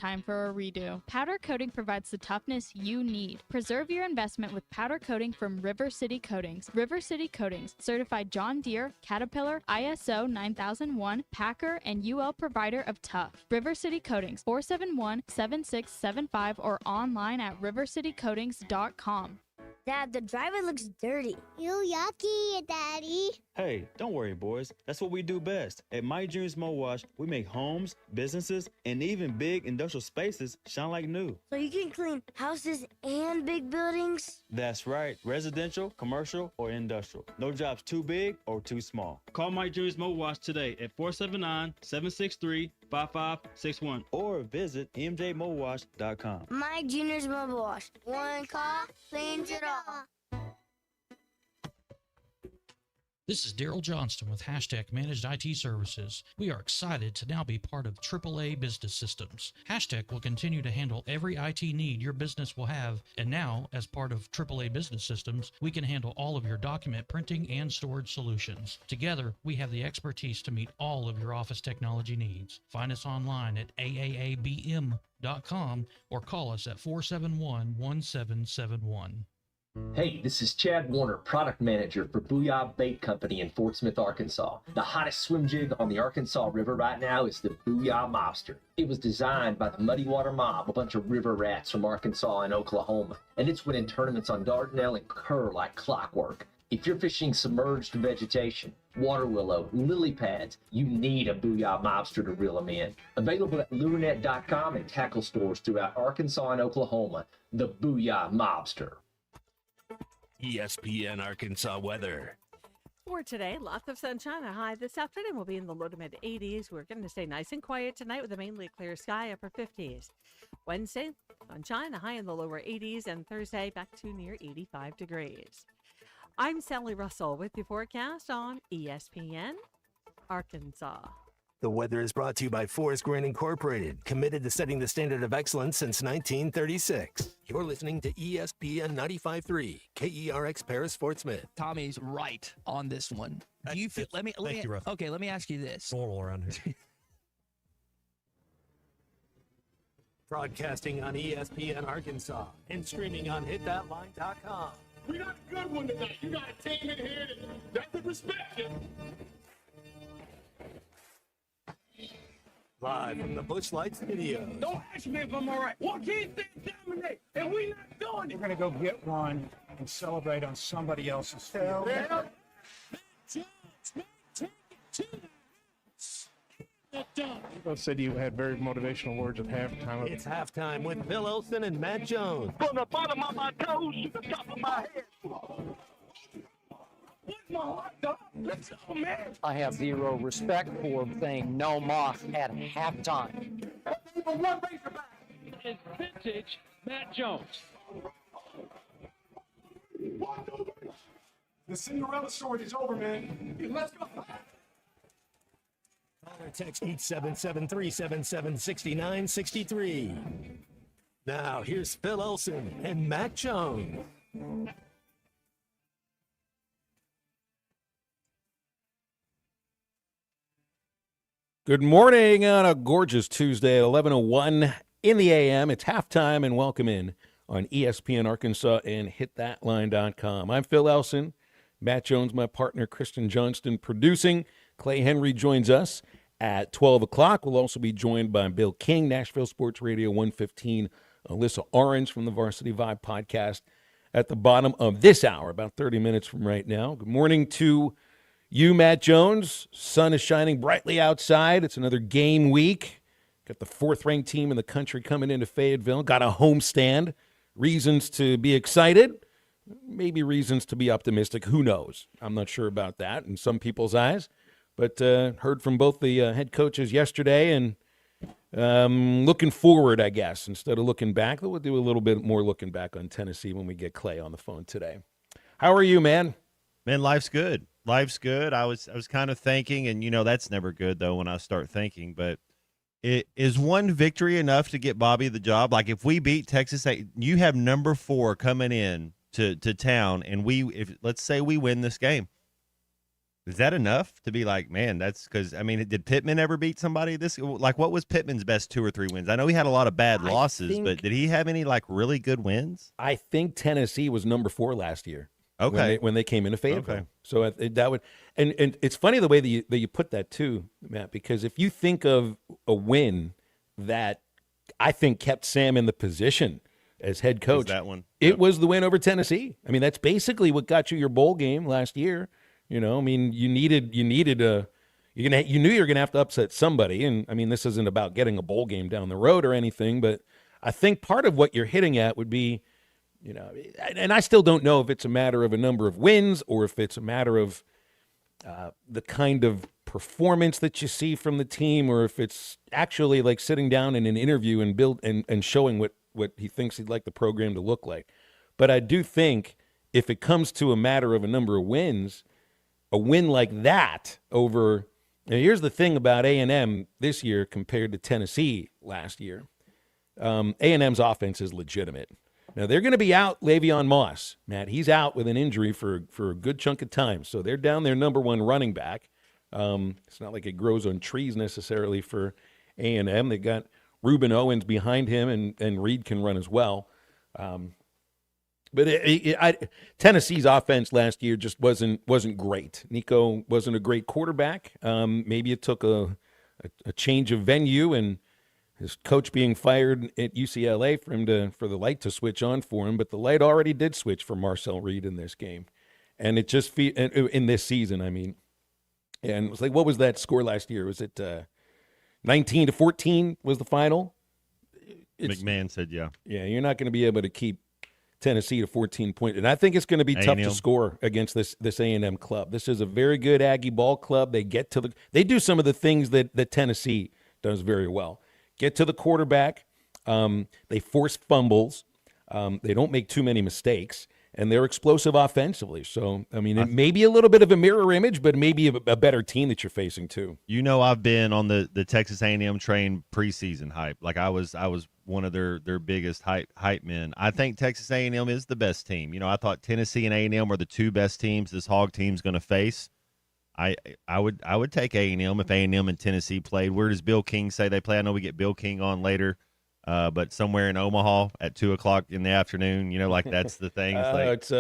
time for a redo. Powder coating provides the toughness you need. Preserve your investment with powder coating from River City Coatings. River City Coatings, certified John Deere, Caterpillar, ISO 9001, Packer, and UL provider of tough. River City Coatings, 471-7675 or online at rivercitycoatings.com. Dad, the driveway looks dirty. Ew, yucky, Daddy. Hey, don't worry, boys. That's what we do best. At Mike Jr.'s Mo Wash, we make homes, businesses, and even big industrial spaces shine like new. So you can clean houses and big buildings? That's right. Residential, commercial, or industrial. No job's too big or too small. Call Mike Jr.'s Mo Wash today at 479-763-5561 or visit mjmowash.com. Mike Jr.'s Mobile Wash. One call cleans it all. This is Daryl Johnston with Hashtag Managed IT Services. We are excited to now be part of AAA Business Systems. Hashtag will continue to handle every IT need your business will have, and now, as part of AAA Business Systems, we can handle all of your document printing and storage solutions. Together, we have the expertise to meet all of your office technology needs. Find us online at aaabm.com or call us at 471-1771. Hey, this is Chad Warner, product manager for Booyah Bait Company in Fort Smith, Arkansas. The hottest swim jig on the Arkansas River right now is the Booyah Mobster. It was designed by the Muddy Water Mob, a bunch of river rats from Arkansas and Oklahoma, and it's winning tournaments on Dardanelle and Kerr like clockwork. If you're fishing submerged vegetation, water willow, lily pads, you need a Booyah Mobster to reel them in. Available at lurenet.com and tackle stores throughout Arkansas and Oklahoma, the Booyah Mobster. ESPN Arkansas weather. For today, lots of sunshine. A high this afternoon will be in the low to mid 80s. We're going to stay nice and quiet tonight with a mainly clear sky, upper 50s. Wednesday, sunshine, a high in the lower 80s, and Thursday back to near 85 degrees. I'm Sally Russell with your forecast on ESPN Arkansas. The weather is brought to you by Forest Grain Incorporated, committed to setting the standard of excellence since 1936. You're listening to ESPN 95.3, KERX Paris, Fort Smith. Tommy's right on this one. Do you feel? Let me ask you this. Normal around here. Broadcasting on ESPN Arkansas and streaming on hitthatline.com. We got a good one tonight. You got a team in here that doesn't respect you. Live from the Busch Light Studios. Don't ask me if I'm all right. What can't they dominate? And we not doing it. We're going to go get one and celebrate on somebody else's field. People said you had very motivational words at halftime. It's halftime with Bill Olsen and Matt Jones. From the bottom of my toes to the top of my head. What's my hot dog? Let's go, man. I have zero respect for saying no moss at halftime. It's vintage Matt Jones. The Cinderella story is over, man. Let's go. Caller text 877-377-6963. Now here's Phil Olsen and Matt Jones. Good morning on a gorgeous Tuesday at 11:01 in the a.m. It's halftime and welcome in on ESPN Arkansas and hitthatline.com. I'm Phil Elson. Matt Jones, my partner, Kristen Johnston, producing. Clay Henry joins us at 12 o'clock. We'll also be joined by Bill King, Nashville Sports Radio 115, Alyssa Orange from the Varsity Vibe podcast at the bottom of this hour, about 30 minutes from right now. Good morning to you, Matt Jones. Sun is shining brightly outside. It's another game week. Got the fourth-ranked team in the country coming into Fayetteville. Got a homestand. Reasons to be excited. Maybe reasons to be optimistic. Who knows? I'm not sure about that in some people's eyes. But heard from both the head coaches yesterday and looking forward, I guess, instead of looking back. We'll do a little bit more looking back on Tennessee when we get Clay on the phone today. How are you, man? Man, life's good. Life's good. I was kind of thinking, and that's never good though when I start thinking, but is one victory enough to get Bobby the job? Like if we beat Texas A, you have number 4 coming in to town, and let's say we win this game. Is that enough to be like, man, that's because, I mean, did Pittman ever beat somebody this? Like, what was Pittman's best 2 or 3 wins? I know he had a lot of bad losses, but did he have any, like, really good wins? I think Tennessee was number 4 last year. Okay. When they came into Fayetteville. Okay. So that would, and it's funny the way that you put that too, Matt, because if you think of a win that I think kept Sam in the position as head coach, that one? It was the win over Tennessee. I mean, that's basically what got you your bowl game last year. You know, I mean, you knew you were gonna have to upset somebody, and I mean, this isn't about getting a bowl game down the road or anything, but I think part of what you're hitting at would be, you know, and I still don't know if it's a matter of a number of wins or if it's a matter of the kind of performance that you see from the team, or if it's actually like sitting down in an interview and showing what he thinks he'd like the program to look like. But I do think if it comes to a matter of a number of wins, a win like that over – now here's the thing about A&M this year compared to Tennessee last year. A&M's offense is legitimate. Now, they're going to be out Le'Veon Moss, Matt. He's out with an injury for a good chunk of time. So they're down their number 1 running back. It's not like it grows on trees necessarily for A&M. They got Reuben Owens behind him, and Reed can run as well. But Tennessee's offense last year just wasn't great. Nico wasn't a great quarterback. Maybe it took a change of venue and his coach being fired at UCLA for the light to switch on for him. But the light already did switch for Marcel Reed in this game, and it just in this season. I mean, and it was like, what was that score last year? Was it 19-14 was the final? McMahon said, yeah. Yeah, you're not going to be able to keep Tennessee to 14 points. And I think it's going to be tough to score against this A&M club. This is a very good Aggie ball club. They do some of the things that Tennessee does very well. Get to the quarterback. They force fumbles. They don't make too many mistakes. And they're explosive offensively. So, I mean, it may be a little bit of a mirror image, but maybe a better team that you're facing too. You know, I've been on the Texas A&M train preseason hype. Like I was one of their biggest hype men. I think Texas A&M is the best team. You know, I thought Tennessee and A&M were the 2 best teams this Hog team's going to face. I would take A&M if A&M and Tennessee played. Where does Bill King say they play? I know we get Bill King on later. But somewhere in Omaha at 2:00 in the afternoon, you know, like that's the thing. It's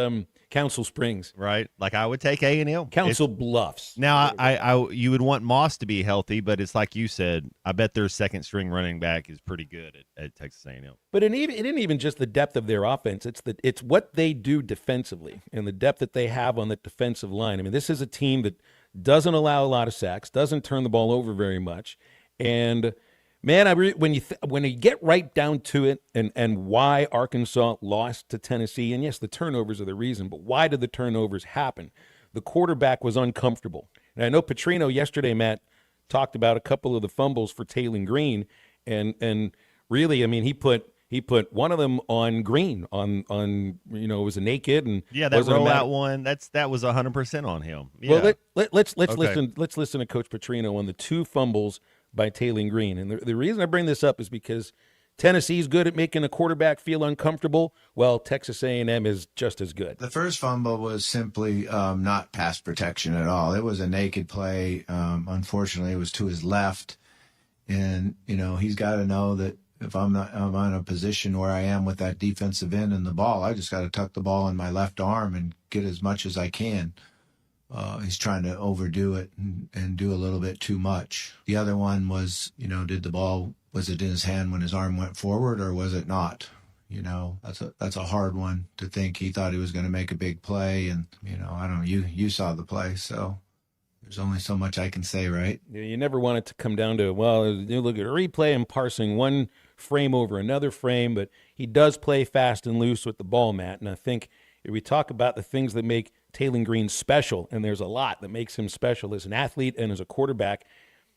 Council Springs, right? Like I would take A&M. Council Bluffs. Now, I you would want Moss to be healthy, but it's like you said. I bet their second string running back is pretty good at Texas A&M. But it isn't even just the depth of their offense. It's what they do defensively and the depth that they have on the defensive line. I mean, this is a team that doesn't allow a lot of sacks, doesn't turn the ball over very much, and man, when you get right down to it, and why Arkansas lost to Tennessee, and yes, the turnovers are the reason, but why did the turnovers happen? The quarterback was uncomfortable. And I know Petrino yesterday, Matt, talked about a couple of the fumbles for Taylon Green, and really, I mean, he put one of them on Green on you know, it was a naked, and yeah, that rollout one that was 100% on him. Yeah. Well, let's listen to Coach Petrino on the 2 fumbles by Taylon Green. And the reason I bring this up is because Tennessee's good at making a quarterback feel uncomfortable. Well, Texas A&M is just as good. The first fumble was simply not pass protection at all. It was a naked play. Unfortunately, it was to his left. And, you know, he's got to know that if I'm in a position where I am with that defensive end and the ball, I just got to tuck the ball in my left arm and get as much as I can. He's trying to overdo it and do a little bit too much. The other one was, you know, was it in his hand when his arm went forward, or was it not? You know, that's a hard one to think. He thought he was going to make a big play, and, you know, I don't know. You saw the play, so there's only so much I can say, right? You never want it to come down to, well, you look at a replay and parsing one frame over another frame, but he does play fast and loose with the ball, Matt. And I think if we talk about the things that make Taylon Green special, and there's a lot that makes him special as an athlete and as a quarterback.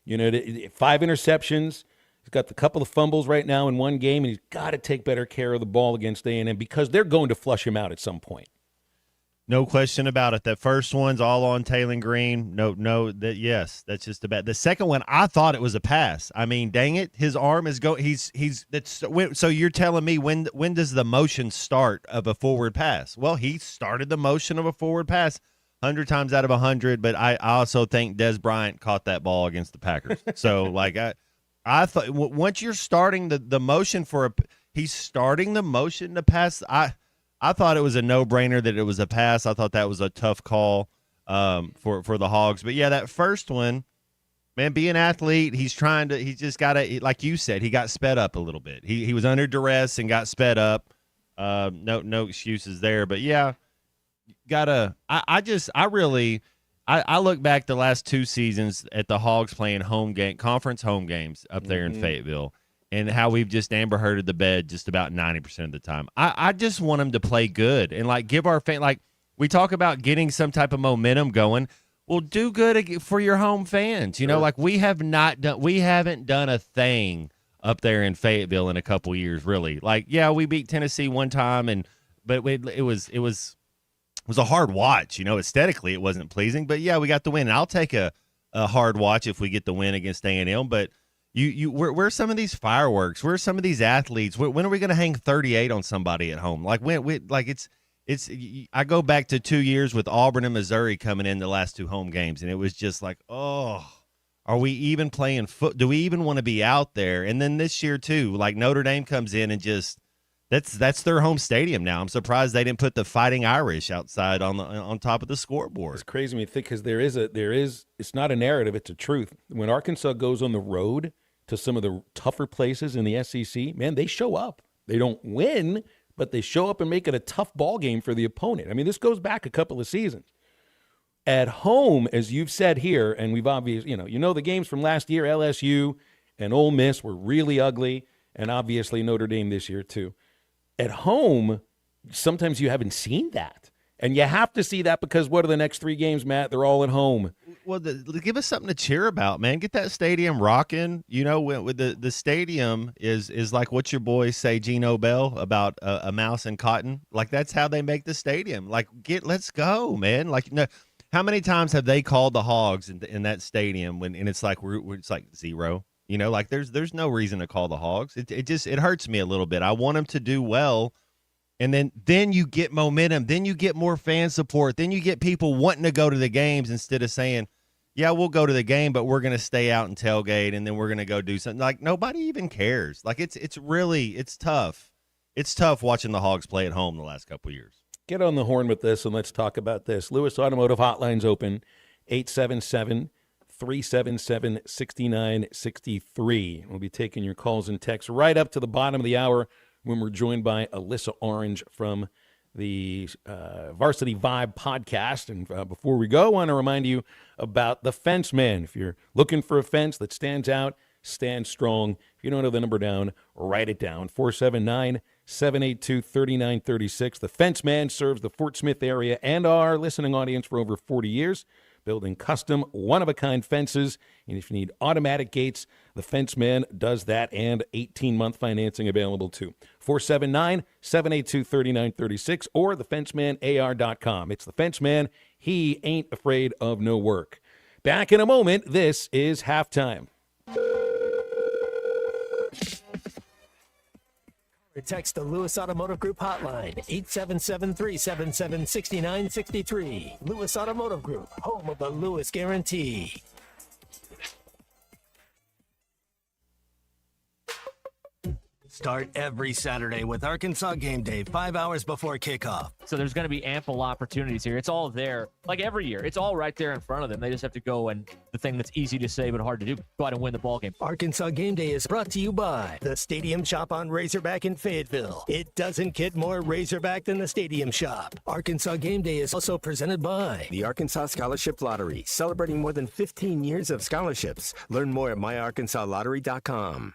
You know, 5 interceptions. He's got a couple of fumbles right now in one game, and he's got to take better care of the ball against A&M because they're going to flush him out at some point. No question about it. That first one's all on Taylon Green. Yes, that's just about. The second one, I thought it was a pass. I mean, dang it, his arm is go. So you're telling me when does the motion start of a forward pass? Well, he started the motion of a forward pass. 100 times out of 100, but I also think Des Bryant caught that ball against the Packers. So, like, I thought once you're starting the motion he's starting the motion to pass. I thought it was a no-brainer that it was a pass. I thought that was a tough call for the Hogs. But, yeah, that first one, man, be an athlete. He's just got to, like you said, he got sped up a little bit. He was under duress and got sped up. No excuses there. But, yeah, I look back the last 2 seasons at the Hogs playing conference home games up there in Fayetteville, and how we've just Amber Hearded the bed just about 90% of the time. I just want them to play good and, like, give our fan, like, we talk about getting some type of momentum going. Well, do good for your home fans. You know, like, we haven't done a thing up there in Fayetteville in a couple years, really. Like, yeah, we beat Tennessee one time, but it was a hard watch. You know, aesthetically it wasn't pleasing, but yeah, we got the win. And I'll take a hard watch if we get the win against A&M. But where's some of these fireworks? Where's some of these athletes? When are we going to hang 38 on somebody at home? Like, I go back to 2 years with Auburn and Missouri coming in the last 2 home games, and it was just like, oh, are we even playing do we even want to be out there? And then this year too, like, Notre Dame comes in and just that's their home stadium now. I'm surprised they didn't put the Fighting Irish outside on top of the scoreboard. It's crazy when you think, because there is it's not a narrative, it's a truth. When Arkansas goes on the road to some of the tougher places in the SEC, man, they show up. They don't win, but they show up and make it a tough ball game for the opponent. I mean, this goes back a couple of seasons. At home, as you've said here, and we've obviously, you know the games from last year, LSU and Ole Miss were really ugly, and obviously Notre Dame this year too. At home, sometimes you haven't seen that. And you have to see that, because what are the next 3 games, Matt? They're all at home. Well, give us something to cheer about, man. Get that stadium rocking. You know, with the stadium is like what your boys say, Gino Bell, about a mouse and cotton. Like, that's how they make the stadium. Like, let's go, man. Like, how many times have they called the Hogs in that stadium and it's like it's like 0? You know, like, there's no reason to call the Hogs. It hurts me a little bit. I want them to do well. And then you get momentum. Then you get more fan support. Then you get people wanting to go to the games instead of saying, yeah, we'll go to the game, but we're going to stay out and tailgate, and then we're going to go do something. Like, nobody even cares. Like, it's tough. It's tough watching the Hogs play at home the last couple of years. Get on the horn with this, and let's talk about this. Lewis Automotive Hotline's open, 877-377-6963. We'll be taking your calls and texts right up to the bottom of the hour, when we're joined by Alyssa Orange from the Varsity Vibe podcast. And before we go, I want to remind you about the Fence Man. If you're looking for a fence that stands out, stand strong. If you don't know the number down, write it down, 479-782-3936. The Fence Man serves the Fort Smith area and our listening audience for over 40 years, building custom, one-of-a-kind fences. And if you need automatic gates, the Fence Man does that, and 18-month financing available too. 479-782-3936 or thefencemanAR.com. It's the Fence Man. He ain't afraid of no work. Back in a moment. This is Halftime. Text the Lewis Automotive Group hotline, 877-377-6963. Lewis Automotive Group, home of the Lewis Guarantee. Start every Saturday with Arkansas Game Day 5 hours before kickoff. So there's going to be ample opportunities here. It's all there. Like every year, it's all right there in front of them. They just have to go, and the thing that's easy to say but hard to do, go out and win the ball game. Arkansas Game Day is brought to you by the Stadium Shop on Razorback in Fayetteville. It doesn't get more Razorback than the Stadium Shop. Arkansas Game Day is also presented by the Arkansas Scholarship Lottery, celebrating more than 15 years of scholarships. Learn more at myarkansasLottery.com.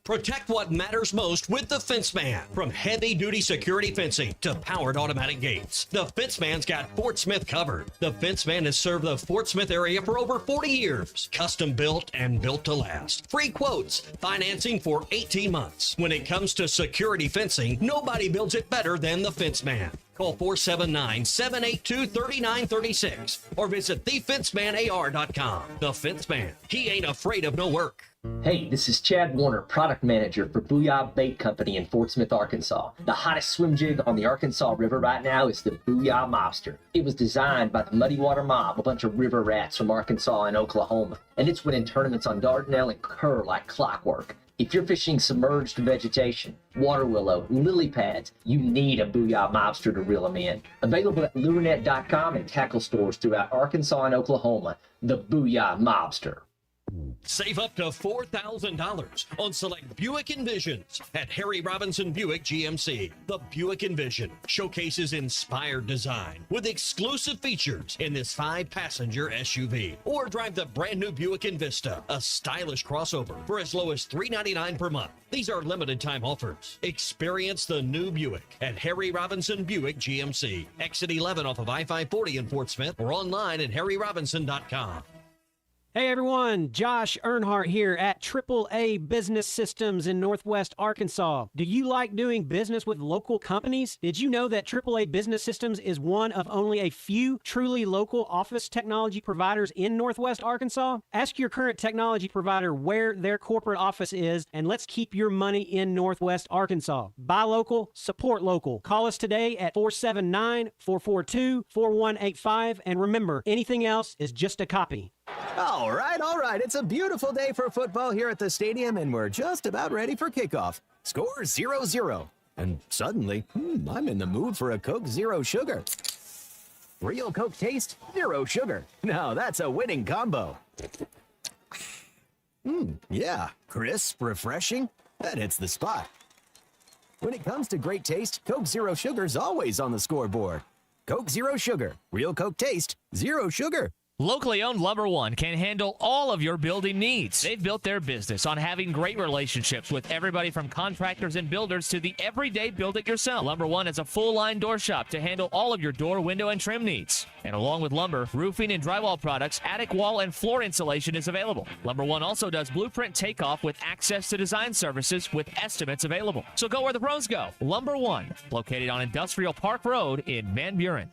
Protect what matters most with the Fence Man. From heavy-duty security fencing to powered automatic gates, the Fence Man's got Fort Smith covered. The Fence Man has served the Fort Smith area for over 40 years. Custom built and built to last. Free quotes, financing for 18 months. When it comes to security fencing, nobody builds it better than the Fence Man. Call 479-782-3936 or visit thefencemanAR.com. The Fence Man. He ain't afraid of no work. Hey, this is Chad Warner, product manager for Booyah Bait Company in Fort Smith, Arkansas. The hottest swim jig on the Arkansas River right now is the Booyah Mobster. It was designed by the Muddy Water Mob, a bunch of river rats from Arkansas and Oklahoma, and it's winning tournaments on Dardanelle and Kerr like clockwork. If you're fishing submerged vegetation, water willow, lily pads, you need a Booyah Mobster to reel them in. Available at lurenet.com and tackle stores throughout Arkansas and Oklahoma, the Booyah Mobster. Save up to $4,000 on select Buick Envisions at Harry Robinson Buick GMC. The Buick Envision showcases inspired design with exclusive features in this 5-passenger SUV. Or drive the brand new Buick Envista, a stylish crossover for as low as $399 per month. These are limited time offers. Experience the new Buick at Harry Robinson Buick GMC. Exit 11 off of I-540 in Fort Smith or online at harryrobinson.com. Hey everyone, Josh Earnhardt here at AAA Business Systems in Northwest Arkansas. Do you like doing business with local companies? Did you know that AAA Business Systems is one of only a few truly local office technology providers in Northwest Arkansas? Ask your current technology provider where their corporate office is, and let's keep your money in Northwest Arkansas. Buy local, support local. Call us today at 479-442-4185, and remember, anything else is just a copy. All right. It's a beautiful day for football here at the stadium, and we're just about ready for kickoff. Score 0-0. And suddenly, I'm in the mood for a Coke Zero Sugar. Real Coke taste, zero sugar. Now that's a winning combo. Yeah, crisp, refreshing. That hits the spot. When it comes to great taste, Coke Zero Sugar's always on the scoreboard. Coke Zero Sugar. Real Coke taste, zero sugar. Locally owned Lumber One can handle all of your building needs. They've built their business on having great relationships with everybody from contractors and builders to the everyday build-it-yourself. Lumber One is a full-line door shop to handle all of your door, window, and trim needs. And along with lumber, roofing and drywall products, attic wall and floor insulation is available. Lumber One also does blueprint takeoff with access to design services with estimates available. So go where the pros go. Lumber One, located on Industrial Park Road in Van Buren.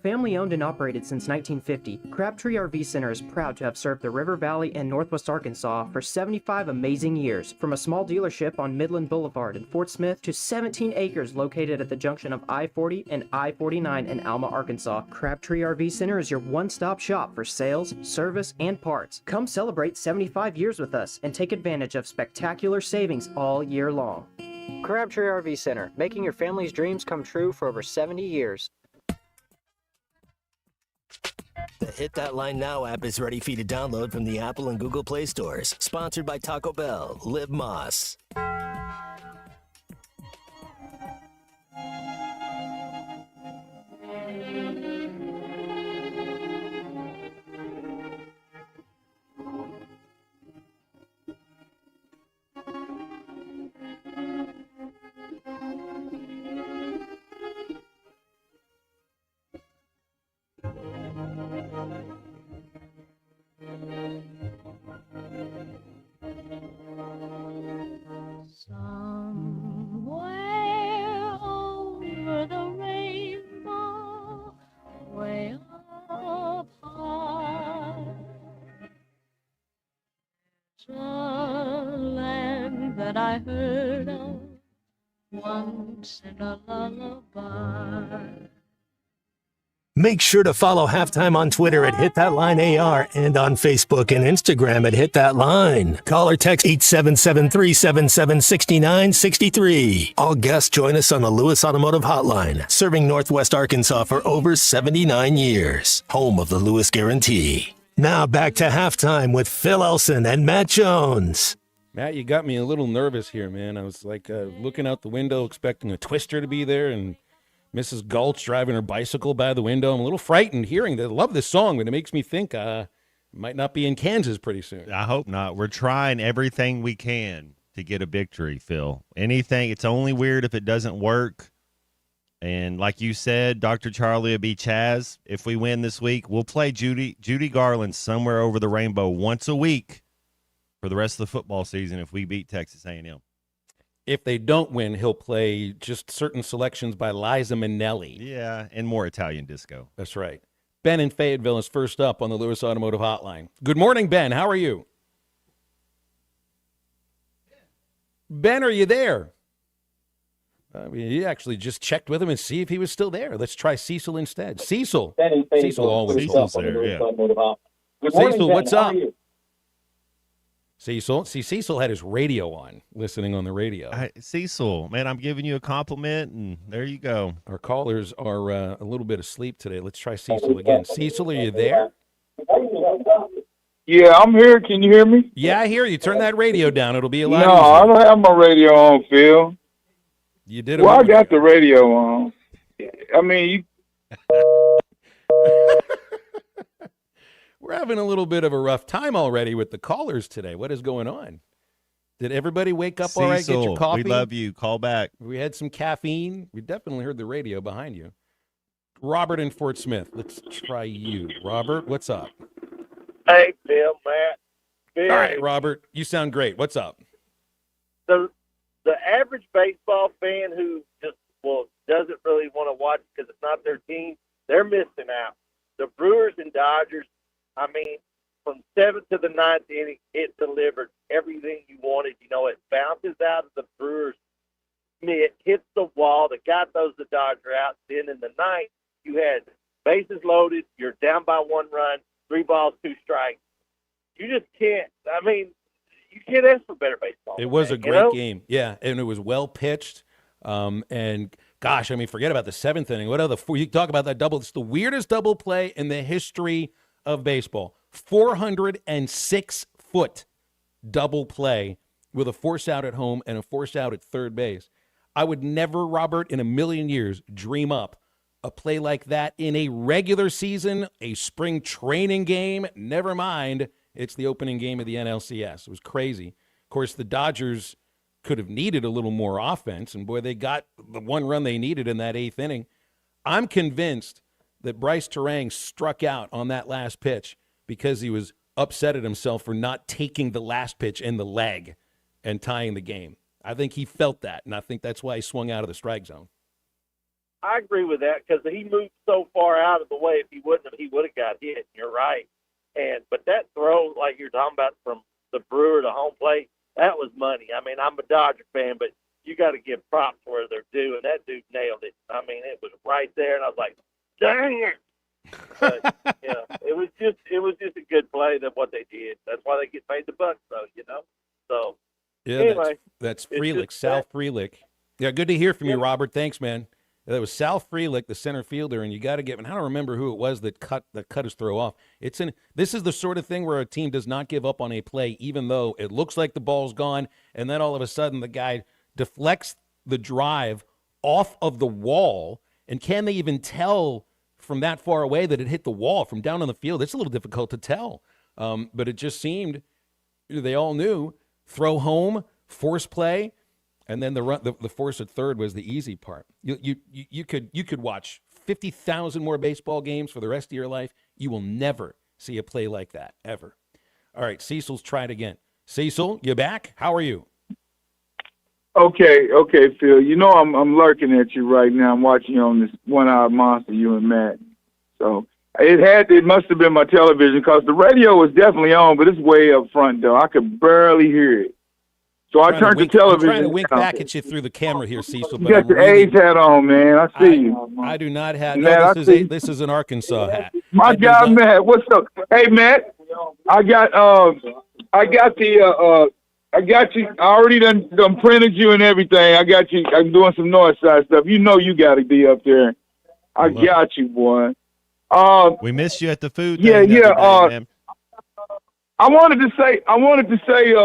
Family owned and operated since 1950, Crabtree RV Center is proud to have served the River Valley and Northwest Arkansas for 75 amazing years. From a small dealership on Midland Boulevard in Fort Smith to 17 acres located at the junction of I-40 and I-49 in Alma, Arkansas, Crabtree RV Center is your one-stop shop for sales, service, and parts. Come celebrate 75 years with us and take advantage of spectacular savings all year long. Crabtree RV Center, making your family's dreams come true for over 70 years. The Hit That Line Now app is ready for you to download from the Apple and Google Play stores. Sponsored by Taco Bell. Live Moss. Somewhere over the rainbow, way up high, there's a land that I heard of once in a lullaby. Make sure to follow Halftime on Twitter at Hit That Line AR and on Facebook and Instagram at Hit That Line. Call or text 877-377-6963. All guests join us on the Lewis Automotive Hotline, serving Northwest Arkansas for over 79 years. Home of the Lewis Guarantee. Now back to Halftime with Phil Elson and Matt Jones. Matt, you got me a little nervous here, man. I was like looking out the window, expecting a Twister to be there, and Mrs. Gulch driving her bicycle by the window. I'm a little frightened hearing that. I love this song, but it makes me think I might not be in Kansas pretty soon. I hope not. We're trying everything we can to get a victory, Phil. Anything. It's only weird if it doesn't work. And like you said, Dr. Charlie will be Chaz. If we win this week, we'll play Judy Garland somewhere over the rainbow once a week for the rest of the football season if we beat Texas A&M. If they don't win, he'll play just certain selections by Liza Minnelli. Yeah, and more Italian disco. That's right. Ben in Fayetteville is first up on the Lewis Automotive Hotline. Good morning, Ben. How are you? Ben, are you there? You actually just checked with him and see if he was still there. Let's try Cecil instead. Cecil. Cecil always Cecil's there, yeah. Cecil, what's up? Cecil. See, Cecil had his radio on, listening on the radio. Cecil, man, I'm giving you a compliment, and there you go. Our callers are a little bit asleep today. Let's try Cecil again. Cecil, are you there? Yeah, I'm here. Can you hear me? Yeah, I hear you. Turn that radio down. It'll be a lot No, easier. I don't have my radio on, Phil. You did it. Well, I got the radio on. I mean, We're having a little bit of a rough time already with the callers today. What is going on? Did everybody wake up all right, get your coffee? We love you. Call back. We had some caffeine. We definitely heard the radio behind you. Robert in Fort Smith. Let's try you. Robert, what's up? Hey, Phil, Matt. Phil, All right, Robert. You sound great. What's up? The average baseball fan who just doesn't really want to watch because it's not their team, they're missing out. The Brewers and Dodgers, I mean, from 7th to the 9th inning, it delivered everything you wanted. You know, it bounces out of the Brewers' mitt, hits the wall. The guy throws the Dodger out. Then in the 9th, you had bases loaded. You're down by 1 run, 3 balls, 2 strikes. You just can't. I mean, you can't ask for better baseball. It was a great game. Yeah, and it was well pitched. And gosh, I mean, forget about the 7th inning. What other you talk about that double? It's the weirdest double play in the history of baseball. 406-foot double play with a force out at home and a force out at third base. I would never, Robert, in a million years, dream up a play like that in a regular season, a spring training game. Never mind, it's the opening game of the NLCS. It was crazy. Of course, the Dodgers could have needed a little more offense, and boy, they got the 1 run they needed in that 8th inning. I'm convinced that Bryce Terang struck out on that last pitch because he was upset at himself for not taking the last pitch in the leg and tying the game. I think he felt that, and I think that's why he swung out of the strike zone. I agree with that because he moved so far out of the way. If he wouldn't have, he would have got hit. You're right. But that throw, like you're talking about, from the Brewer to home plate, that was money. I mean, I'm a Dodger fan, but you got to give props where they're due, and that dude nailed it. I mean, it was right there, and I was like, dang it. But, yeah, it was just a good play that what they did. That's why they get paid the bucks, though, you know. So yeah, anyway, that's Frelick, Sal Frelick. Yeah, good to hear from you, Robert. Thanks, man. That was Sal Frelick, the center fielder, and you got to give. And I don't remember who it was that cut his throw off. This is the sort of thing where a team does not give up on a play, even though it looks like the ball's gone, and then all of a sudden the guy deflects the drive off of the wall. And can they even tell from that far away that it hit the wall from down on the field? It's a little difficult to tell, but it just seemed they all knew throw home, force play. And then the force at third was the easy part. You could watch 50,000 more baseball games for the rest of your life. You will never see a play like that, ever. All right, Cecil's tried again. Cecil, you back? How are you? Okay, Phil. You know I'm lurking at you right now. I'm watching you on this 1-hour monster, you and Matt. So it must have been my television because the radio was definitely on, but it's way up front though. I could barely hear it. So I turned the television. I'm trying to wink back at you through the camera here, Cecil. You got your A's hat on, man. I see you. I do not have. Matt, No, this is an Arkansas hat. My guy, Matt. What's up? Hey, Matt. I got you. I already done printed you and everything. I got you. I'm doing some Northside stuff. You know you got to be up there. I got you, boy. We missed you at the food. Yeah. Thing the other day, man. I wanted to say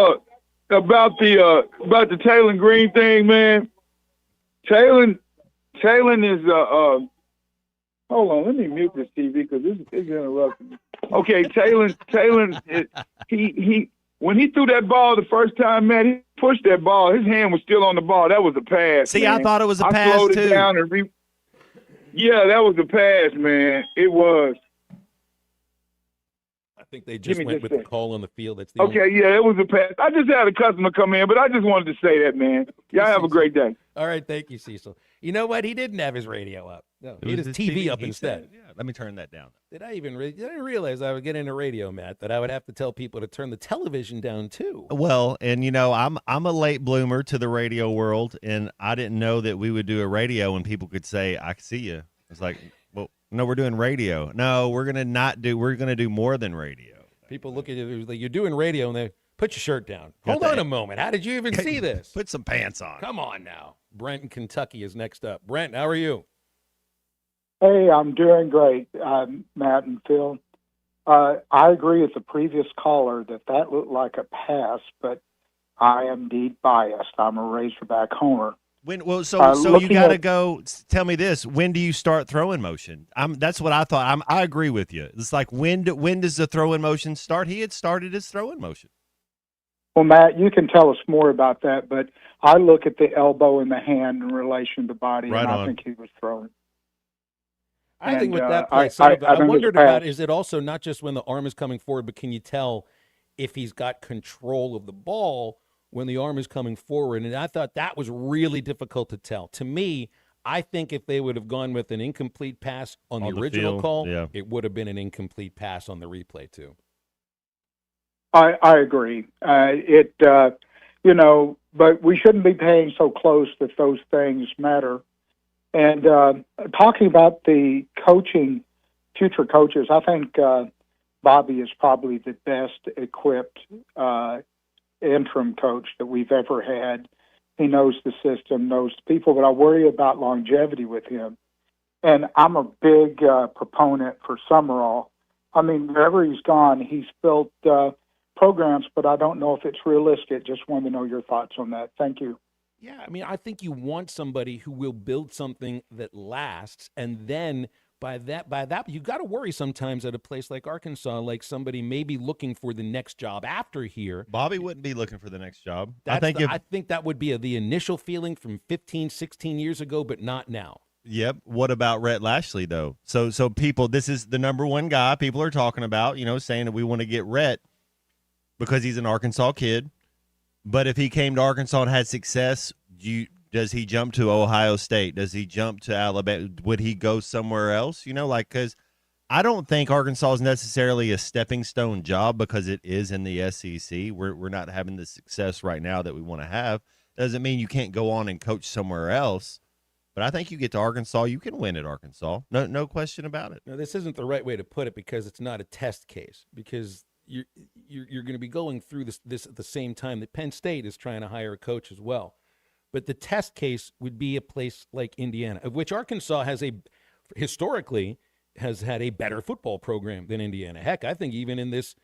about the Taylor Green thing, man. Taylor is hold on, let me mute this TV because it's interrupting me. Okay, Taylor he when he threw that ball the first time, man, he pushed that ball. His hand was still on the ball. That was a pass. See, man. I thought it was a pass I slowed too. it down and yeah, that was a pass, man. It was. think they Give just me went just with a the call on the field. That's the only- Okay, yeah, it was a pass. I just had a customer come in, but I just wanted to say that, man. Y'all have a great day. All right, thank you, Cecil. You know what? He didn't have his radio up. No, he It had was his TV up He instead. said, yeah, let me turn that down. Did I didn't realize I would get into radio, Matt, that I would have to tell people to turn the television down too. Well, and you know, I'm a late bloomer to the radio world, and I didn't know that we would do a radio and people could say, "I see you." It's like, well, no, we're doing radio. No, we're gonna do more than radio. People look at you like you're doing radio, and they put your shirt down. Hold on a moment. How did you even see this? Put some pants on. Come on now. Brent in Kentucky is next up. Brent, how are you? Hey, I'm doing great, Matt and Phil. I agree with the previous caller that looked like a pass, but I am indeed biased. I'm a Razorback homer. So you got to go. Tell me this: when do you start throwing motion? That's what I thought. I agree with you. It's like when does the throwing motion start? He had started his throwing motion. Well, Matt, you can tell us more about that, but I look at the elbow and the hand in relation to body, Right and I on. think he was throwing. I think with And, that I- play, some of it, I I think wondered it's a about pass. is it also not just when the arm is coming forward, but can you tell if he's got control of the ball when the arm is coming forward? And I thought that was really difficult to tell. To me, I think if they would have gone with an incomplete pass on the On the original field, call, yeah. it would have been an incomplete pass on the replay too. I agree. But we shouldn't be paying so close that those things matter. And talking about the coaching, future coaches, I think Bobby is probably the best equipped interim coach that we've ever had. He knows the system, knows the people, but I worry about longevity with him. And I'm a big proponent for Summerall. I mean, wherever he's gone, he's built programs, but I don't know if it's realistic. Just wanted to know your thoughts on that. Thank you. Yeah, I mean, I think you want somebody who will build something that lasts, and then by that, you got to worry sometimes at a place like Arkansas, like somebody may be looking for the next job after here. Bobby wouldn't be looking for the next job. I think that would be the initial feeling from 15, 16 years ago, but not now. Yep. What about Rhett Lashley though? So people, this is the number one guy people are talking about. Saying that we want to get Rhett because he's an Arkansas kid. But if he came to Arkansas and had success, does he jump to Ohio State? Does he jump to Alabama? Would he go somewhere else? Because I don't think Arkansas is necessarily a stepping stone job because it is in the SEC. We're not having the success right now that we want to have. Doesn't mean you can't go on and coach somewhere else. But I think you get to Arkansas, you can win at Arkansas. No question about it. No, this isn't the right way to put it because it's not a test case. Because you're going to be going through this at the same time that Penn State is trying to hire a coach as well. But the test case would be a place like Indiana, of which Arkansas historically has had a better football program than Indiana. Heck, I think even in this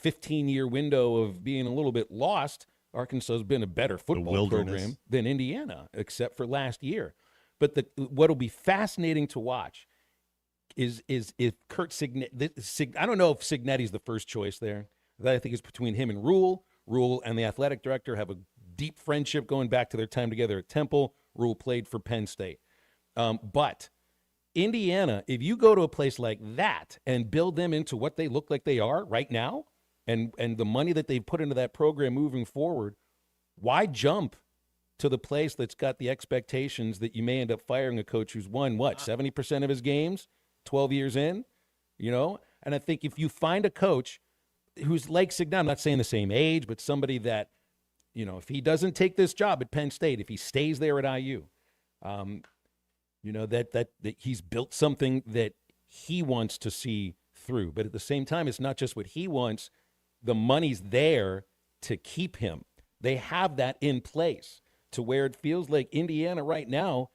15-year window of being a little bit lost, Arkansas has been a better football program than Indiana, except for last year. But what'll be fascinating to watch is if Kurt Cignetti, I don't know if Cignetti's the first choice there. I think it's between him and Rule. Rule and the athletic director have a deep friendship going back to their time together at Temple. Rule played for Penn State. But Indiana, if you go to a place like that and build them into what they look like they are right now, and the money that they've put into that program moving forward, why jump to the place that's got the expectations that you may end up firing a coach who's won, 70% of his games, 12 years in, And I think if you find a coach who's like Cignetti, I'm not saying the same age, but somebody that, if he doesn't take this job at Penn State, if he stays there at IU, that he's built something that he wants to see through. But at the same time, it's not just what he wants. The money's there to keep him. They have that in place to where it feels like Indiana right now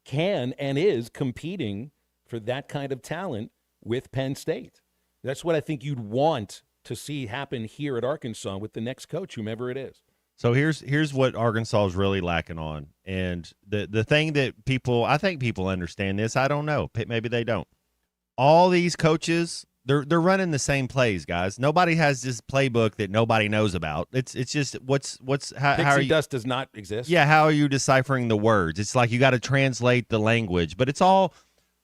can and is competing for that kind of talent with Penn State. That's what I think you'd want to see happen here at Arkansas with the next coach, whomever it is. So here's what Arkansas is really lacking on. And the thing that I think people understand this. I don't know. Maybe they don't. All these coaches, they're running the same plays, guys. Nobody has this playbook that nobody knows about. It's just how are you, dust does not exist. Yeah, how are you deciphering the words? It's like you got to translate the language, but it's all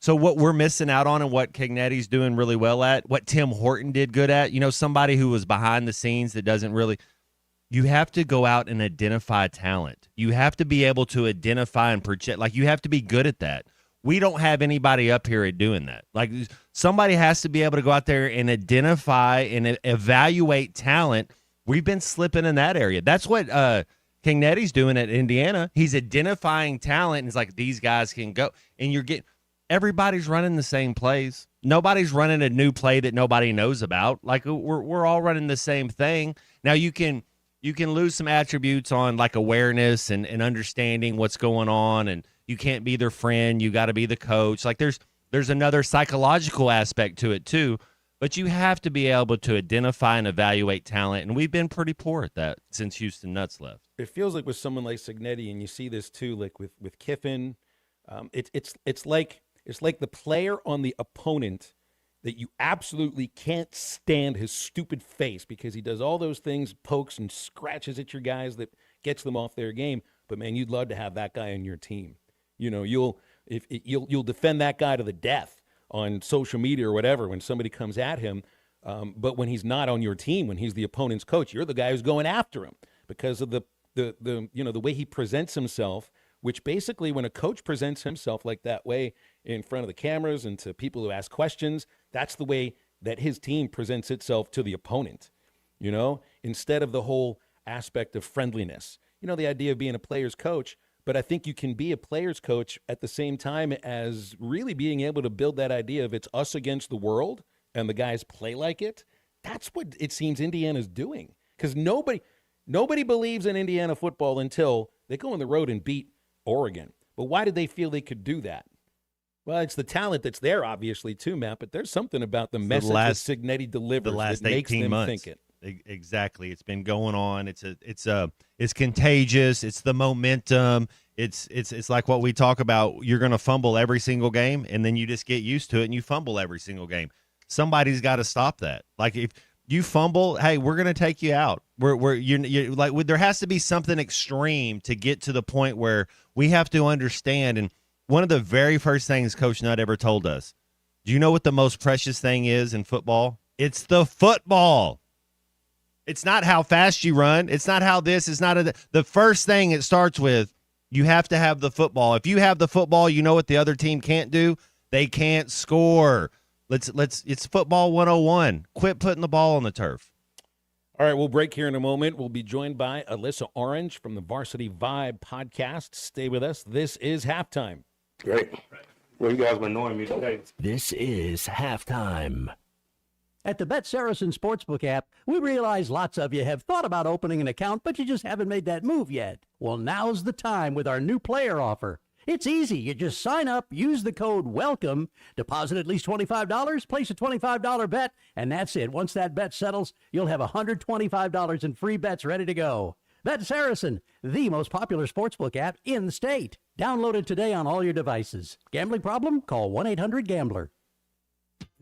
So what we're missing out on and what Cagnetti's doing really well at, what Tim Horton did good at, somebody who was behind the scenes that doesn't really – you have to go out and identify talent. You have to be able to identify and project. Like, you have to be good at that. We don't have anybody up here at doing that. Like, somebody has to be able to go out there and identify and evaluate talent. We've been slipping in that area. That's what Cagnetti's doing at Indiana. He's identifying talent, and it's like, these guys can go. And you're getting – everybody's running the same plays. Nobody's running a new play that nobody knows about. Like, we're all running the same thing. Now, you can lose some attributes on, like, awareness and understanding what's going on, and you can't be their friend. You got to be the coach. Like, there's another psychological aspect to it too, but you have to be able to identify and evaluate talent, and we've been pretty poor at that since Houston Nuts left. It feels like with someone like Cignetti, and you see this too, like with Kiffin, it's like the player on the opponent that you absolutely can't stand his stupid face because he does all those things, pokes and scratches at your guys that gets them off their game. But man, you'd love to have that guy on your team. You'll defend that guy to the death on social media or whatever when somebody comes at him. But when he's not on your team, when he's the opponent's coach, you're the guy who's going after him because of the way he presents himself. Which basically, when a coach presents himself like that way in front of the cameras and to people who ask questions, that's the way that his team presents itself to the opponent, instead of the whole aspect of friendliness. The idea of being a player's coach, but I think you can be a player's coach at the same time as really being able to build that idea of it's us against the world and the guys play like it. That's what it seems Indiana's doing, because nobody believes in Indiana football until they go on the road and beat Oregon. But why did they feel they could do that? Well, it's the talent that's there, obviously, too, Matt. But there's something about the message that Cignetti delivers that makes them think it. Exactly, it's been going on. It's contagious. It's the momentum. It's like what we talk about. You're going to fumble every single game, and then you just get used to it, and you fumble every single game. Somebody's got to stop that. Like, if you fumble, hey, we're going to take you out. You're like, there has to be something extreme to get to the point where we have to understand. And one of the very first things Coach Nutt ever told us, do you know what the most precious thing is in football? It's the football. It's not how fast you run. It's not how this. It's not the first thing it starts with. You have to have the football. If you have the football, you know what the other team can't do? They can't score. It's football 101. Quit putting the ball on the turf. All right, we'll break here in a moment. We'll be joined by Alyssa Orange from the Varsity Vibe podcast. Stay with us. This is Halftime. Great. Well, you guys been knowing me today. This is Halftime. At the Bet Saracen Sportsbook app, we realize lots of you have thought about opening an account, but you just haven't made that move yet. Well, now's the time with our new player offer. It's easy. You just sign up, use the code WELCOME, deposit at least $25, place a $25 bet, and that's it. Once that bet settles, you'll have $125 in free bets ready to go. Bet Saracen, the most popular sportsbook app in the state. Download it today on all your devices. Gambling problem? Call 1-800-GAMBLER.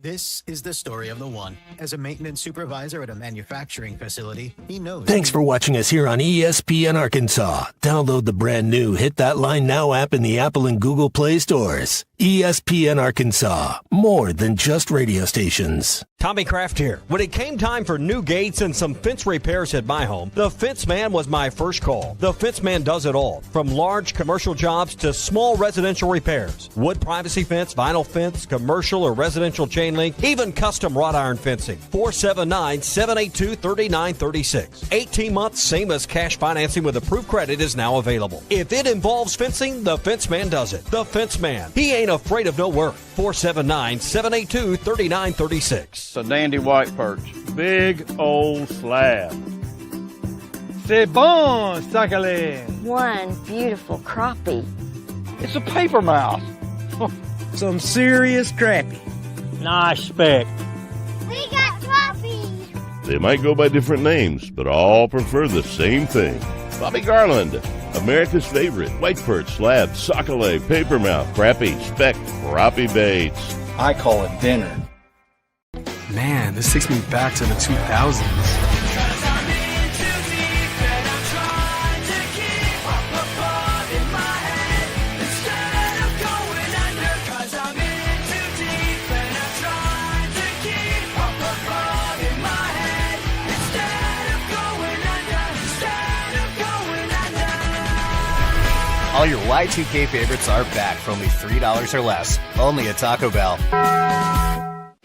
This is the story of the one. As a maintenance supervisor at a manufacturing facility, he knows. Thanks for watching us here on ESPN Arkansas. Download the brand new Hit That Line Now app in the Apple and Google Play stores. ESPN Arkansas, more than just radio stations. Tommy Kraft here. When it came time for new gates and some fence repairs at my home, the Fence Man was my first call. The Fence Man does it all, from large commercial jobs to small residential repairs. Wood privacy fence, vinyl fence, commercial or residential chain link, even custom wrought iron fencing. 479-782-3936. 18 months, same as cash financing with approved credit is now available. If it involves fencing, the Fence Man does it. The Fence Man. He ain't afraid of no work. 479-782-3936. It's a dandy white perch. Big old slab. C'est bon, sacalé. One beautiful crappie. It's a paper mouse. Some serious crappie. Nice speck. We got crappies. They might go by different names, but all prefer the same thing. Bobby Garland, America's favorite white perch, slab, sockeye, papermouth, crappie, speck, crappie baits. I call it dinner. Man, this takes me back to the 2000s. All your Y2K favorites are back for only $3 or less. Only at Taco Bell.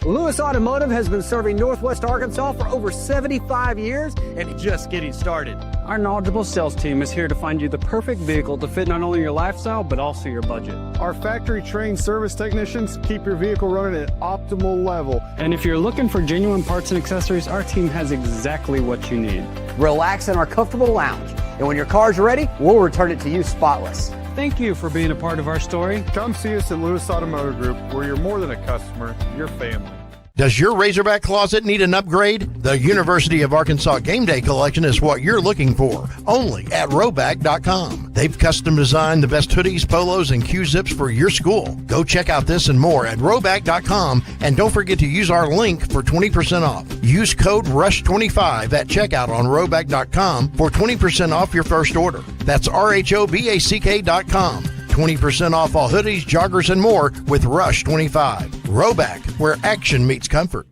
Lewis Automotive has been serving Northwest Arkansas for over 75 years and just getting started. Our knowledgeable sales team is here to find you the perfect vehicle to fit not only your lifestyle, but also your budget. Our factory-trained service technicians keep your vehicle running at optimal level. And if you're looking for genuine parts and accessories, our team has exactly what you need. Relax in our comfortable lounge. And when your car's ready, we'll return it to you spotless. Thank you for being a part of our story. Come see us at Lewis Automotive Group, where you're more than a customer, you're family. Does your Razorback closet need an upgrade? The University of Arkansas Game Day Collection is what you're looking for, only at Roback.com. They've custom designed the best hoodies, polos, and Q-zips for your school. Go check out this and more at Roback.com, and don't forget to use our link for 20% off. Use code RUSH25 at checkout on Roback.com for 20% off your first order. That's RHOBACK.com. 20% off all hoodies, joggers, and more with Rush 25. Roback, where action meets comfort.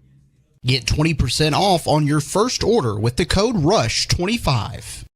Get 20% off on your first order with the code RUSH25.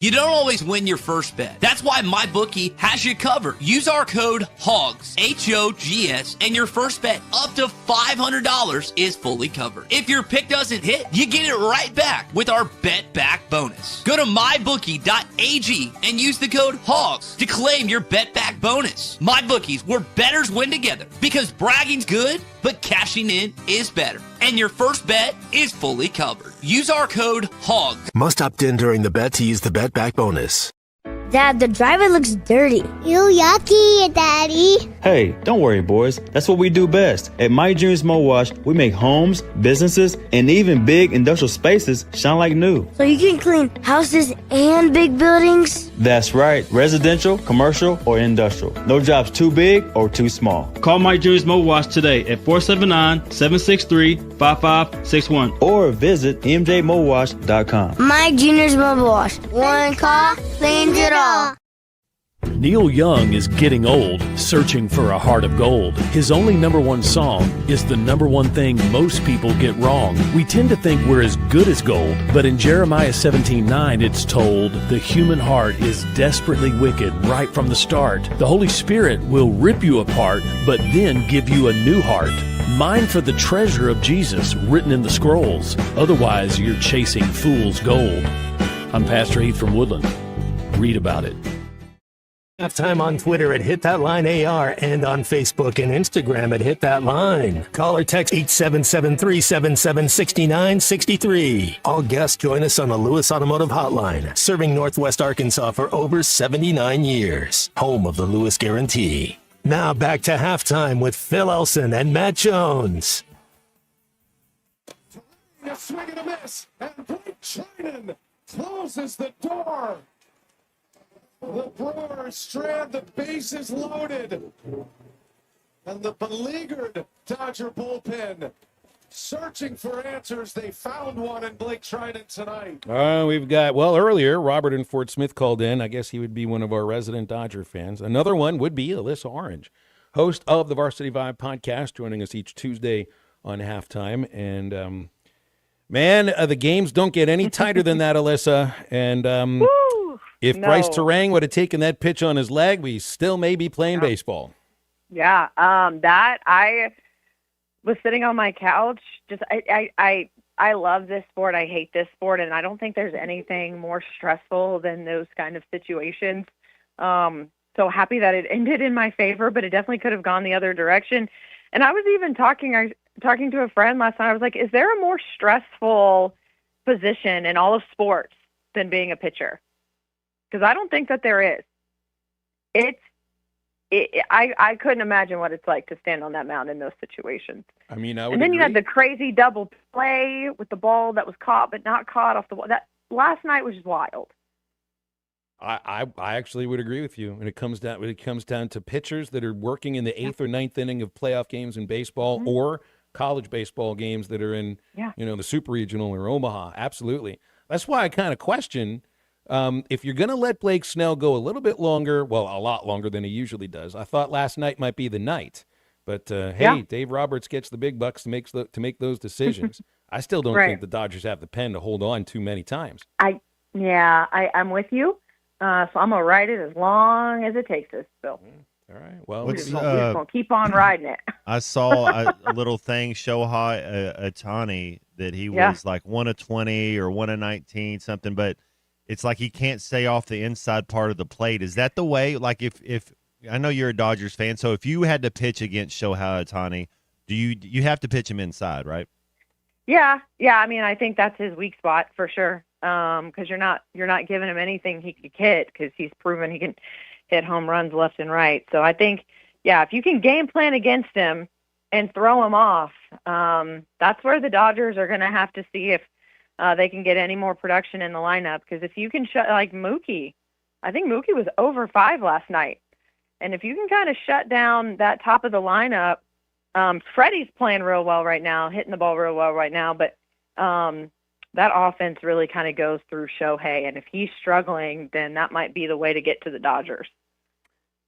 You don't always win your first bet. That's why MyBookie has you covered. Use our code HOGS, H-O-G-S, and your first bet up to $500 is fully covered. If your pick doesn't hit, you get it right back with our Bet Back bonus. Go to MyBookie.ag and use the code HOGS to claim your Bet Back bonus. MyBookie's where bettors win together, because bragging's good, but cashing in is better. And your first bet is fully covered. Use our code HOGS. Must opt in during the bet to use the Bet Back bonus. Dad, the driver looks dirty. Ew, yucky, Daddy. Hey, don't worry, boys. That's what we do best. At My Dreams Mo Wash, we make homes, businesses, and even big industrial spaces shine like new. So you can clean houses and big buildings? That's right. Residential, commercial, or industrial. No job's too big or too small. Call My Dreams Mo Wash today at 479-763-5561 or visit mjmowash.com. My Junior's Mobile Wash. One call, cleans it all. Neil Young is getting old, searching for a heart of gold. His only number one song is the number one thing most people get wrong. We tend to think we're as good as gold, but in Jeremiah 17:9 it's told, the human heart is desperately wicked right from the start. The Holy Spirit will rip you apart, but then give you a new heart. Mine for the treasure of Jesus written in the scrolls. Otherwise, you're chasing fool's gold. I'm Pastor Heath from Woodland. Read about it. Halftime on Twitter at HitThatLineAR and on Facebook and Instagram at HitThatLine. Call or text 877-377-6963. All guests join us on the Lewis Automotive Hotline, serving Northwest Arkansas for over 79 years. Home of the Lewis Guarantee. Now back to halftime with Phil Elson and Matt Jones. A swing and a miss, and Blake Trinan closes the door. The Brewers strand, the bases loaded, and the beleaguered Dodger bullpen searching for answers. They found one in Blake Trinan tonight. We've got, earlier, Robert in Fort Smith called in. I guess he would be one of our resident Dodger fans. Another one would be Alyssa Orange, host of the Varsity Vibe podcast, joining us each Tuesday on halftime. And, the games don't get any tighter than that, Alyssa. And if Bryce Terang would have taken that pitch on his leg, we still may be playing baseball. Yeah, I was sitting on my couch. I love this sport. I hate this sport, and I don't think there's anything more stressful than those kind of situations. So happy that it ended in my favor, but it definitely could have gone the other direction. And I was even talking to a friend last night. I was like, is there a more stressful position in all of sports than being a pitcher? Because I don't think that there is. I couldn't imagine what it's like to stand on that mound in those situations. I mean, I would And then agree. you had the crazy double play with the ball that was caught but not caught off the wall. That last night was just wild. I actually would agree with you. When it comes down to pitchers that are working in the 8th or 9th inning of playoff games in baseball or college baseball games that are in the Super Regional or Omaha. Absolutely. That's why I kind of question if you're going to let Blake Snell go a little bit longer, a lot longer than he usually does. I thought last night might be the night. But, Dave Roberts gets the big bucks to make those decisions. I still don't think the Dodgers have the pen to hold on too many times. I'm with you. So I'm going to ride it as long as it takes us, Bill. All right. Well, we're just going to keep on riding it. I saw a little thing, Shohei Ohtani, that he was like 1 of 20 or 1 of 19, something, but it's like he can't stay off the inside part of the plate. Is that the way? Like if I know you're a Dodgers fan, so if you had to pitch against Shohei Ohtani, do you have to pitch him inside, right? Yeah. I mean, I think that's his weak spot for sure. Because you're not giving him anything he could hit, because he's proven he can hit home runs left and right. So I think, if you can game plan against him and throw him off, that's where the Dodgers are going to have to see if they can get any more production in the lineup. Because if you can shut, like Mookie, I think Mookie was over 5 last night. And if you can kind of shut down that top of the lineup, Freddie's playing real well right now, hitting the ball real well right now, but that offense really kind of goes through Shohei. And if he's struggling, then that might be the way to get to the Dodgers.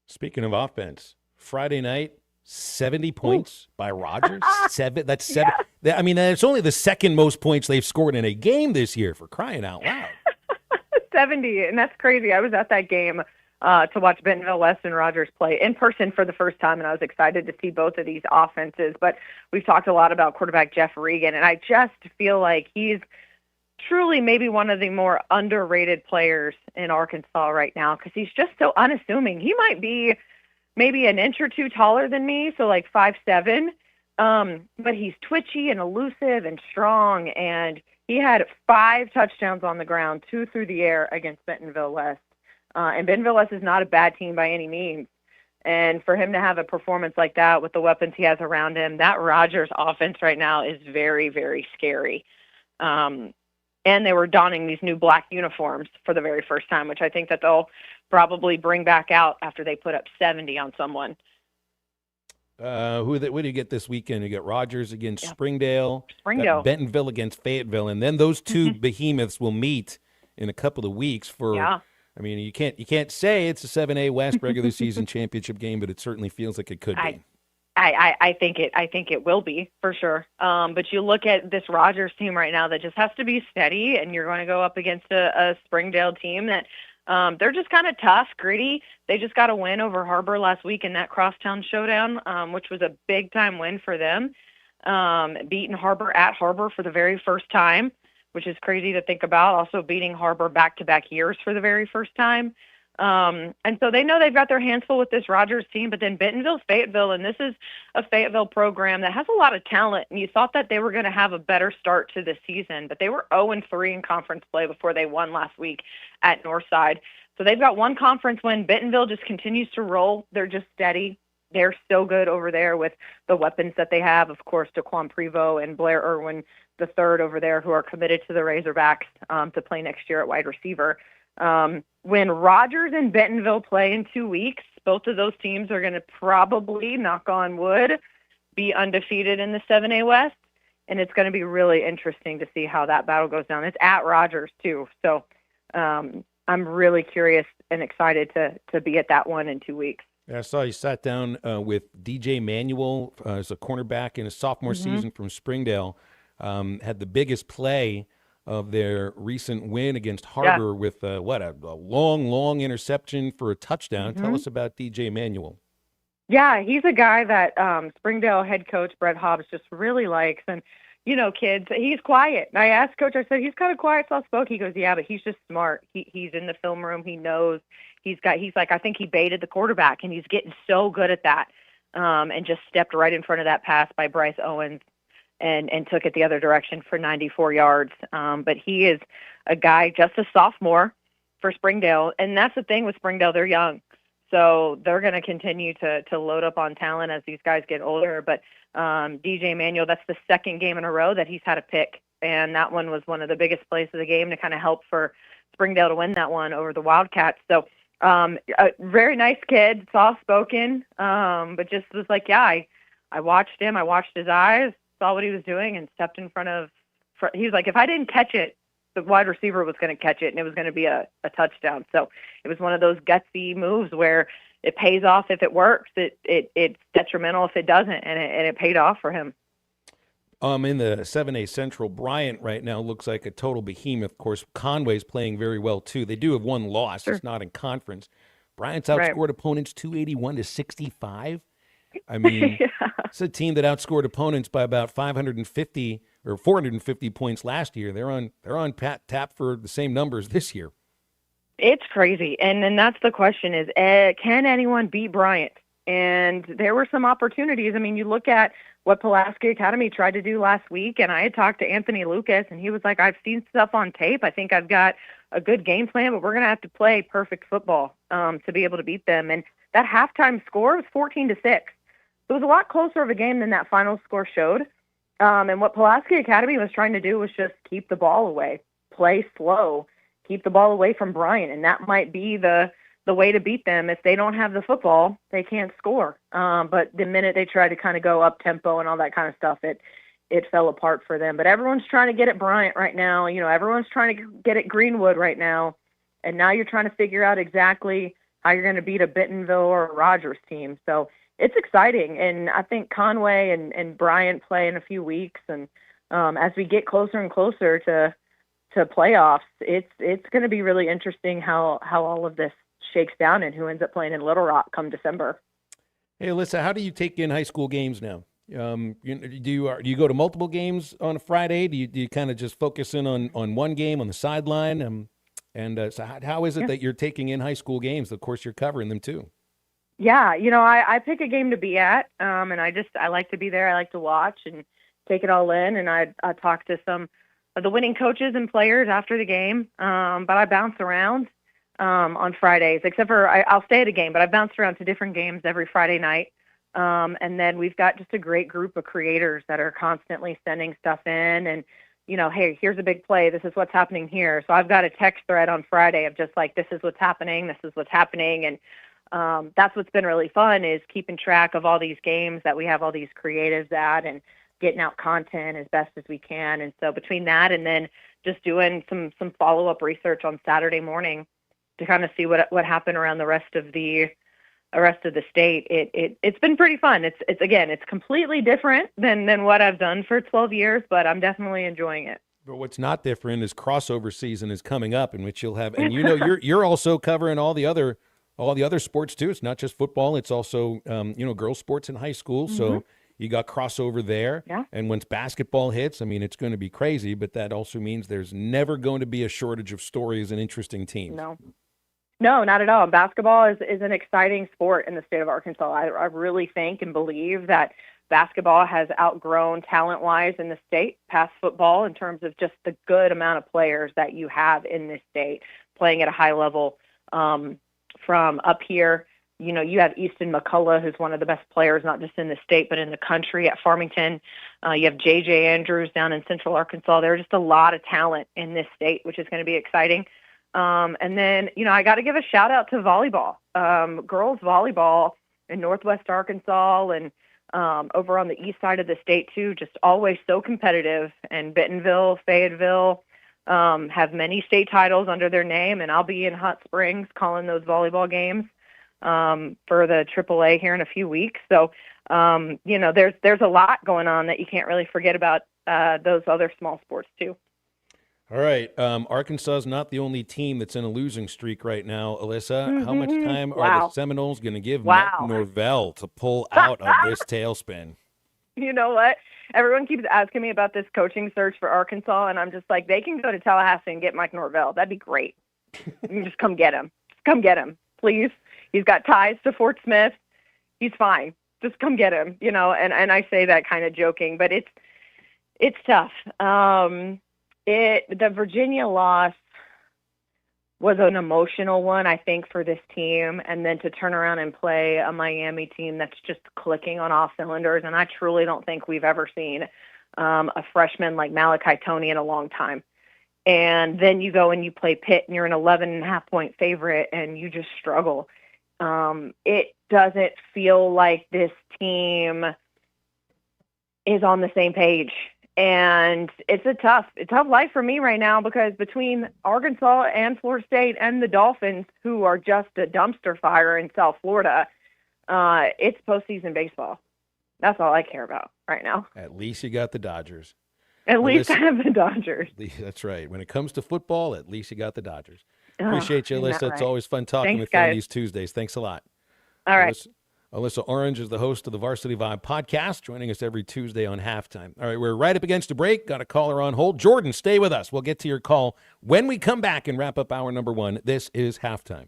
Speaking of offense, Friday night, 70 points by Rogers. That's 7. Yeah. I mean, it's only the second most points they've scored in a game this year, for crying out loud. 70, and that's crazy. I was at that game to watch Bentonville West and Rogers play in person for the first time, and I was excited to see both of these offenses. But we've talked a lot about quarterback Jeff Regan, and I just feel like he's truly maybe one of the more underrated players in Arkansas right now, because he's just so unassuming. He might be maybe an inch or two taller than me, so like 5'7", but he's twitchy and elusive and strong, and he had 5 touchdowns on the ground, 2 through the air against Bentonville West. And Bentonville West is not a bad team by any means. And for him to have a performance like that with the weapons he has around him, that Rogers offense right now is very, very scary. And they were donning these new black uniforms for the very first time, which I think that they'll probably bring back out after they put up 70 on someone. Who do you get this weekend? You get Rogers against Springdale, Bentonville against Fayetteville, and then those two behemoths will meet in a couple of weeks for. Yeah. I mean, you can't say it's a 7A West regular season championship game, but it certainly feels like it could be. I think it will be for sure. But you look at this Rogers team right now that just has to be steady, and you're going to go up against a Springdale team that they're just kind of tough, gritty. They just got a win over Harbor last week in that crosstown showdown, which was a big time win for them. Beating Harbor at Harbor for the very first time, which is crazy to think about. Also beating Harbor back-to-back years for the very first time. And so they know they've got their hands full with this Rogers team, but then Bentonville's Fayetteville, and this is a Fayetteville program that has a lot of talent, and you thought that they were going to have a better start to the season, but they were 0-3 in conference play before they won last week at Northside. So they've got one conference win. Bentonville just continues to roll. They're just steady. They're so good over there with the weapons that they have. Of course, Daquan Prevost and Blair Irwin III over there, who are committed to the Razorbacks to play next year at wide receiver. When Rogers and Bentonville play in 2 weeks, both of those teams are going to probably, knock on wood, be undefeated in the 7A West, and it's going to be really interesting to see how that battle goes down. It's at Rogers, too, so I'm really curious and excited to be at that one in 2 weeks. Yeah, I saw you sat down with DJ Manuel as a cornerback in his sophomore season from Springdale. Had the biggest play of their recent win against Harbor with a long interception for a touchdown. Tell us about DJ Manuel. Yeah, he's a guy that Springdale head coach Brett Hobbs just really likes. And, you know, kids, he's quiet. And I asked Coach, I said, he's kind of quiet, soft-spoken. He goes, yeah, but he's just smart. He's in the film room. He knows. He's like, I think he baited the quarterback, and he's getting so good at that, and just stepped right in front of that pass by Bryce Owens and took it the other direction for 94 yards. But he is a guy, just a sophomore for Springdale. And that's the thing with Springdale, they're young. So they're going to continue to load up on talent as these guys get older. But DJ Manuel, that's the second game in a row that he's had a pick. And that one was one of the biggest plays of the game to kind of help for Springdale to win that one over the Wildcats. So a very nice kid, soft-spoken, but just was like, yeah, I watched him. I watched his eyes, saw what he was doing, and stepped in front of – he was like, if I didn't catch it, the wide receiver was going to catch it, and it was going to be a touchdown. So it was one of those gutsy moves where it pays off if it works. It's detrimental if it doesn't, and it paid off for him. In the 7A Central, Bryant right now looks like a total behemoth. Of course, Conway's playing very well, too. They do have one loss. It's not in conference. Bryant's outscored opponents 281-65. I mean, it's a team that outscored opponents by about 550 or 450 points last year. They're on tap for the same numbers this year. It's crazy. And then that's the question is, can anyone beat Bryant? And there were some opportunities. I mean, you look at what Pulaski Academy tried to do last week, and I had talked to Anthony Lucas, and he was like, I've seen stuff on tape. I think I've got a good game plan, but we're going to have to play perfect football to be able to beat them. And that halftime score was 14-6. It was a lot closer of a game than that final score showed. And what Pulaski Academy was trying to do was just keep the ball away, play slow, keep the ball away from Bryant, and that might be the way to beat them. If they don't have the football, they can't score. But the minute they try to kind of go up tempo and all that kind of stuff, it fell apart for them. But everyone's trying to get at Bryant right now. You know, everyone's trying to get at Greenwood right now. And now you're trying to figure out exactly how you're going to beat a Bentonville or a Rogers team. So it's exciting. And I think Conway and Bryant play in a few weeks. And as we get closer and closer to playoffs, it's going to be really interesting how all of this shakes down and who ends up playing in Little Rock come December. Hey, Alyssa, how do you take in high school games now? Do you go to multiple games on a Friday? Do you kind of just focus in on one game on the sideline? So how is it that you're taking in high school games? Of course, you're covering them too. Yeah, you know, I pick a game to be at, and I like to be there. I like to watch and take it all in, and I talk to some of the winning coaches and players after the game, but I bounce around on Fridays, except for I'll stay at a game, but I bounce around to different games every Friday night. And then we've got just a great group of creators that are constantly sending stuff in and, you know, hey, here's a big play. This is what's happening here. So I've got a text thread on Friday of just like, this is what's happening. This is what's happening. And that's what's been really fun is keeping track of all these games that we have all these creatives at and getting out content as best as we can. And so between that and then just doing some follow-up research on Saturday morning to kind of see what happened around the rest of the state, it's been pretty fun. It's completely different than what I've done for 12 years, but I'm definitely enjoying it. But what's not different is crossover season is coming up, in which you'll have, and you know, you're also covering all the other sports too. It's not just football; it's also girls sports in high school. Mm-hmm. So you got crossover there. Yeah. And once basketball hits, I mean, it's going to be crazy. But that also means there's never going to be a shortage of stories and interesting teams. No, not at all. Basketball is an exciting sport in the state of Arkansas. I really think and believe that basketball has outgrown talent-wise in the state past football in terms of just the good amount of players that you have in this state playing at a high level. From up here, you know, you have Easton McCullough, who's one of the best players, not just in the state, but in the country at Farmington. You have J.J. Andrews down in Central Arkansas. There are just a lot of talent in this state, which is going to be exciting. And then, you know, I got to give a shout out to volleyball, girls volleyball in Northwest Arkansas and over on the east side of the state too, just always so competitive. And Bentonville, Fayetteville have many state titles under their name, and I'll be in Hot Springs calling those volleyball games for the AAA here in a few weeks. So, you know, there's a lot going on that you can't really forget about those other small sports too. All right. Arkansas is not the only team that's in a losing streak right now. Alyssa, Mm-hmm. How much time are the Seminoles going to give Matt Norvell to pull out of this tailspin? You know what? Everyone keeps asking me about this coaching search for Arkansas, and I'm just like, they can go to Tallahassee and get Mike Norvell. That'd be great. You can just come get him. Just come get him, please. He's got ties to Fort Smith. He's fine. Just come get him, you know, and I say that kind of joking, but it's tough. The Virginia loss was an emotional one, I think, for this team, and then to turn around and play a Miami team that's just clicking on all cylinders, and I truly don't think we've ever seen a freshman like Malachi Toney in a long time. And then you go and you play Pitt, and you're an 11.5-point favorite, and you just struggle. It doesn't feel like this team is on the same page. And it's a tough life for me right now because between Arkansas and Florida State and the Dolphins, who are just a dumpster fire in South Florida, it's postseason baseball. That's all I care about right now. At least you got the Dodgers. At least I have the Dodgers. That's right. When it comes to football, at least you got the Dodgers. Appreciate you, Alyssa. Right? It's always fun talking Thanks, with you on guys. these Tuesdays. Thanks a lot. All right. Alyssa Orange is the host of the Varsity Vibe podcast, joining us every Tuesday on Halftime. All right, we're right up against a break. Got a caller on hold. Jordan, stay with us. We'll get to your call when we come back and wrap up hour number 1. This is Halftime.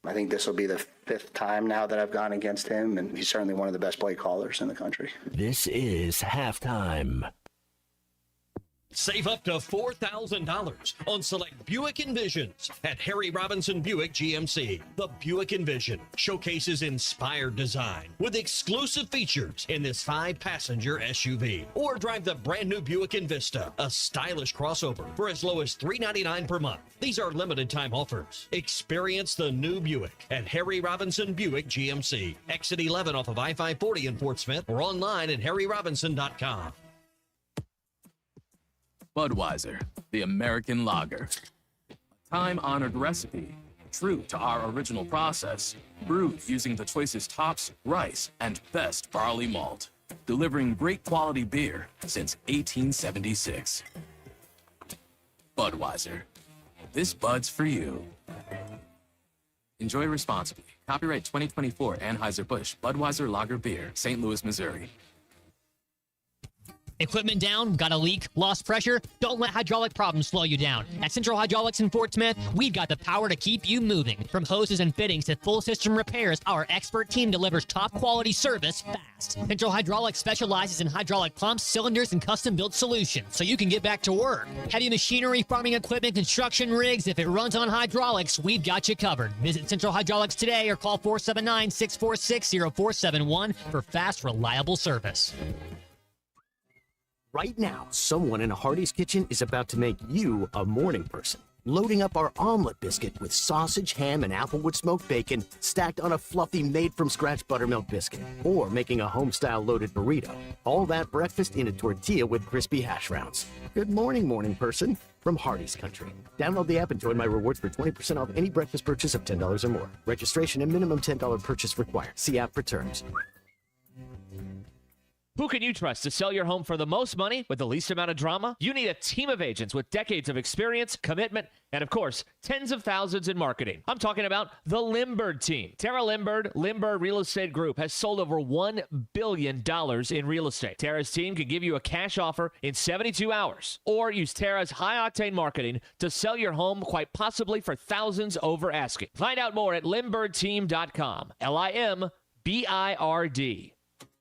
I think this will be the 5th time now that I've gone against him, and he's certainly one of the best play callers in the country. This is Halftime. Save up to $4,000 on select Buick Envisions at Harry Robinson Buick GMC. The Buick Envision showcases inspired design with exclusive features in this 5-passenger SUV. Or drive the brand new Buick Envista, a stylish crossover for as low as $399 per month. These are limited time offers. Experience the new Buick at Harry Robinson Buick GMC. Exit 11 off of I-540 in Fort Smith or online at harryrobinson.com. Budweiser, the American lager. A time-honored recipe, true to our original process, brewed using the choicest hops, rice, and best barley malt, delivering great quality beer since 1876. Budweiser. This Bud's for you. Enjoy responsibly. Copyright 2024 Anheuser-Busch Budweiser Lager Beer, St. Louis, Missouri. Equipment down? Got a leak? Lost pressure? Don't let hydraulic problems slow you down. At Central Hydraulics in Fort Smith, we've got the power to keep you moving. From hoses and fittings to full system repairs, our expert team delivers top quality service fast. Central Hydraulics specializes in hydraulic pumps, cylinders, and custom-built solutions, so you can get back to work. Heavy machinery, farming equipment, construction rigs, if it runs on hydraulics, we've got you covered. Visit Central Hydraulics today or call 479-646-0471 for fast, reliable service. Right now, someone in a Hardee's kitchen is about to make you a morning person. Loading up our omelet biscuit with sausage, ham, and applewood smoked bacon stacked on a fluffy made-from-scratch buttermilk biscuit. Or making a home-style loaded burrito. All that breakfast in a tortilla with crispy hash browns. Good morning, morning person, from Hardee's Country. Download the app and join my rewards for 20% off any breakfast purchase of $10 or more. Registration and minimum $10 purchase required. See app for terms. Who can you trust to sell your home for the most money with the least amount of drama? You need a team of agents with decades of experience, commitment, and of course, tens of thousands in marketing. I'm talking about the Limbird team. Tara Limbird, Limbird Real Estate Group, has sold over $1 billion in real estate. Tara's team can give you a cash offer in 72 hours, or use Tara's high-octane marketing to sell your home quite possibly for thousands over asking. Find out more at LimbirdTeam.com. LIMBIRD.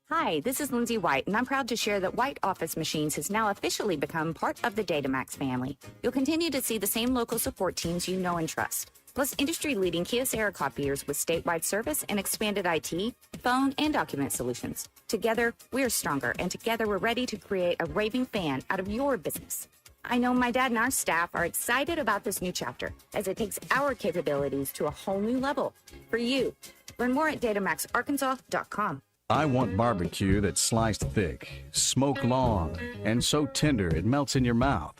Hi, this is Lindsay White, and I'm proud to share that White Office Machines has now officially become part of the Datamax family. You'll continue to see the same local support teams you know and trust, plus industry-leading Kyocera copiers with statewide service and expanded IT, phone, and document solutions. Together, we're stronger, and together we're ready to create a raving fan out of your business. I know my dad and our staff are excited about this new chapter, as it takes our capabilities to a whole new level. For you, learn more at DatamaxArkansas.com. I want barbecue that's sliced thick, smoked long, and so tender it melts in your mouth.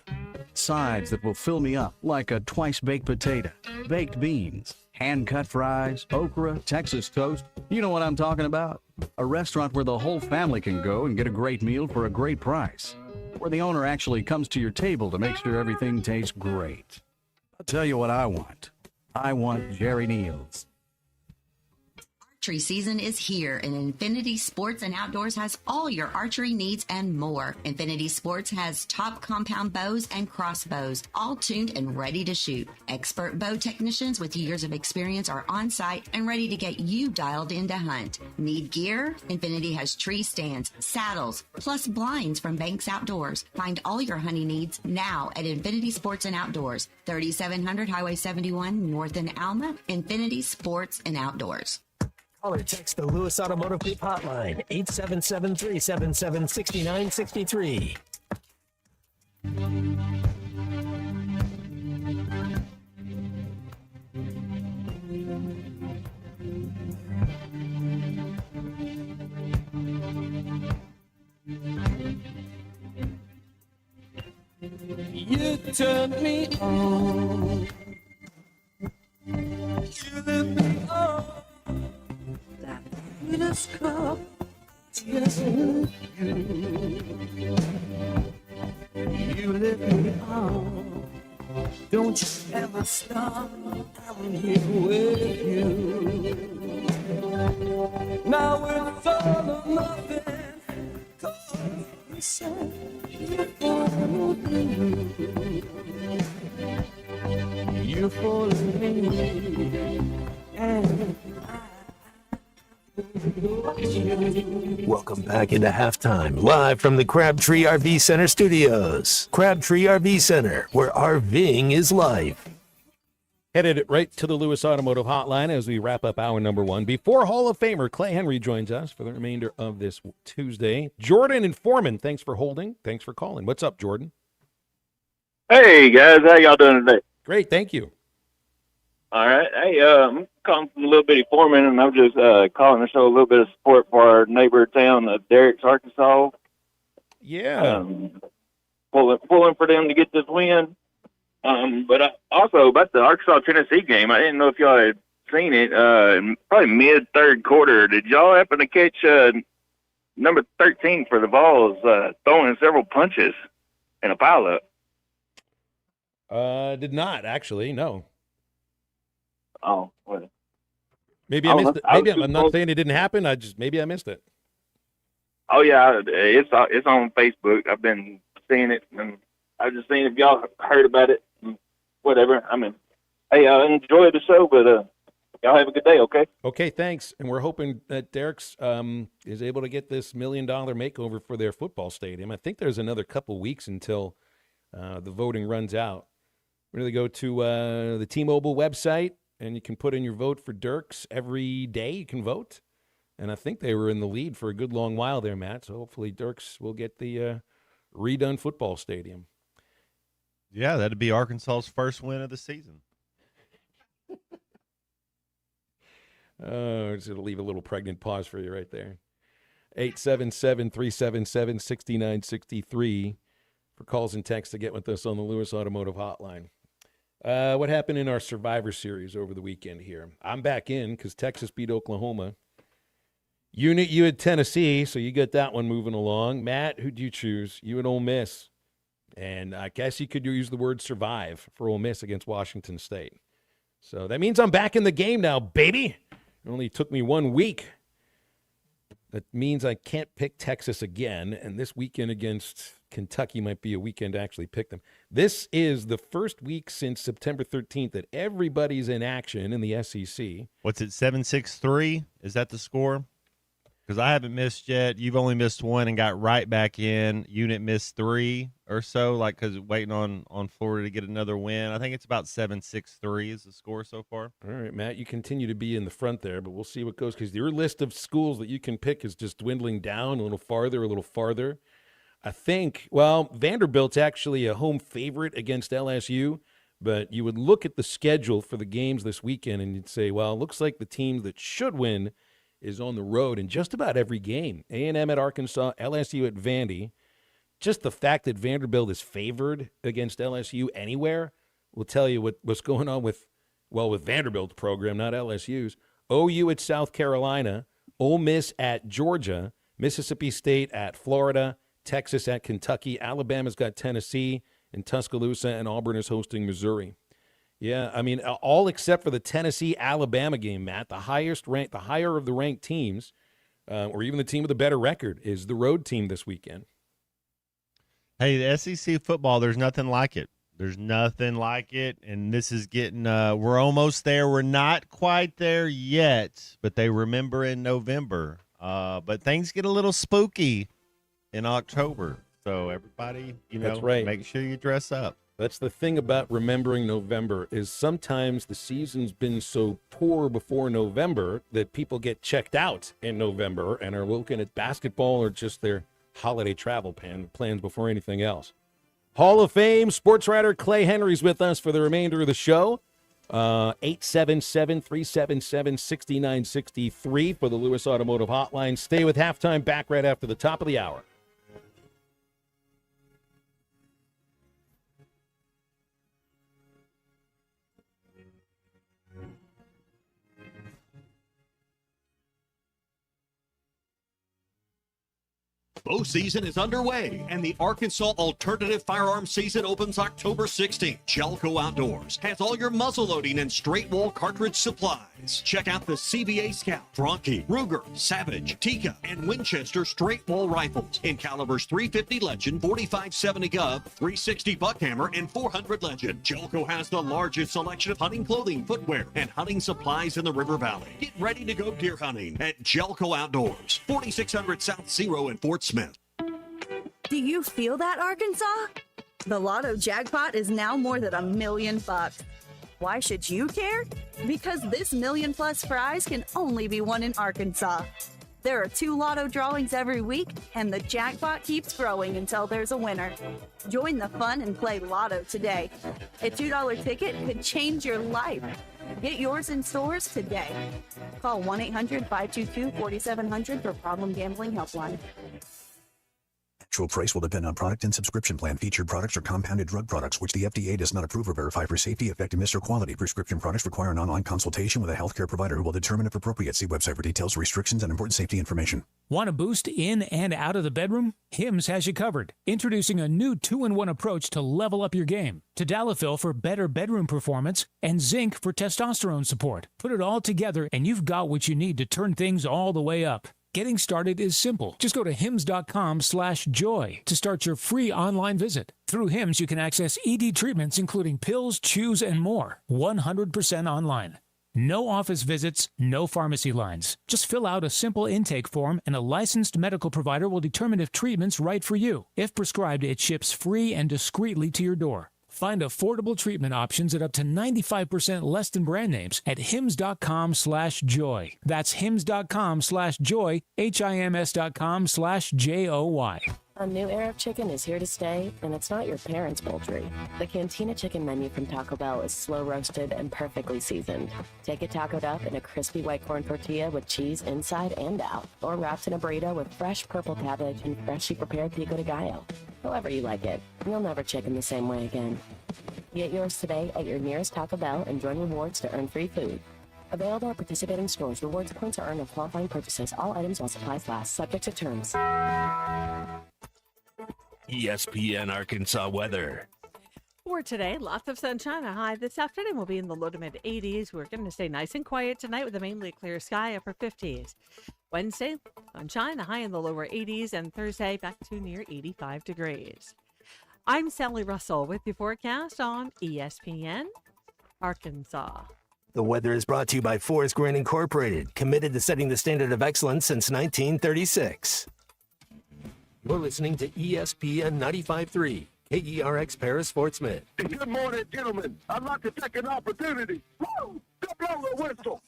Sides that will fill me up like a twice-baked potato, baked beans, hand-cut fries, okra, Texas toast. You know what I'm talking about. A restaurant where the whole family can go and get a great meal for a great price. Where the owner actually comes to your table to make sure everything tastes great. I'll tell you what I want. I want Jerry Neal's. Archery season is here, and Infinity Sports and Outdoors has all your archery needs and more. Infinity Sports has top compound bows and crossbows, all tuned and ready to shoot. Expert bow technicians with years of experience are on site and ready to get you dialed in to hunt. Need gear? Infinity has tree stands, saddles, plus blinds from Banks Outdoors. Find all your hunting needs now at Infinity Sports and Outdoors, 3700 Highway 71 North in Alma. Infinity Sports and Outdoors. Call or text the Lewis Automotive Group hotline, 877-377-6963. You turned me on. You let me on. That sweetest cup Yes, you lift me up. Don't you ever stop. I'm here with you. Now it's all or nothing. 'Cause you said you fall through. You fall in me. And Welcome back into halftime, live from the Crabtree RV Center studios. Crabtree RV Center, where RVing is life. Headed right to the Lewis Automotive Hotline as we wrap up hour number 1. Before Hall of Famer Clay Henry joins us for the remainder of this Tuesday. Jordan and Foreman, thanks for holding. Thanks for calling. What's up, Jordan? Hey, guys. How y'all doing today? Great, thank you. All right. Hey, I'm calling from Little Bitty Foreman, and I'm just calling to show a little bit of support for our neighbor town of Derricks, Arkansas. Yeah. Pulling for them to get this win. But also about the Arkansas-Tennessee game, I didn't know if y'all had seen it. Probably mid-third quarter. Did y'all happen to catch number 13 for the Vols throwing several punches in a pileup? Did not, actually, no. Oh, well. Maybe I missed it. Maybe I'm not saying it didn't happen. Maybe I missed it. Oh yeah, it's on Facebook. I've been seeing it, and I've just seen if y'all heard about it. Whatever. I mean, hey, I enjoyed the show, but y'all have a good day. Okay. Okay, thanks. And we're hoping that Derricks is able to get this $1 million makeover for their football stadium. I think there's another couple weeks until the voting runs out. Really go to the T-Mobile website, and you can put in your vote for Derricks every day. You can vote. And I think they were in the lead for a good long while there, Matt. So hopefully Derricks will get the redone football stadium. Yeah, that'd be Arkansas's first win of the season. Oh, just to leave a little pregnant pause for you right there. 877-377-6963 for calls and texts to get with us on the Lewis Automotive Hotline. What happened in our Survivor Series over the weekend here? I'm back in because Texas beat Oklahoma. Unit, you had Tennessee, so you get that one moving along. Matt, who'd you choose? You had Ole Miss. And I guess you could use the word survive for Ole Miss against Washington State. So that means I'm back in the game now, baby. It only took me 1 week. That means I can't pick Texas again, and this weekend against Kentucky might be a weekend to actually pick them. This is the first week since September 13th that everybody's in action in the SEC. What's it, 7-6-3? Is that the score? Because I haven't missed yet. You've only missed one and got right back in. Unit missed 3 or so, like because waiting on Florida to get another win. I think it's about 7-6-3 is the score so far. All right, Matt, you continue to be in the front there, but we'll see what goes because your list of schools that you can pick is just dwindling down a little farther. I think, well, Vanderbilt's actually a home favorite against LSU, but you would look at the schedule for the games this weekend and you'd say, well, it looks like the team that should win is on the road in just about every game. A&M at Arkansas, LSU at Vandy. Just the fact that Vanderbilt is favored against LSU anywhere will tell you what's going on with Vanderbilt's program, not LSU's. OU at South Carolina, Ole Miss at Georgia, Mississippi State at Florida, Texas at Kentucky, Alabama's got Tennessee, and Tuscaloosa and Auburn is hosting Missouri. Yeah, I mean, all except for the Tennessee-Alabama game, Matt. The higher of the ranked teams, or even the team with a better record, is the road team this weekend. Hey, the SEC football, there's nothing like it. There's nothing like it, and this is getting we're almost there. We're not quite there yet, but they remember in November. But things get a little spooky in October. So everybody, That's right. Make sure you dress up. That's the thing about remembering November is sometimes the season's been so poor before November that people get checked out in November and are looking at basketball or just their holiday travel plans before anything else. Hall of Fame sports writer Clay Henry's with us for the remainder of the show. 877-377-6963 for the Lewis Automotive Hotline. Stay with halftime, back right after the top of the hour. Bow season is underway, and the Arkansas Alternative Firearms season opens October 16th. Jelco Outdoors has all your muzzle loading and straight wall cartridge supplies. Check out the CBA Scout, Bronchi, Ruger, Savage, Tikka, and Winchester straight wall rifles in calibers 350 Legend, 4570 Gov, 360 Buckhammer, and 400 Legend. Jelco has the largest selection of hunting clothing, footwear, and hunting supplies in the River Valley. Get ready to go deer hunting at Jelco Outdoors, 4600 South Zero in Fort Smith. Do you feel that, Arkansas? The Lotto jackpot is now more than $1 million. Why should you care? Because this $1 million+ prize can only be won in Arkansas. There are 2 Lotto drawings every week, and the jackpot keeps growing until there's a winner. Join the fun and play Lotto today. A $2 ticket could change your life. Get yours in stores today. Call 1-800-522-4700 for Problem Gambling Helpline. Actual price will depend on product and subscription plan. Featured products are compounded drug products, which the FDA does not approve or verify for safety, effectiveness, or quality. Prescription products require an online consultation with a healthcare provider who will determine if appropriate. See website for details, restrictions, and important safety information. Want a boost in and out of the bedroom? Hims has you covered. Introducing a new 2-in-1 approach to level up your game. Tadalafil for better bedroom performance and zinc for testosterone support. Put it all together and you've got what you need to turn things all the way up. Getting started is simple. Just go to hims.com/joy to start your free online visit. Through Hims, you can access ED treatments including pills, chews, and more. 100% online. No office visits, no pharmacy lines. Just fill out a simple intake form and a licensed medical provider will determine if treatment's right for you. If prescribed, it ships free and discreetly to your door. Find affordable treatment options at up to 95% less than brand names at hims.com/joy. That's hims.com/joy, hims.com/joy. A new era of chicken is here to stay, and it's not your parents' poultry. The Cantina chicken menu from Taco Bell is slow roasted and perfectly seasoned. Take it tacoed up in a crispy white corn tortilla with cheese inside and out, or wrapped in a burrito with fresh purple cabbage and freshly prepared pico de gallo. However you like it, you'll never chicken the same way again. Get yours today at your nearest Taco Bell and join rewards to earn free food. Available at participating stores. Rewards points are earned on qualifying purchases. All items while supplies last. Subject to terms. ESPN Arkansas weather. For today, lots of sunshine. A high this afternoon will be in the low to mid 80s. We're going to stay nice and quiet tonight with a mainly clear sky, upper 50s. Wednesday, sunshine, a high in the lower 80s, and Thursday back to near 85 degrees. I'm Sally Russell with your forecast on ESPN Arkansas. The weather is brought to you by Forest Grain Incorporated, committed to setting the standard of excellence since 1936. You're listening to ESPN 95.3, KERX Paris Fort Smith. Good morning, gentlemen. I'd like to take an opportunity. Woo! To blow the whistle.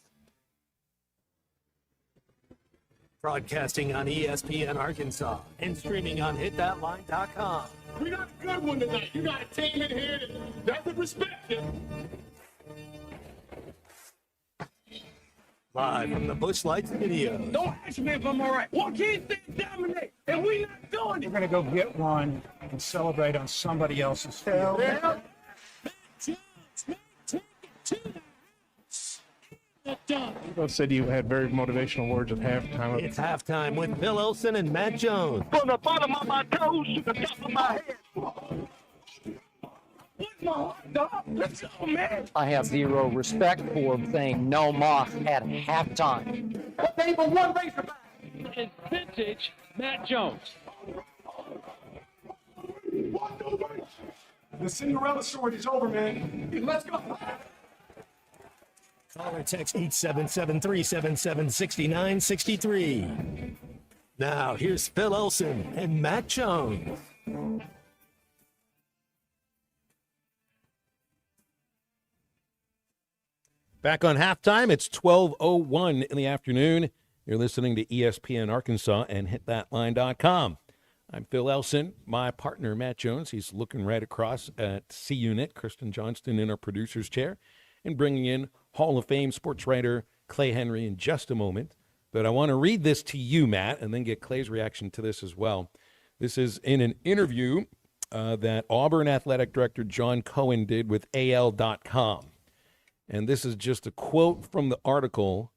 Broadcasting on ESPN Arkansas and streaming on hitthatline.com. We got a good one tonight. You got a team in here that doesn't respect you. Live from the Busch Lights Studio. Don't ask me if I'm all right. Why can't they dominate? And we not doing it. We're going to go get one and celebrate on somebody else's field. Yeah. Both said you had very motivational words at halftime. It's halftime with Phil Elson and Matt Jones. From the bottom of my toes to the top of my head. What's my heart, dog? Let's go, man. I have zero respect for saying no moss at halftime. They were one Razorback. It's vintage Matt Jones. The Cinderella story is over, man. Let's go. Call or text 877-377-6963. Now, here's Phil Elson and Matt Jones. Back on halftime, it's 12:01 in the afternoon. You're listening to ESPN Arkansas and hitthatline.com. I'm Phil Elson, my partner, Matt Jones. He's looking right across at C-Unit, Kristen Johnston in our producer's chair, and bringing in Hall of Fame sports writer Clay Henry in just a moment. But I want to read this to you, Matt, and then get Clay's reaction to this as well. This is in an interview that Auburn Athletic Director John Cohen did with AL.com. And this is just a quote from the article.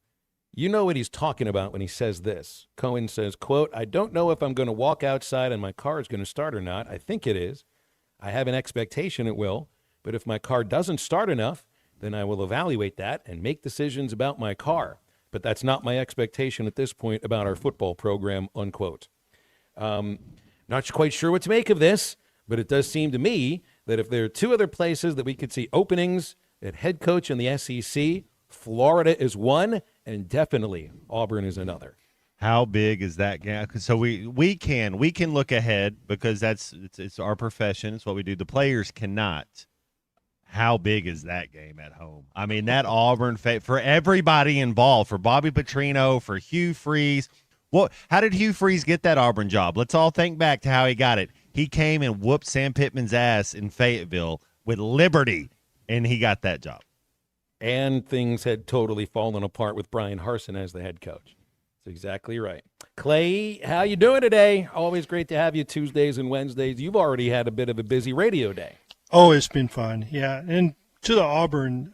You know what he's talking about when he says this. Cohen says, quote, I don't know if I'm going to walk outside and my car is going to start or not. I think it is. I have an expectation it will. But if my car doesn't start enough, then I will evaluate that and make decisions about my car. But that's not my expectation at this point about our football program, unquote. Not quite sure what to make of this, but it does seem to me that if there are two other places that we could see openings at head coach in the SEC, Florida is one, and definitely Auburn is another. How big is that gap? So we can look ahead because it's our profession. It's what we do. The players cannot. How big is that game at home? I mean, that Auburn for everybody involved, for Bobby Petrino, for Hugh Freeze. How did Hugh Freeze get that Auburn job? Let's all think back to how he got it. He came and whooped Sam Pittman's ass in Fayetteville with Liberty, and he got that job. And things had totally fallen apart with Brian Harsin as the head coach. That's exactly right. Clay, how you doing today? Always great to have you Tuesdays and Wednesdays. You've already had a bit of a busy radio day. Oh, it's been fun. Yeah. And to the Auburn,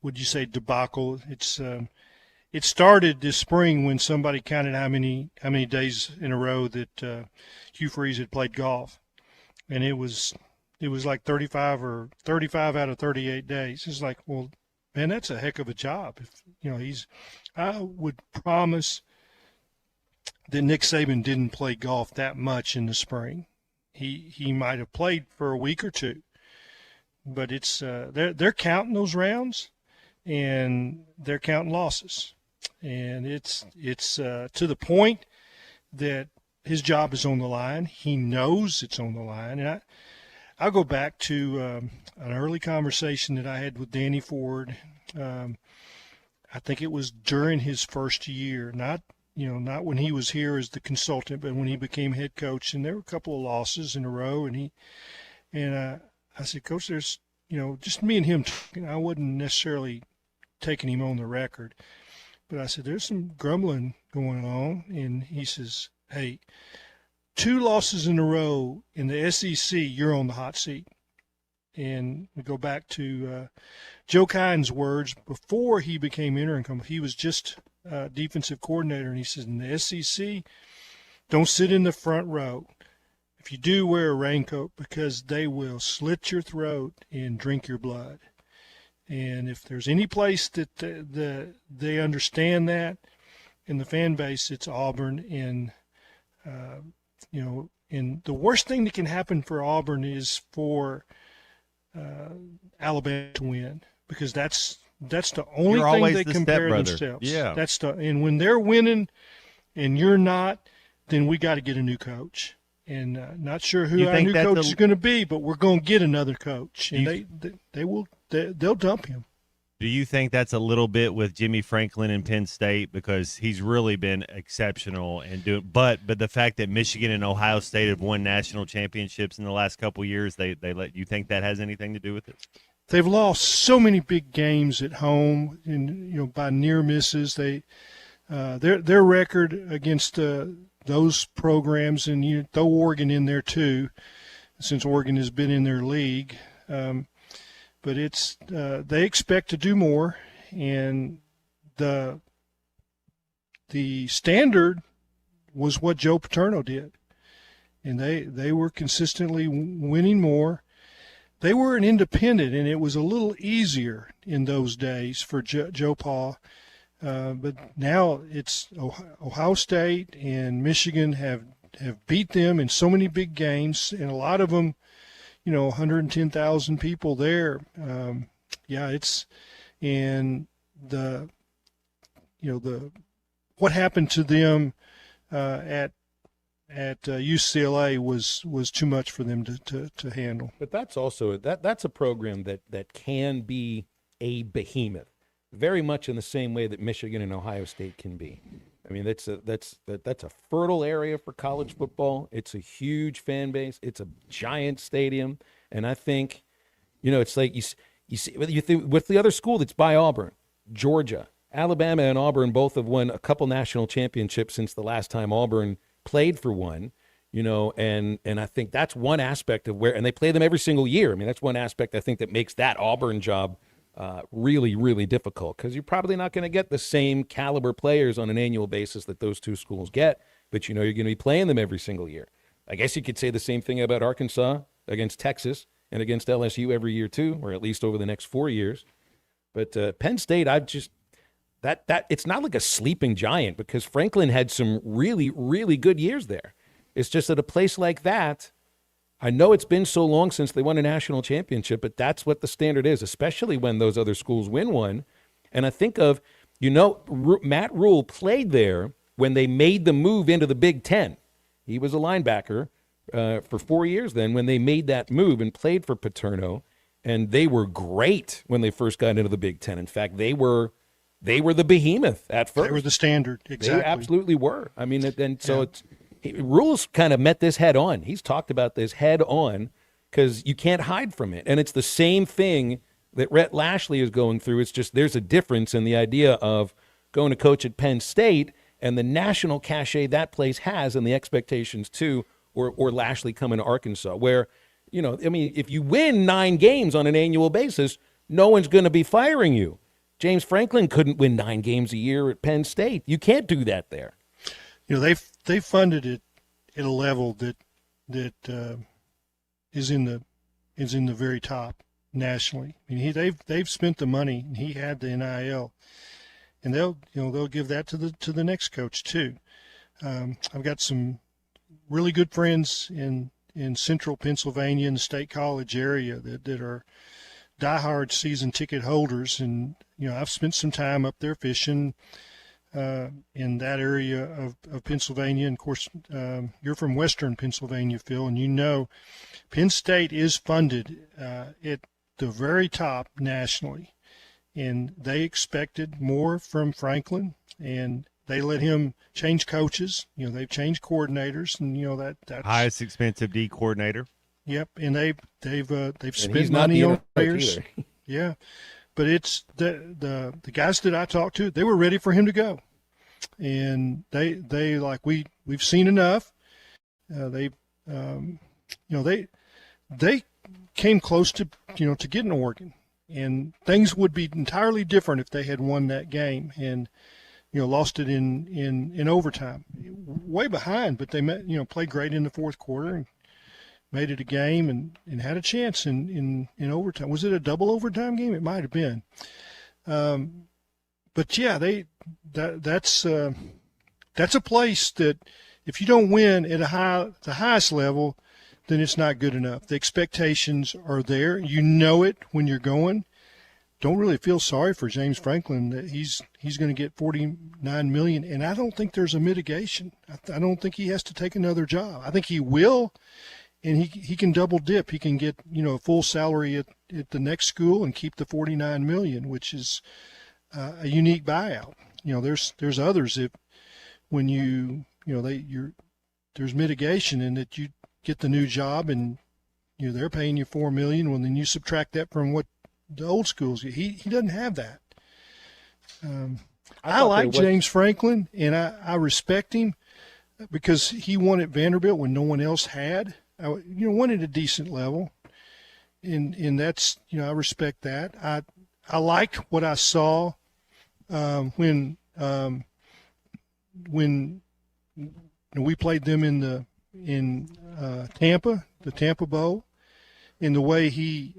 would you say debacle? It started this spring when somebody counted how many days in a row that Hugh Freeze had played golf. And it was like 35 out of 38 days. It's like, well, man, that's a heck of a job. If I would promise that Nick Saban didn't play golf that much in the spring. He might have played for a week or two, but it's they're counting those rounds, and they're counting losses, and it's to the point that his job is on the line. He knows it's on the line, and I'll go back to an early conversation that I had with Danny Ford. I think it was during his first year, not when he was here as the consultant, but when he became head coach. And there were a couple of losses in a row, and I said, Coach, there's just me and him talking. I wasn't necessarily taking him on the record, but I said, there's some grumbling going on. And he says, hey, 2 losses in a row in the SEC, you're on the hot seat. And we go back to Joe Kine's words before he became interim coach. He was just defensive coordinator, and he said, in the SEC, don't sit in the front row. If you do, wear a raincoat, because they will slit your throat and drink your blood. And if there's any place that they understand that in the fan base, it's Auburn. And and the worst thing that can happen for Auburn is for Alabama to win, because that's the only thing they compare themselves. Yeah. And when they're winning and you're not, then we got to get a new coach. And not sure who our new coach is going to be, but we're going to get another coach, and they'll dump him. Do you think that's a little bit with Jimmy Franklin in Penn State, because he's really been exceptional and but the fact that Michigan and Ohio State have won national championships in the last couple of years, they let you think that has anything to do with it? They've lost so many big games at home, and by near misses. Their record against those programs, and you throw Oregon in there too, since Oregon has been in their league. But it's they expect to do more, and the standard was what Joe Paterno did, and they were consistently winning more. They were an independent, and it was a little easier in those days for Joe Pa. But now it's Ohio State and Michigan have beat them in so many big games, and a lot of them, 110,000 people there. What happened to them at UCLA was too much for them to handle. But that's also that's a program that can be a behemoth, very much in the same way that Michigan and Ohio State can be. I mean, that's a fertile area for college football. It's a huge fan base. It's a giant stadium, and I think, it's like you see with the other school that's by Auburn, Georgia, Alabama, and Auburn both have won a couple national championships since the last time Auburn played for one. And I think that's one aspect of and they play them every single year. I mean, that's one aspect I think that makes that Auburn job really, really difficult because you're probably not going to get the same caliber players on an annual basis that those two schools get, but you know you're going to be playing them every single year. I guess you could say the same thing about Arkansas against Texas and against LSU every year too, or at least over the next 4 years. But Penn State, I've just that it's not like a sleeping giant because Franklin had some really, really good years there. It's just at a place like that, I know it's been so long since they won a national championship, but that's what the standard is, especially when those other schools win one. And I think of, Matt Rule played there when they made the move into the Big Ten. He was a linebacker for 4 years then when they made that move and played for Paterno. And they were great when they first got into the Big Ten. In fact, they were the behemoth at first. They were the standard, exactly. They absolutely were. I mean, Rule's kind of met this head on. He's talked about this head on because you can't hide from it. And it's the same thing that Rhett Lashley is going through. It's just there's a difference in the idea of going to coach at Penn State and the national cachet that place has and the expectations too, or Lashley coming to Arkansas, where, if you win 9 games on an annual basis, no one's going to be firing you. James Franklin couldn't win 9 games a year at Penn State. You can't do that there. They funded it at a level that is in the very top nationally. I mean, they've spent the money, and he had the NIL, and they'll give that to the next coach too. I've got some really good friends in central Pennsylvania in the State College area that are diehard season ticket holders, and I've spent some time up there fishing in that area of Pennsylvania. And of course, you're from Western Pennsylvania, Phil, and Penn State is funded at the very top nationally, and they expected more from Franklin, and they let him change coaches. They've changed coordinators, and that's highest expensive D coordinator. Yep, and they've spent money on players. Yeah, but it's the guys that I talked to, they were ready for him to go, and they like we've seen enough. They came close to getting Oregon, and things would be entirely different if they had won that game and lost it in overtime, way behind, but they played great in the fourth quarter and made it a game and had a chance in overtime. Was it a double overtime game? It might have been. But yeah, that's a place that if you don't win at the highest level, then it's not good enough. The expectations are there. You know it when you're going. Don't really feel sorry for James Franklin that he's going to get $49 million, and I don't think there's a mitigation. I don't think he has to take another job. I think he will, and he can double dip. He can get a full salary at the next school and keep the $49 million, which is a unique buyout. There's others that when there's mitigation in that you get the new job and they're paying you $4 million. Well, then you subtract that from what the old schools get. He doesn't have that. I like James Franklin, and I respect him because he won at Vanderbilt when no one else had. Won at a decent level, and that's I respect that. I liked what I saw when we played them in Tampa, the Tampa Bowl, in the way he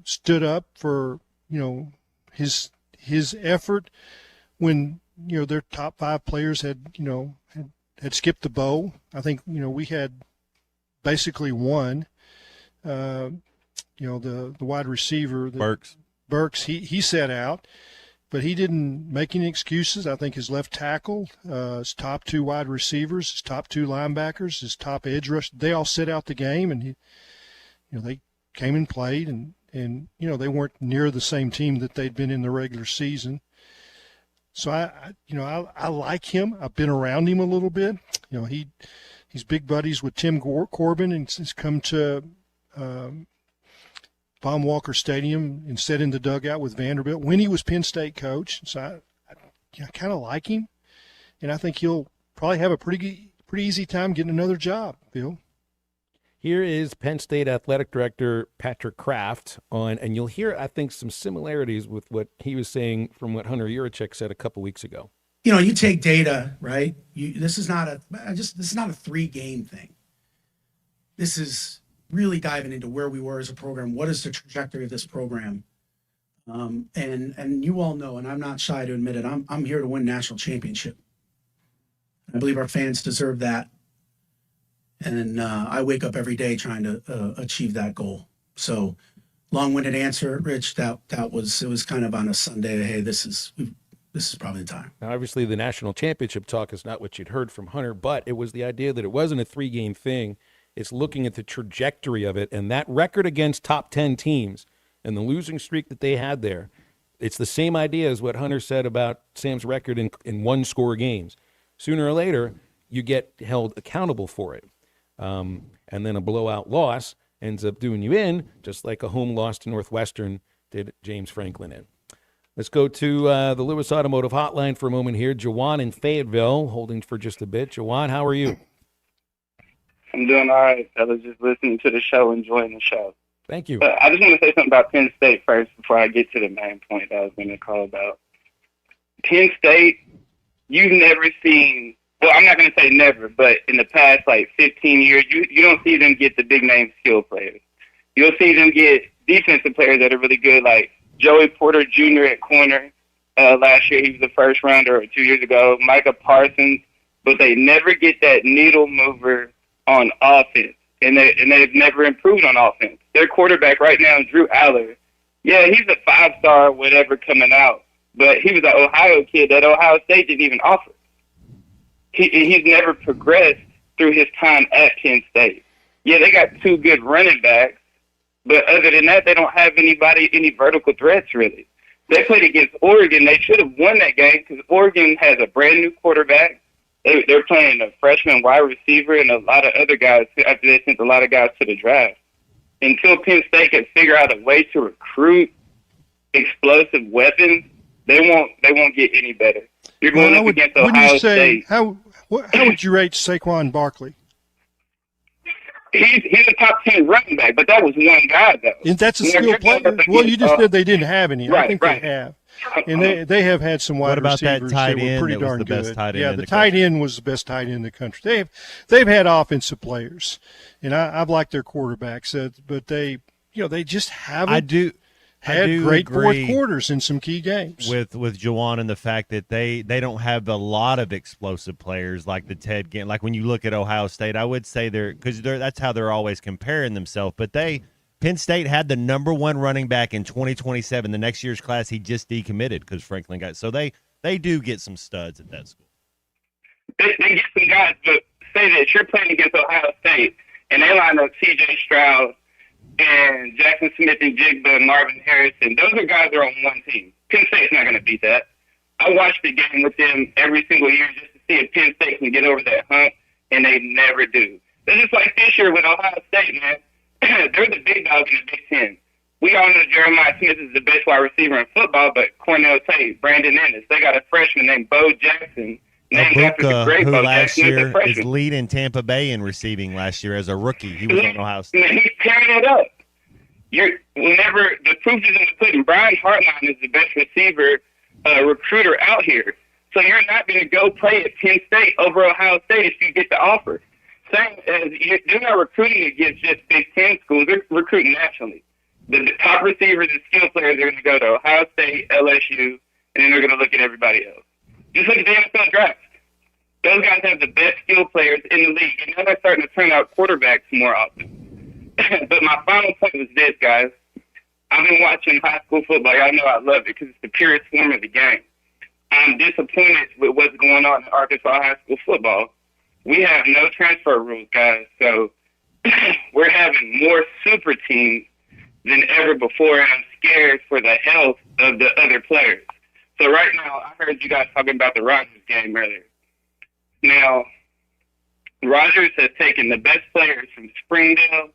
stood up for his effort when their top 5 players had skipped the bowl. I think we had basically one. The wide receiver, Burks, he set out, but he didn't make any excuses. I think his left tackle, his top 2 wide receivers, his top 2 linebackers, his top edge rush, they all set out the game, and they came and played, and they weren't near the same team that they'd been in the regular season. So I like him. I've been around him a little bit. He's big buddies with Tim Corbin, and he's come to Von Walker Stadium and sat in the dugout with Vanderbilt when he was Penn State coach. So I kind of like him, and I think he'll probably have a pretty easy time getting another job, Bill. Here is Penn State Athletic Director Patrick Kraft on, and you'll hear, I think, some similarities with what he was saying from what Hunter Yurachek said a couple weeks ago. You know, you take data, right? This is not a 3-game thing. This is really diving into where we were as a program. What is the trajectory of this program? And you all know, and I'm not shy to admit it, I'm here to win national championship. I believe our fans deserve that. And I wake up every day trying to achieve that goal. So, long-winded answer, Rich. It was kind of on a Sunday. Hey, this is probably the time. Now, obviously, the national championship talk is not what you'd heard from Hunter, but it was the idea that it wasn't a 3-game thing. It's looking at the trajectory of it, and that record against top 10 teams and the losing streak that they had there. It's the same idea as what Hunter said about Sam's record in one-score games. Sooner or later, you get held accountable for it. And then a blowout loss ends up doing you in, just like a home loss to Northwestern did James Franklin in. Let's go to the Lewis Automotive Hotline for a moment here. Jawan in Fayetteville, holding for just a bit. Jawan, how are you? I'm doing all right, fellas. Just listening to the show, enjoying the show. Thank you. I just want to say something about Penn State first before I get to the main point I was going to call about. Penn State, you've never seen, well, I'm not going to say never, but in the past, 15 years, you don't see them get the big-name skill players. You'll see them get defensive players that are really good, like Joey Porter Jr. at corner. Last year, he was the first rounder, or 2 years ago. Micah Parsons. But they never get that needle mover on offense. And they've never improved on offense. Their quarterback right now is Drew Aller. Yeah, he's a 5-star whatever coming out. But he was an Ohio kid that Ohio State didn't even offer. He's never progressed through his time at Penn State. Yeah, they got 2 good running backs. But other than that, they don't have any vertical threats, really. They played against Oregon. They should have won that game because Oregon has a brand-new quarterback. They're playing a freshman wide receiver and a lot of other guys after they sent a lot of guys to the draft. Until Penn State can figure out a way to recruit explosive weapons, they won't get any better. You're going up against Ohio State. How would you rate Saquon Barkley? He's a top 10 running back, but that was one guy, though. And that's a skill player. Well, you just said they didn't have any. Right, I think right. they have. And they have had some wide receivers that were pretty darn good. Yeah, the tight end was the best tight end in the country. They've had offensive players, and I've liked their quarterbacks, but they just haven't had great fourth quarters in some key games. With Jawan and the fact that they don't have a lot of explosive players like the Ted Ginn. Like when you look at Ohio State, I would say that's how they're always comparing themselves. But Penn State had the number 1 running back in 2027. The next year's class, he just decommitted because Franklin got. So they do get some studs at that school. They get some guys, but say that you're playing against Ohio State, and they line up C.J. Stroud and Jackson Smith and Jigba and Marvin Harrison. Those are guys that are on one team. Penn State's not going to beat that. I watch the game with them every single year just to see if Penn State can get over that hump, and they never do. It's just like this year with Ohio State, man. They're the big dogs in the Big Ten. We all know Jeremiah Smith is the best wide receiver in football, but Cornell Tate, Brandon Ennis, they got a freshman named Bo Jackson. Abuka, who last year is leading Tampa Bay in receiving last year as a rookie. He was on Ohio State. He's tearing it up. Whenever the proof is in the pudding, Brian Hartline is the best receiver recruiter out here. So you're not going to go play at Penn State over Ohio State if you get the offer. Same as they're not recruiting against just Big Ten schools. They're recruiting nationally. The top receivers and skill players are going to go to Ohio State, LSU, and then they're going to look at everybody else. Just look at the NFL draft. Those guys have the best skill players in the league, and now they're starting to turn out quarterbacks more often. But my final point was this, guys. I've been watching high school football. Y'all know I love it because it's the purest form of the game. I'm disappointed with what's going on in Arkansas high school football. We have no transfer rules, guys, so we're having more super teams than ever before, and I'm scared for the health of the other players. So right now, I heard you guys talking about the Rogers game earlier. Now, Rogers has taken the best players from Springdale,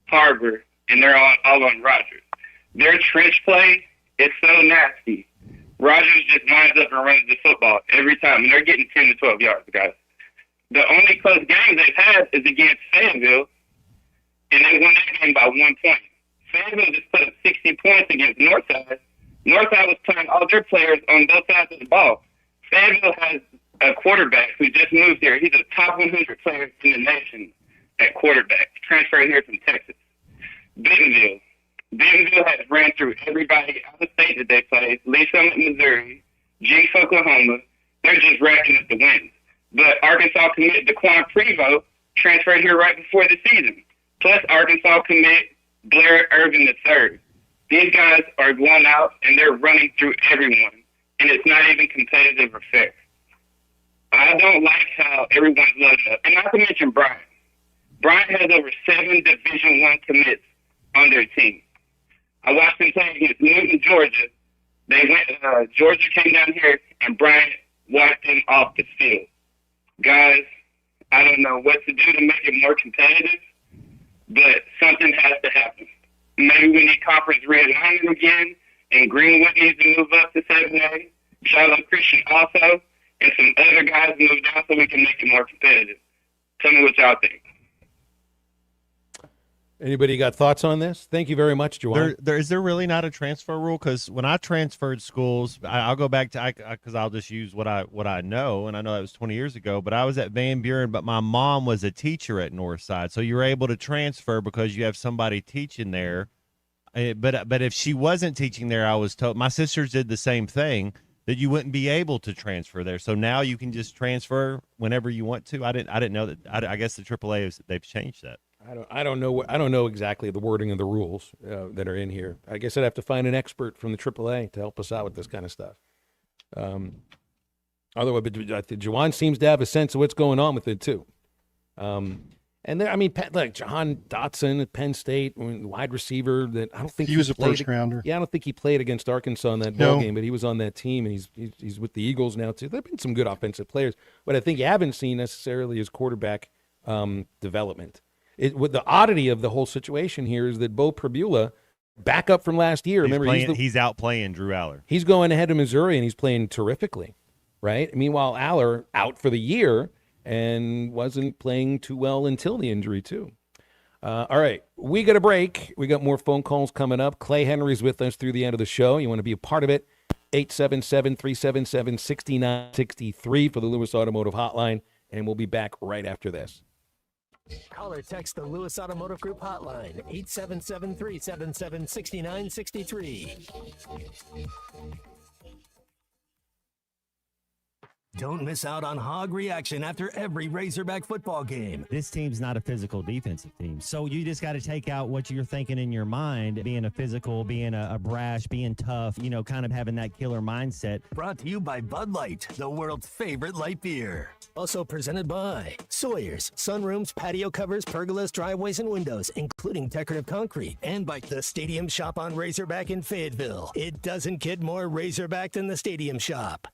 Harbor, and they're all on Rogers. Their trench play is so nasty. Rogers just lines up and runs the football every time, and they're getting 10 to 12 yards, guys. The only close games they've had is against Fayetteville, and they won that game by 1 point. Fayetteville just put up 60 points against Northside. Northside was playing all their players on both sides of the ball. Fayetteville has a quarterback who just moved here. He's a top 100 player in the nation at quarterback, transferred here from Texas. Bentonville has ran through everybody out of state that they played. Lee Summit, Missouri, Jinx, Oklahoma. They're just racking up the wins. But Arkansas commit DeQuan Prevost transferred here right before the season. Plus Arkansas commit Blair Irvin III. These guys are going out and they're running through everyone, and it's not even competitive or fair. I don't like how everyone's loaded up. And not to mention Bryant. Bryant has over 7 Division I commits on their team. I watched them play against Newton, Georgia. Georgia came down here, and Bryant wiped them off the field. Guys, I don't know what to do to make it more competitive, but something has to happen. Maybe we need conference realignment again, and Greenwood needs to move up to 7A. Shiloh Christian also, and some other guys move down so we can make it more competitive. Tell me what y'all think. Anybody got thoughts on this? Thank you very much, Juwan. Is there really not a transfer rule? Because when I transferred schools, I'll go back to because I'll just use what I know, and I know that was 20 years ago. But I was at Van Buren, but my mom was a teacher at Northside, so you're able to transfer because you have somebody teaching there. But if she wasn't teaching there, I was told, my sisters did the same thing, that you wouldn't be able to transfer there. So now you can just transfer whenever you want to. I didn't know that. I guess the AAA they've changed that. I don't know exactly the wording of the rules that are in here. I guess I'd have to find an expert from the AAA to help us out with this kind of stuff. Otherwise, but Juwan seems to have a sense of what's going on with it too. And there, I mean, like Jahan Dotson at Penn State, wide receiver. That I don't think he was a first rounder. Yeah, I don't think he played against Arkansas in that ball game, but he was on that team, and he's with the Eagles now too. There've been some good offensive players, but I think you haven't seen necessarily his quarterback development. With the oddity of the whole situation here is that Bo Pribula, back up from last year. He's out playing Drew Aller. He's going ahead of Missouri, and he's playing terrifically, right? Meanwhile, Aller out for the year and wasn't playing too well until the injury, too. All right, we got a break. We got more phone calls coming up. Clay Henry's with us through the end of the show. You want to be a part of it? 877-377-6963 for the Lewis Automotive Hotline, and we'll be back right after this. Call or text the Lewis Automotive Group hotline, 877-377-6963. Don't miss out on Hog Reaction after every Razorback football game. This team's not a physical defensive team, so you just got to take out what you're thinking in your mind, being a physical, being a brash, being tough, kind of having that killer mindset. Brought to you by Bud Light, the world's favorite light beer. Also presented by Sawyer's, sunrooms, patio covers, pergolas, driveways, and windows, including decorative concrete. And by the Stadium Shop on Razorback in Fayetteville. It doesn't get more Razorback than the Stadium Shop.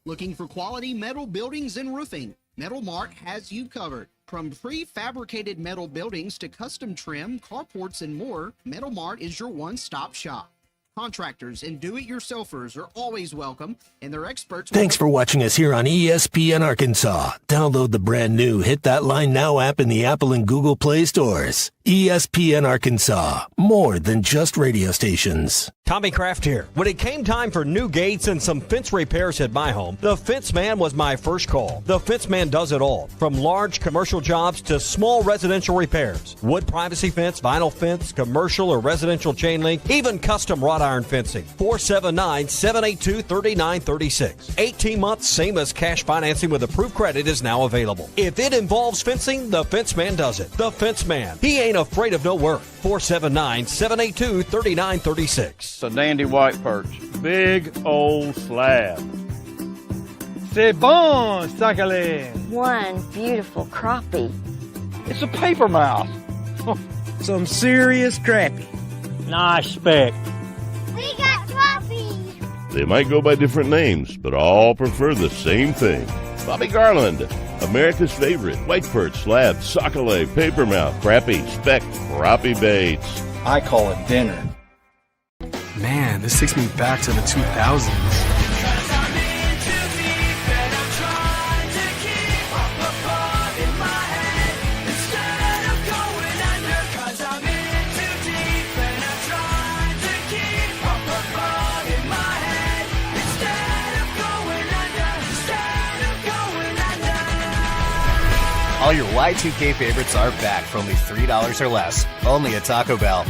Looking for quality metal buildings and roofing? Metal Mart has you covered. From prefabricated metal buildings to custom trim, carports, and more, Metal Mart is your one-stop shop. Contractors and do-it-yourselfers are always welcome, and their experts... Thanks for watching us here on ESPN Arkansas. Download the brand new Hit That Line Now app in the Apple and Google Play stores. ESPN Arkansas, more than just radio stations. Tommy Kraft here. When it came time for new gates and some fence repairs at my home, the Fence Man was my first call. The Fence Man does it all, from large commercial jobs to small residential repairs. Wood privacy fence, vinyl fence, commercial or residential chain link, even custom wrought iron fencing. 479-782-3936. 18 months, same as cash financing with approved credit is now available. If it involves fencing, the Fence Man does it. The Fence Man. He ain't afraid of no work. 479-782-3936. It's a dandy white perch. Big old slab. C'est bon, sacalé. One beautiful crappie. It's a paper mouth. Some serious crappie. Nice speck. We got crappie. They might go by different names, but all prefer the same thing. Bobby Garland, America's favorite white perch, slab, sockeye, papermouth, crappie, speck, crappie baits. I call it dinner. Man, this takes me back to the 2000s. All your Y2K favorites are back for only $3 or less. Only at Taco Bell.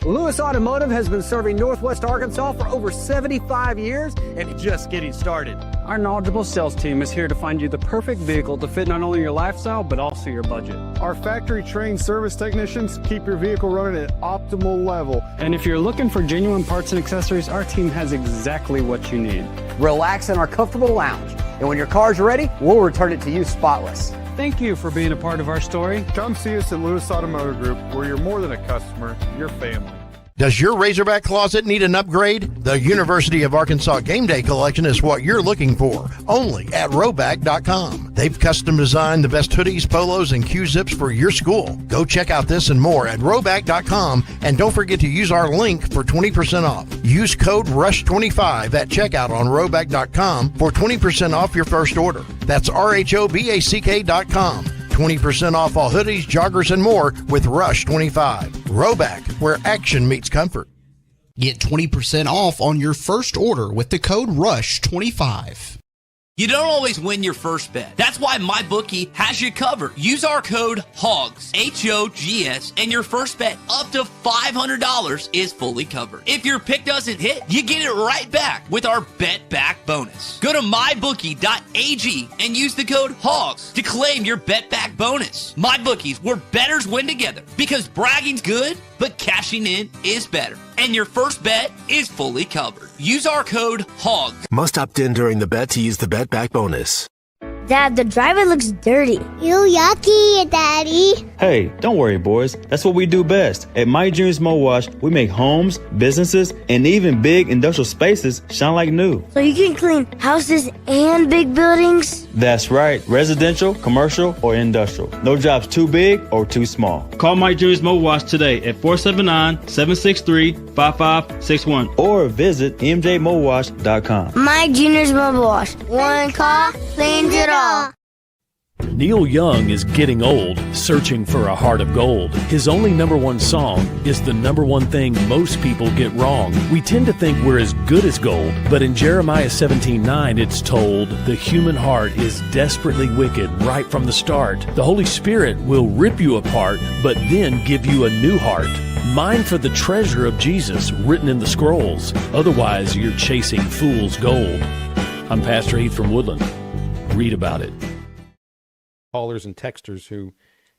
Lewis Automotive has been serving Northwest Arkansas for over 75 years and just getting started. Our knowledgeable sales team is here to find you the perfect vehicle to fit not only your lifestyle, but also your budget. Our factory-trained service technicians keep your vehicle running at optimal level. And if you're looking for genuine parts and accessories, our team has exactly what you need. Relax in our comfortable lounge. And when your car's ready, we'll return it to you spotless. Thank you for being a part of our story. Come see us at Lewis Automotive Group, where you're more than a customer, you're family. Does your Razorback closet need an upgrade? The University of Arkansas Game Day Collection is what you're looking for, only at Roback.com. They've custom designed the best hoodies, polos, and Q-zips for your school. Go check out this and more at Roback.com, and don't forget to use our link for 20% off. Use code RUSH25 at checkout on Roback.com for 20% off your first order. That's RHOBACK.com. 20% off all hoodies, joggers, and more with Rush 25. Roback, where action meets comfort. Get 20% off on your first order with the code RUSH25. You don't always win your first bet. That's why MyBookie has you covered. Use our code HOGS, H-O-G-S, and your first bet up to $500 is fully covered. If your pick doesn't hit, you get it right back with our Bet Back bonus. Go to MyBookie.ag and use the code HOGS to claim your Bet Back bonus. MyBookie's, where bettors win together, because bragging's good, but cashing in is better. And your first bet is fully covered. Use our code HOGS. Must opt in during the bet to use the Bet Back bonus. Dad, the driver looks dirty. You yucky, Daddy. Hey, don't worry, boys. That's what we do best. At My Dreams Mo Wash, we make homes, businesses, and even big industrial spaces shine like new. So you can clean houses and big buildings? That's right. Residential, commercial, or industrial. No job's too big or too small. Call My Dreams Mo Wash today at 479-763-5561 or visit mjmowash.com. My Junior's Mobile Wash. One call cleans it all. Neil Young is getting old, searching for a heart of gold. His only number one song is the number one thing most people get wrong. We tend to think we're as good as gold, but in Jeremiah 17:9 it's told, the human heart is desperately wicked right from the start. The Holy Spirit will rip you apart, but then give you a new heart. Mine for the treasure of Jesus written in the scrolls. Otherwise, you're chasing fool's gold. I'm Pastor Heath from Woodland. Read about it. Callers and texters who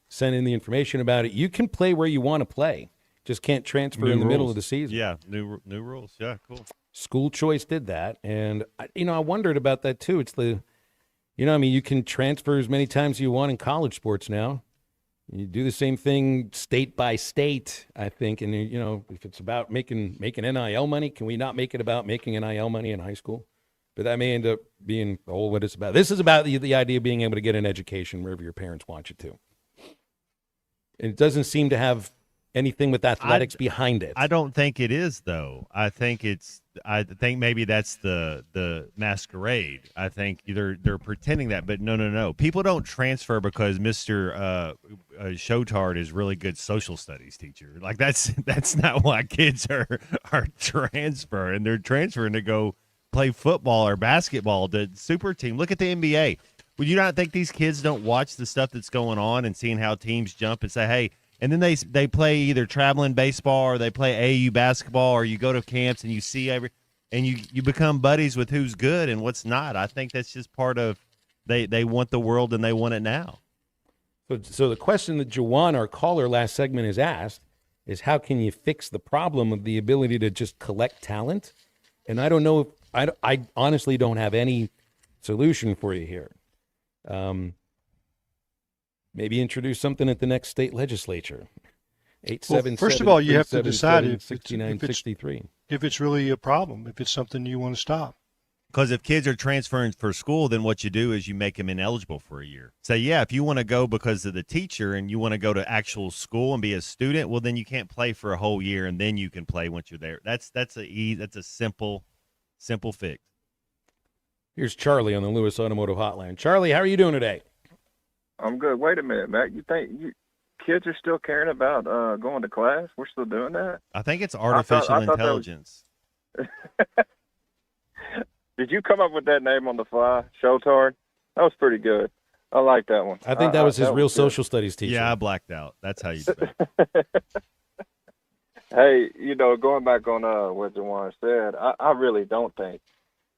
send in the information about it. You can play where you want to play. Just can't transfer in the middle of the season. Yeah, new rules. Yeah, cool. School Choice did that, and I wondered about that too. It's the, you can transfer as many times as you want in college sports now. You do the same thing state by state, I think, and if it's about making NIL money, can we not make it about making NIL money in high school? But that may end up being what it's about. This is about the idea of being able to get an education wherever your parents want you to. And it doesn't seem to have anything with athletics behind it. I don't think it is, though. I think maybe that's the masquerade. I think they're pretending that, but no. People don't transfer because Mr. Showtard is really good social studies teacher. Like that's not why kids are transferring. They're transferring to go play football or basketball, the super team. Look at the NBA. Would you not think these kids don't watch the stuff that's going on and seeing how teams jump and say, hey, and then they play either traveling baseball or they play AAU basketball, or you go to camps and you see and you become buddies with who's good and what's not. I think that's just part of they want the world and they want it now. So the question that Jawan, our caller last segment, has asked is, how can you fix the problem of the ability to just collect talent? And I don't know if I honestly don't have any solution for you here. Maybe introduce something at the next state legislature. 877. First of all, you have to decide if it's really a problem, if it's something you want to stop. Because if kids are transferring for school, then what you do is you make them ineligible for a year. So, yeah, if you want to go because of the teacher and you want to go to actual school and be a student, well, then you can't play for a whole year, and then you can play once you're there. That's a simple fix. Here's Charlie on the Lewis Automotive Hotline. Charlie, how are you doing today? I'm good. Wait a minute, Matt. You think kids are still caring about going to class? We're still doing that? I think it's artificial intelligence. Did you come up with that name on the fly, Showtard? That was pretty good. I like that one. I think that was his real good. social studies teacher. Yeah, I blacked out. That's how you do it. Hey, going back on what Jawan said, I really don't think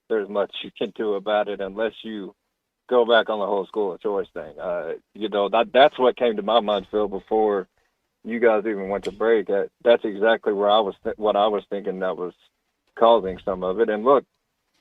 there's much you can do about it unless you go back on the whole school of choice thing. That's what came to my mind, Phil, before you guys even went to break. That's exactly where what I was thinking that was causing some of it. And look,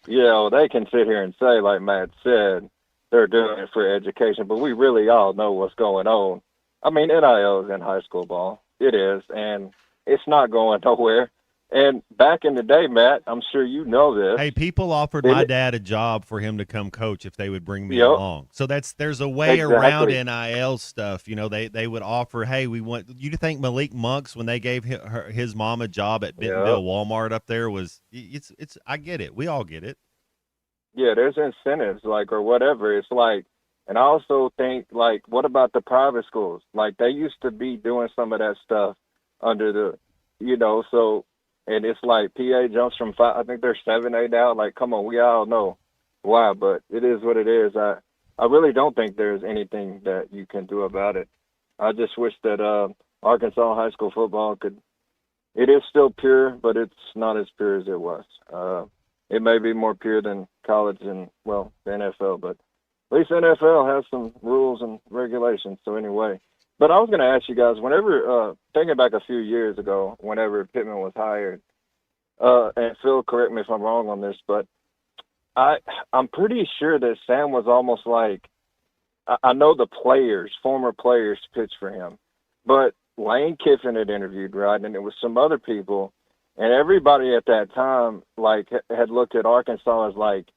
they can sit here and say, like Matt said, they're doing it for education, but we really all know what's going on. I mean, NIL is in high school ball. It is, and it's not going nowhere. And back in the day, Matt, I'm sure you know this. Hey, people offered my dad a job for him to come coach if they would bring me along. So there's a way around NIL stuff. They would offer, hey, we want you to think Malik Monks when they gave his mom a job at Bentonville Walmart up there was it's I get it. We all get it. Yeah, there's incentives or whatever. It's like, and I also think what about the private schools? Like they used to be doing some of that stuff under the, so. And it's like PA jumps from 5. I think they're 7A now. Like, come on, we all know why, but it is what it is. I really don't think there's anything that you can do about it. I just wish that Arkansas high school football could. It is still pure, but it's not as pure as it was. It may be more pure than college and the NFL, but at least NFL has some rules and regulations. So anyway. But I was going to ask you guys, whenever, thinking back a few years ago, whenever Pittman was hired, and Phil, correct me if I'm wrong on this, but I'm pretty sure that Sam was almost like, I know the former players pitched for him, but Lane Kiffin had interviewed, right, and it was some other people, and everybody at that time, had looked at Arkansas as like,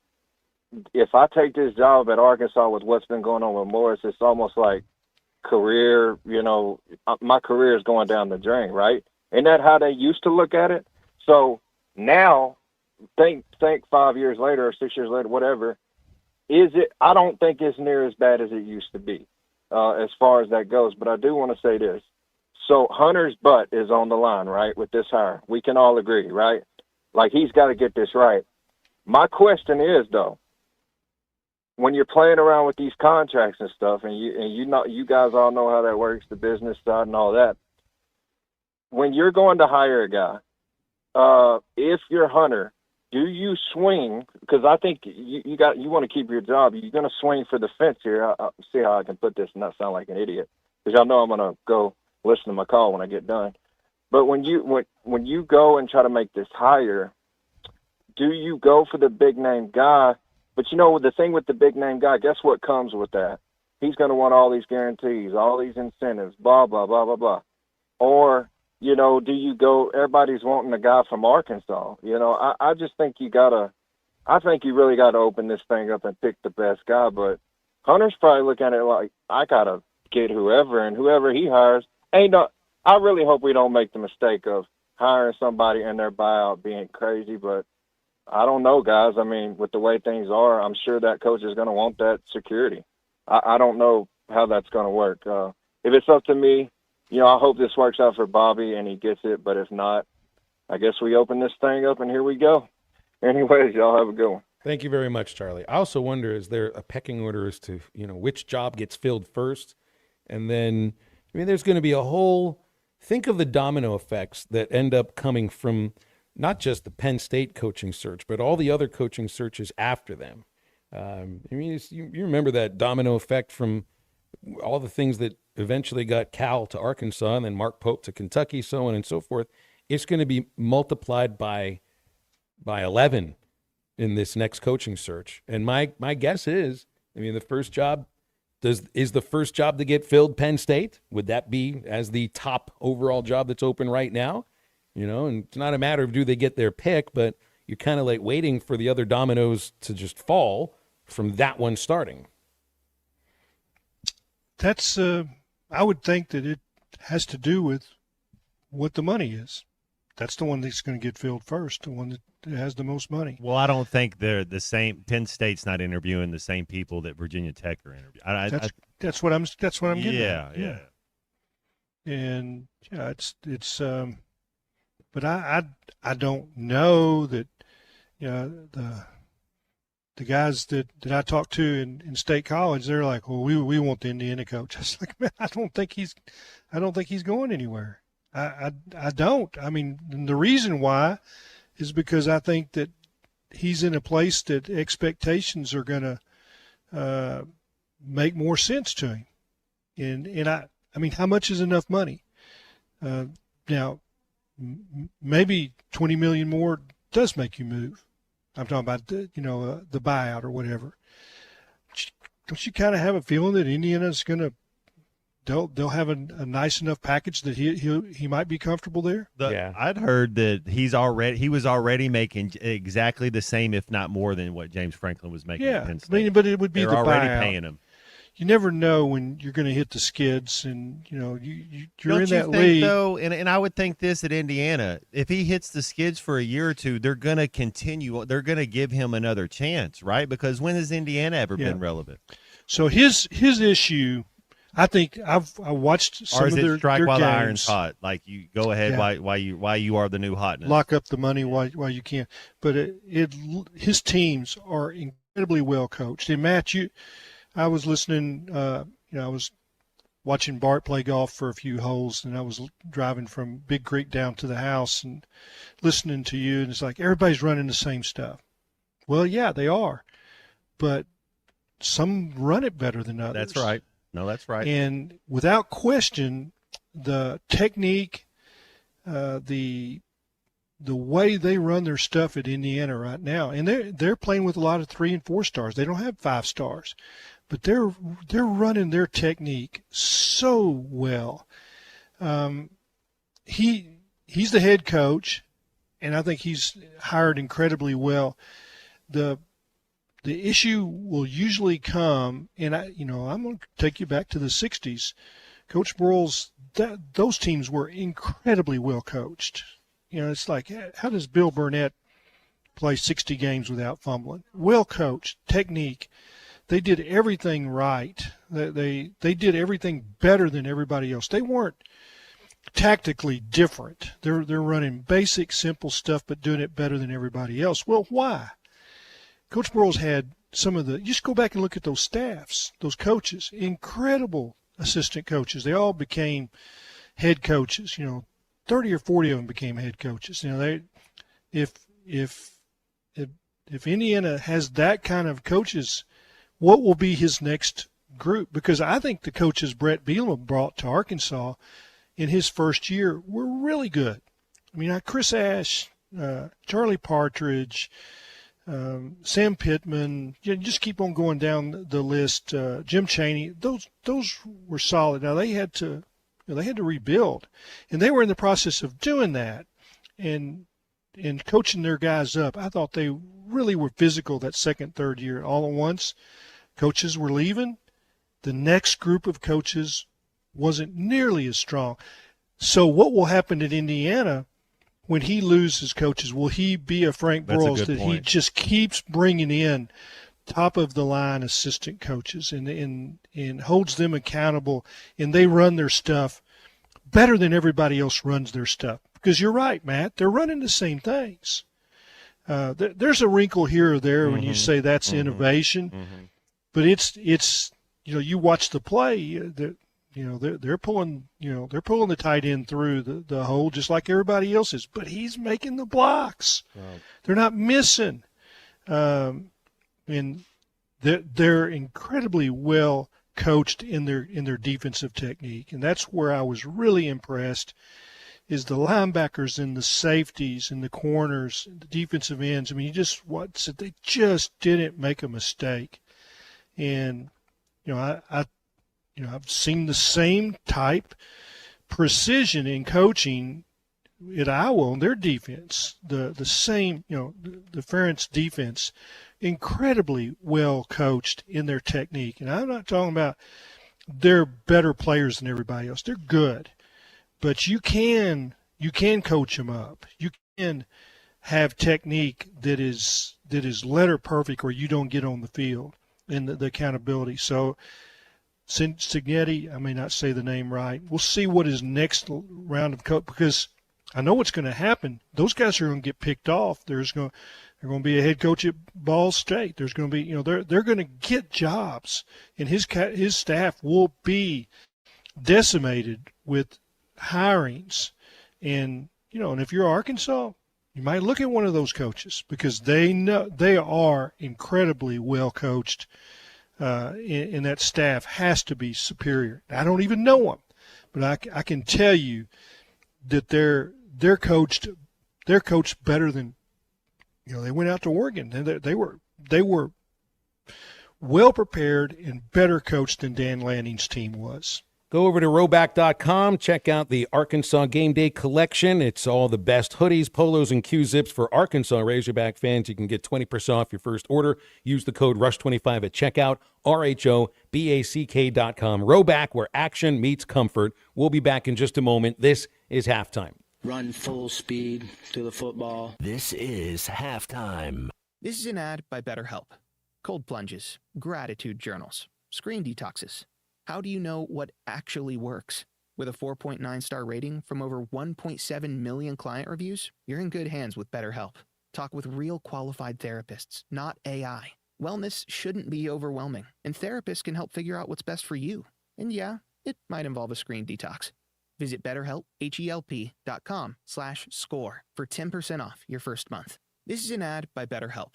if I take this job at Arkansas with what's been going on with Morris, it's almost like, career, my career is going down the drain, right? Isn't that how they used to look at it? So now, think 5 years later or 6 years later, whatever, I don't think it's near as bad as it used to be as far as that goes. But I do want to say this. So Hunter's butt is on the line, right, with this hire. We can all agree, right? Like he's got to get this right. My question is, though, when you're playing around with these contracts and stuff, and you guys all know how that works, the business side and all that. When you're going to hire a guy, if you're Hunter, do you swing? Because I think you want to keep your job. You're going to swing for the fence here. I'll see how I can put this and not sound like an idiot, because y'all know I'm going to go listen to my call when I get done. But when you go and try to make this hire, do you go for the big name guy? But the thing with the big name guy, guess what comes with that? He's going to want all these guarantees, all these incentives, blah, blah, blah, blah, blah. Or, do you go, everybody's wanting a guy from Arkansas. I just think you really got to open this thing up and pick the best guy. But Hunter's probably looking at it like, I got to get whoever, and whoever he hires, I really hope we don't make the mistake of hiring somebody and their buyout being crazy, but I don't know, guys. I mean, with the way things are, I'm sure that coach is going to want that security. I don't know how that's going to work. If it's up to me, I hope this works out for Bobby and he gets it. But if not, I guess we open this thing up and here we go. Anyways, y'all have a good one. Thank you very much, Charlie. I also wonder, is there a pecking order as to, which job gets filled first? And then, there's going to be a whole, think of the domino effects that end up coming from not just the Penn State coaching search, but all the other coaching searches after them. You remember that domino effect from all the things that eventually got Cal to Arkansas and then Mark Pope to Kentucky, so on and so forth. It's going to be multiplied by 11 in this next coaching search. And my guess is, the first job, is the first job to get filled Penn State? Would that be as the top overall job that's open right now? And it's not a matter of do they get their pick, but you're kind of like waiting for the other dominoes to just fall from that one starting. That's, I would think that it has to do with what the money is. That's the one that's going to get filled first, the one that has the most money. Well, I don't think they're the same. Penn State's not interviewing the same people that Virginia Tech are interviewing. That's what I'm getting at. Yeah. And it's but I don't know that the the guys that I talked to in State College, they're like, well, we want the Indiana coach. I was like, man, I don't think he's going anywhere. I don't. I mean, the reason why is because I think that he's in a place that expectations are going to make more sense to him. And I mean, how much is enough money? Now, maybe $20 million more does make you move. I'm talking about the buyout or whatever. Don't you kind of have a feeling that Indiana's going to they'll have a nice enough package that he might be comfortable there? I'd heard that he was already making exactly the same, if not more, than what James Franklin was making at Penn State. I mean, but it would be They're the already buyout. paying him. You never know when you're going to hit the skids, and you're Don't in you that think, league. though, and I would think this at Indiana, if he hits the skids for a year or two, they're going to continue. They're going to give him another chance, right? Because when has Indiana ever been relevant? So his issue, I think I watched some Or is of it their strike while games. the iron's hot? Like you go ahead while you are the new hotness. Lock up the money while you can. But his teams are incredibly well coached. And Matt, I was listening. I was watching Bart play golf for a few holes, and I was driving from Big Creek down to the house and listening to you. And it's like everybody's running the same stuff. Well, yeah, they are, but some run it better than others. That's right. No, that's right. And without question, the technique, the way they run their stuff at Indiana right now, and they're playing with a lot of 3 and 4 stars. They don't have 5 stars, but they're running their technique so well. He's the head coach, and I think he's hired incredibly well. The issue will usually come, and I'm going to take you back to the 60s. Coach Broyles, those teams were incredibly well coached. It's like, how does Bill Burnett play 60 games without fumbling? Well coached, technique. They did everything right. They did everything better than everybody else. They weren't tactically different. They're running basic, simple stuff, but doing it better than everybody else. Well, why? Coach Broyles had some of the – just go back and look at those staffs, those coaches, incredible assistant coaches. They all became head coaches. 30 or 40 of them became head coaches. If Indiana has that kind of coaches, what will be his next group? Because I think the coaches Brett Bielema brought to Arkansas in his first year were really good. I mean, Chris Ash, Charlie Partridge, Sam Pittman, just keep on going down the list. Jim Chaney, those were solid. Now they had to rebuild, and they were in the process of doing that, and coaching their guys up. I thought they really were physical that second, third year all at once. Coaches were leaving. The next group of coaches wasn't nearly as strong. So what will happen at Indiana when he loses coaches? Will he be a Frank Broyles that he just keeps bringing in top-of-the-line assistant coaches and holds them accountable, and they run their stuff better than everybody else runs their stuff? Because you're right, Matt, they're running the same things. There's a wrinkle here or there when you say that's innovation, but it's you watch the play, they're pulling the tight end through the hole just like everybody else is, but he's making the blocks. Right. They're not missing. And they're incredibly well coached in their defensive technique, and that's where I was really impressed. Is the linebackers and the safeties and the corners, the defensive ends. I mean, they just didn't make a mistake. And I've seen the same type precision in coaching at Iowa on their defense. The same, the Ferentz defense, incredibly well coached in their technique. And I'm not talking about they're better players than everybody else. They're good. But you can coach them up. You can have technique that is letter perfect, or you don't get on the field, and the accountability. So Cignetti, I may not say the name right. We'll see what his next round of coach, because I know what's going to happen. Those guys are going to get picked off. They're going to be a head coach at Ball State. There's going to be, they're going to get jobs, and his staff will be decimated with hirings. And and if you're Arkansas, you might look at one of those coaches because they know they are incredibly well coached, and that staff has to be superior. I don't even know them, but I can tell you that they're coached better than they went out to Oregon and they were well prepared and better coached than Dan Lanning's team was. Go over to Rhoback.com. Check out the Arkansas Game Day collection. It's all the best hoodies, polos, and Q-zips for Arkansas Razorback fans. You can get 20% off your first order. Use the code RUSH25 at checkout, RHOBACK.com. Rhoback, where action meets comfort. We'll be back in just a moment. This is Halftime. Run full speed to the football. This is Halftime. This is an ad by BetterHelp. Cold plunges, gratitude journals, screen detoxes. How do you know what actually works? With a 4.9-star rating from over 1.7 million client reviews, you're in good hands with BetterHelp. Talk with real qualified therapists, not AI. Wellness shouldn't be overwhelming, and therapists can help figure out what's best for you. And yeah, it might involve a screen detox. Visit BetterHelp, HELP.com/score for 10% off your first month. This is an ad by BetterHelp.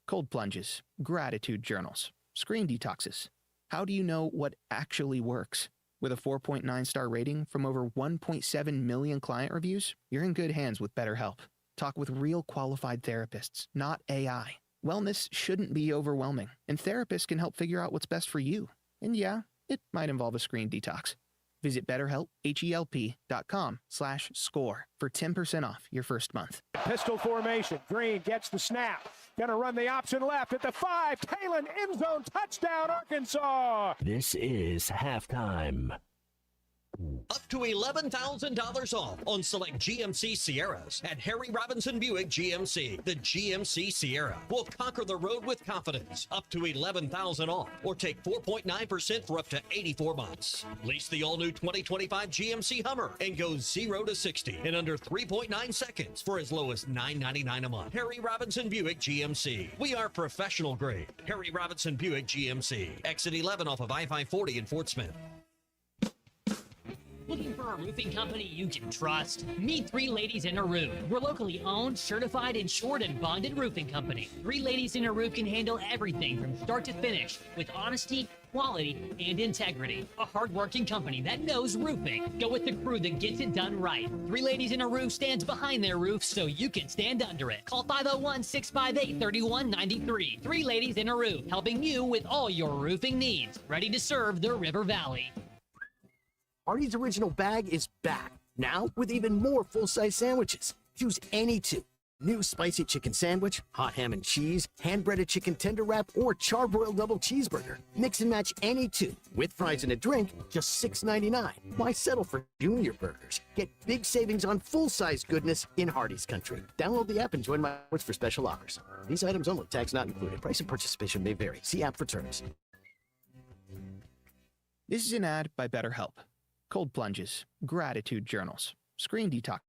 Cold plunges, gratitude journals, screen detoxes. How do you know what actually works? With a 4.9-star rating from over 1.7 million client reviews, you're in good hands with BetterHelp. Talk with real qualified therapists, not AI. Wellness shouldn't be overwhelming, and therapists can help figure out what's best for you. And yeah, it might involve a screen detox. Visit BetterHelp, HELP.com/score for 10% off your first month. Pistol formation. Green gets the snap. Going to run the option left at the 5. Talon end zone touchdown, Arkansas. This is Halftime. Up to $11,000 off on select GMC Sierras at Harry Robinson Buick GMC. The GMC Sierra will conquer the road with confidence. Up to $11,000 off, or take 4.9% for up to 84 months. Lease the all-new 2025 GMC Hummer and go 0 to 60 in under 3.9 seconds for as low as $9.99 a month. Harry Robinson Buick GMC. We are professional grade. Harry Robinson Buick GMC. Exit 11 off of I-540 in Fort Smith. Looking for a roofing company you can trust? Meet Three Ladies in a Roof. We're locally owned, certified, insured, and bonded roofing company. Three Ladies in a Roof can handle everything from start to finish with honesty, quality, and integrity. A hard-working company that knows roofing. Go with the crew that gets it done right. Three Ladies in a Roof stands behind their roof so you can stand under it. Call 501-658-3193. Three Ladies in a Roof, helping you with all your roofing needs. Ready to serve the River Valley. Artie's Original Bag is back, now with even more full-size sandwiches. Choose any two. New spicy chicken sandwich, hot ham and cheese, hand-breaded chicken tender wrap, or charbroiled double cheeseburger. Mix and match any two, with fries and a drink, just $6.99. Why settle for junior burgers? Get big savings on full-size goodness in Hardee's Country. Download the app and join my rewards for special offers. These items only, tax not included. Price and participation may vary. See app for terms. This is an ad by BetterHelp. Cold plunges, gratitude journals, screen detox.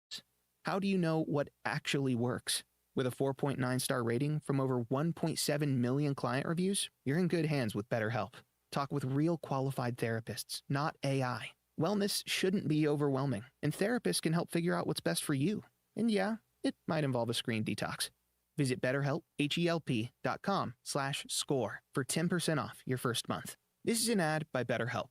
How do you know what actually works? With a 4.9-star rating from over 1.7 million client reviews, you're in good hands with BetterHelp. Talk with real qualified therapists, not AI. Wellness shouldn't be overwhelming, and therapists can help figure out what's best for you. And yeah, it might involve a screen detox. Visit BetterHelp, HELP.com/score for 10% off your first month. This is an ad by BetterHelp.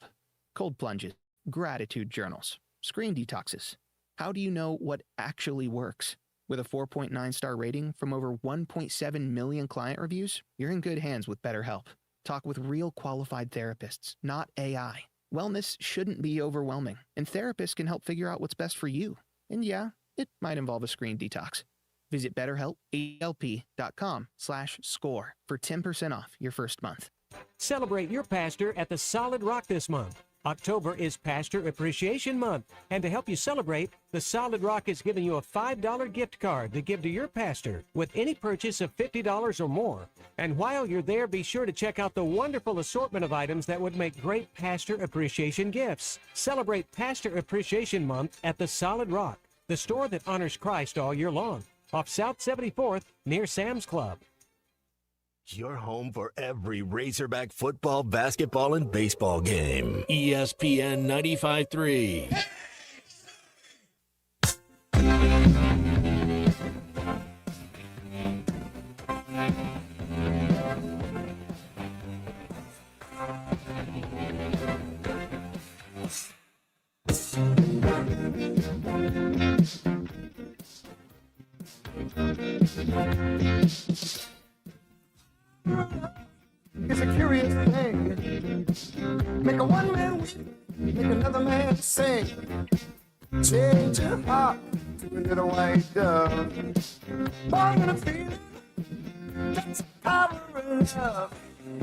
Cold plunges, gratitude journals, screen detoxes. How do you know what actually works? With a 4.9-star rating from over 1.7 million client reviews, you're in good hands with BetterHelp. Talk with real qualified therapists, not AI. Wellness shouldn't be overwhelming, and therapists can help figure out what's best for you. And yeah, it might involve a screen detox. Visit BetterHelp, HELP.com/score for 10% off your first month. Celebrate your pastor at the Solid Rock this month. October is Pastor Appreciation Month, and to help you celebrate, the Solid Rock is giving you a $5 gift card to give to your pastor with any purchase of $50 or more. And while you're there, be sure to check out the wonderful assortment of items that would make great Pastor Appreciation gifts. Celebrate Pastor Appreciation Month at the Solid Rock. the store that honors Christ all year long, off South 74th near Sam's Club. Your home for every Razorback football, basketball, and baseball game. ESPN 95.3. It's a curious thing. Make a one man weep, make another man sing. Change your heart to a little white dove. Born in a feeling, that's the power of love.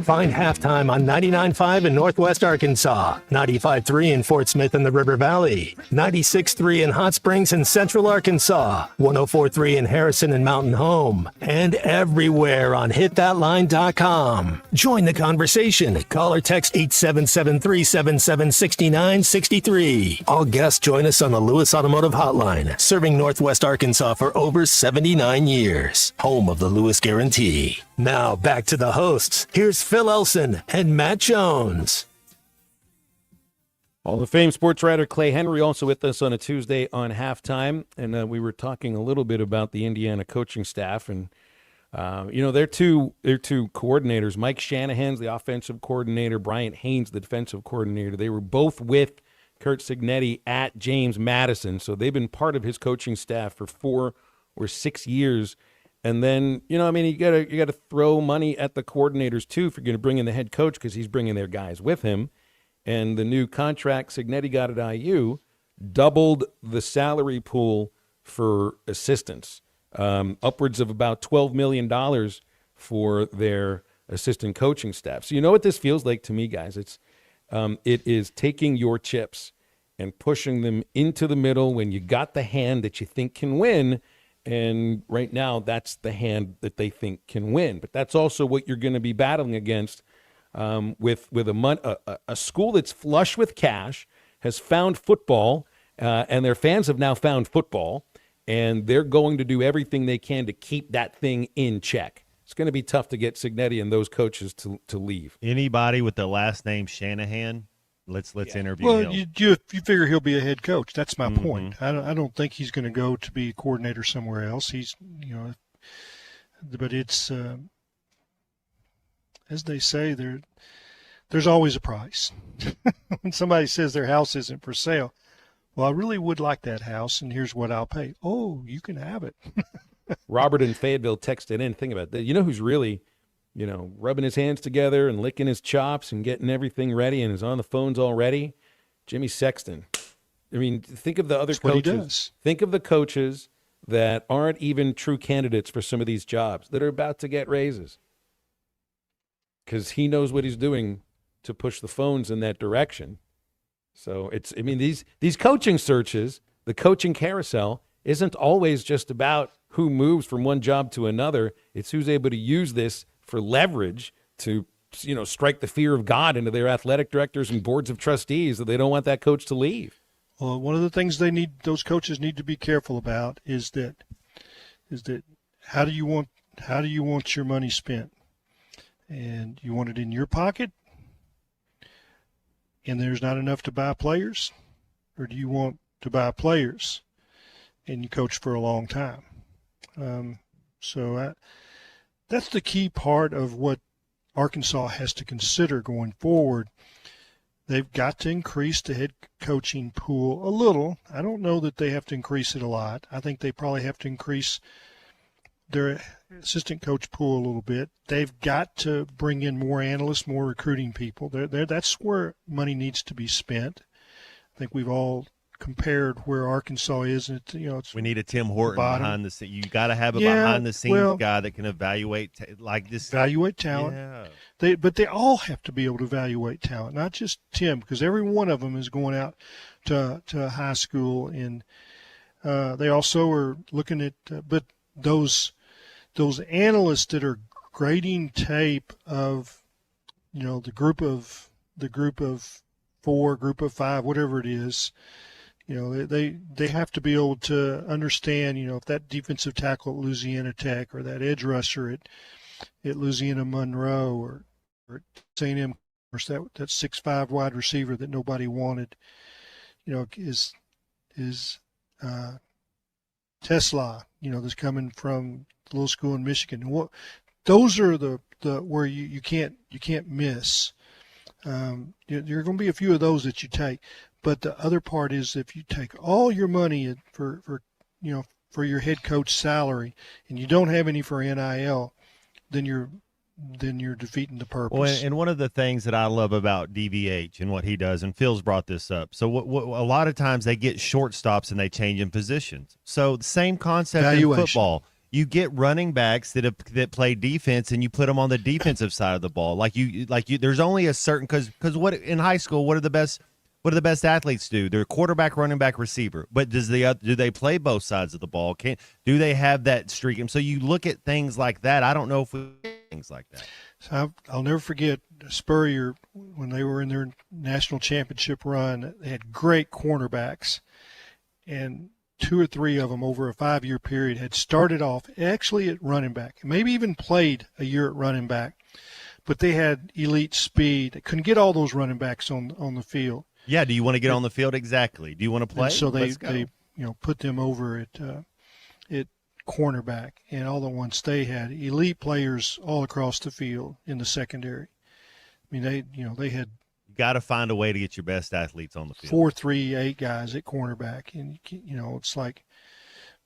Find Halftime on 99.5 in Northwest Arkansas, 95.3 in Fort Smith and the River Valley, 96.3 in Hot Springs and Central Arkansas, 104.3 in Harrison and Mountain Home, and everywhere on hitthatline.com. Join the conversation. Call or text 877-377-6963. All guests join us on the Lewis Automotive Hotline, serving Northwest Arkansas for over 79 years. Home of the Lewis Guarantee. Now back to the hosts. Here's Phil Elson and Matt Jones. Hall of Fame sports writer Clay Henry also with us on a Tuesday on Halftime, and we were talking a little bit about the Indiana coaching staff, and they're two coordinators. Mike Shanahan's the offensive coordinator, Bryant Haynes the defensive coordinator. They were both with Curt Cignetti at James Madison, so they've been part of his coaching staff for 4 or 6 years. And then, you gotta throw money at the coordinators too if you're going to bring in the head coach, because he's bringing their guys with him. And the new contract Cignetti got at IU doubled the salary pool for assistants, upwards of about $12 million for their assistant coaching staff. So you know what this feels like to me, guys? It is taking your chips and pushing them into the middle when you got the hand that you think can win. And right now, that's the hand that they think can win. But that's also what you're going to be battling against with a school that's flush with cash, has found football, and their fans have now found football, and they're going to do everything they can to keep that thing in check. It's going to be tough to get Cignetti and those coaches to leave. Anybody with the last name Shanahan, let's interview well, him. You figure he'll be a head coach. That's my point. I don't think he's going to go to be a coordinator somewhere else. But it's as they say, there's always a price. When somebody says their house isn't for sale, well, I really would like that house, and here's what I'll pay. Oh, you can have it. Robert in Fayetteville texted in. Think about that. You know who's really rubbing his hands together and licking his chops and getting everything ready and is on the phones already? Jimmy Sexton. I mean, think of the other coaches. Think of the coaches that aren't even true candidates for some of these jobs that are about to get raises, because he knows what he's doing to push the phones in that direction. So these coaching searches, the coaching carousel, isn't always just about who moves from one job to another. It's who's able to use this for leverage to, strike the fear of God into their athletic directors and boards of trustees that they don't want that coach to leave. Well, one of the things those coaches need to be careful about is that how do you want your money spent? And you want it in your pocket, and there's not enough to buy players, or do you want to buy players and you coach for a long time? That's the key part of what Arkansas has to consider going forward. They've got to increase the head coaching pool a little. I don't know that they have to increase it a lot. I think they probably have to increase their assistant coach pool a little bit. They've got to bring in more analysts, more recruiting people. That's where money needs to be spent. I think we've all compared where Arkansas is. We need a Tim Horton behind the scenes. You got to have a behind the scenes guy that can evaluate Evaluate talent. Yeah. But they all have to be able to evaluate talent, not just Tim, because every one of them is going out to high school, and they also are looking at. But those analysts that are grading tape of, the group of 4, group of 5, whatever it is. You know, they have to be able to understand, you know, if that defensive tackle at Louisiana Tech or that edge rusher at Louisiana Monroe or St. M, or that 6'5" wide receiver that nobody wanted, you know, is Tesla, you know, that's coming from the little school in Michigan. And those are the where you can't miss. There are going to be a few of those that you take. But the other part is if you take all your money for your head coach salary and you don't have any for NIL, then you're defeating the purpose. Well, and one of the things that I love about DVH and what he does, and Phil's brought this up. So what a lot of times they get shortstops and they change in positions. So the same concept in football. You get running backs that play defense, and you put them on the defensive side of the ball. Like you. There's only a certain because what in high school, what do the best athletes do? They're quarterback, running back, receiver. But do they play both sides of the ball? Do they have that streak? And so you look at things like that. I don't know if we things like that. So I'll never forget Spurrier when they were in their national championship run. They had great cornerbacks, and 2 or 3 of them over a 5-year period had started off actually at running back, maybe even played a year at running back, but they had elite speed. They couldn't get all those running backs on the field. Yeah, do you want to get on the field? Exactly. Do you want to play? And so they put them over at cornerback, and all the ones they had elite players all across the field in the secondary. I mean, they had got to find a way to get your best athletes on the field. 4, 3, 8 guys at cornerback, and it's like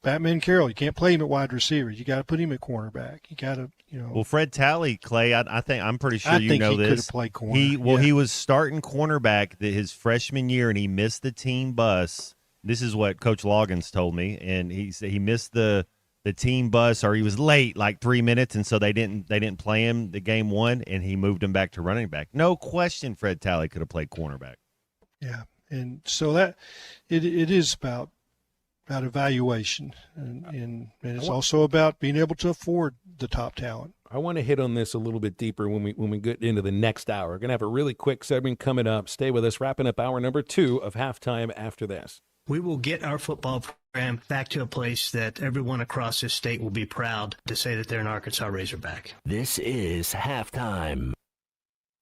Batman Carroll. You can't play him at wide receiver. You got to put him at cornerback. You got to, Well, Fred Talley, Clay, I'm pretty sure you know this. Could have played corner. He was starting cornerback his freshman year, and he missed the team bus. This is what Coach Loggins told me, and he said he missed the team bus, or he was late like 3 minutes, and so they didn't play him the game 1, and he moved him back to running back. No question, Fred Talley could have played cornerback. Yeah, and so that it is about evaluation, and it's also about being able to afford the top talent. I want to hit on this a little bit deeper when we get into the next hour. We're going to have a really quick segment coming up. Stay with us, wrapping up hour number 2 of Halftime after this. We will get our football program back to a place that everyone across this state will be proud to say that they're an Arkansas Razorback. This is Halftime.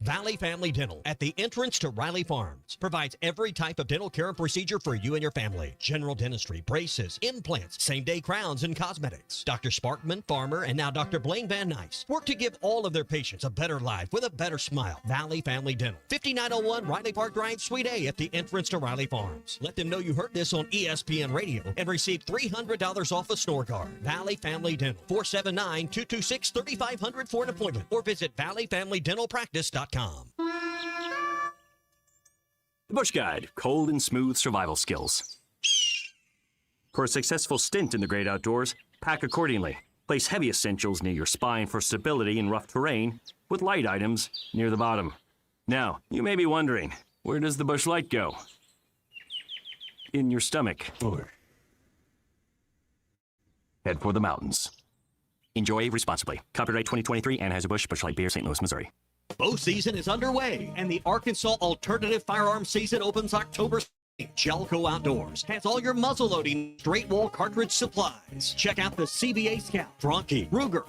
Valley Family Dental at the entrance to Riley Farms provides every type of dental care and procedure for you and your family. General dentistry, braces, implants, same-day crowns, and cosmetics. Dr. Sparkman, Farmer, and now Dr. Blaine Van Nice work to give all of their patients a better life with a better smile. Valley Family Dental, 5901 Riley Park Drive, Suite A at the entrance to Riley Farms. Let them know you heard this on ESPN Radio and receive $300 off a snore guard. Valley Family Dental, 479-226-3500 for an appointment, or visit valleyfamilydentalpractice.com. The Bush Guide, cold and smooth survival skills. For a successful stint in the great outdoors, pack accordingly. Place heavy essentials near your spine for stability in rough terrain, with light items near the bottom. Now, you may be wondering, where does the Bush Light go? In your stomach. Head for the mountains. Enjoy responsibly. Copyright 2023, Anheuser-Busch, Busch Light Beer, St. Louis, Missouri. Bow season is underway, and the Arkansas Alternative Firearms season opens October 2nd. Jelco Outdoors has all your muzzleloading straight wall cartridge supplies. Check out the CBA Scout, Franke, Ruger,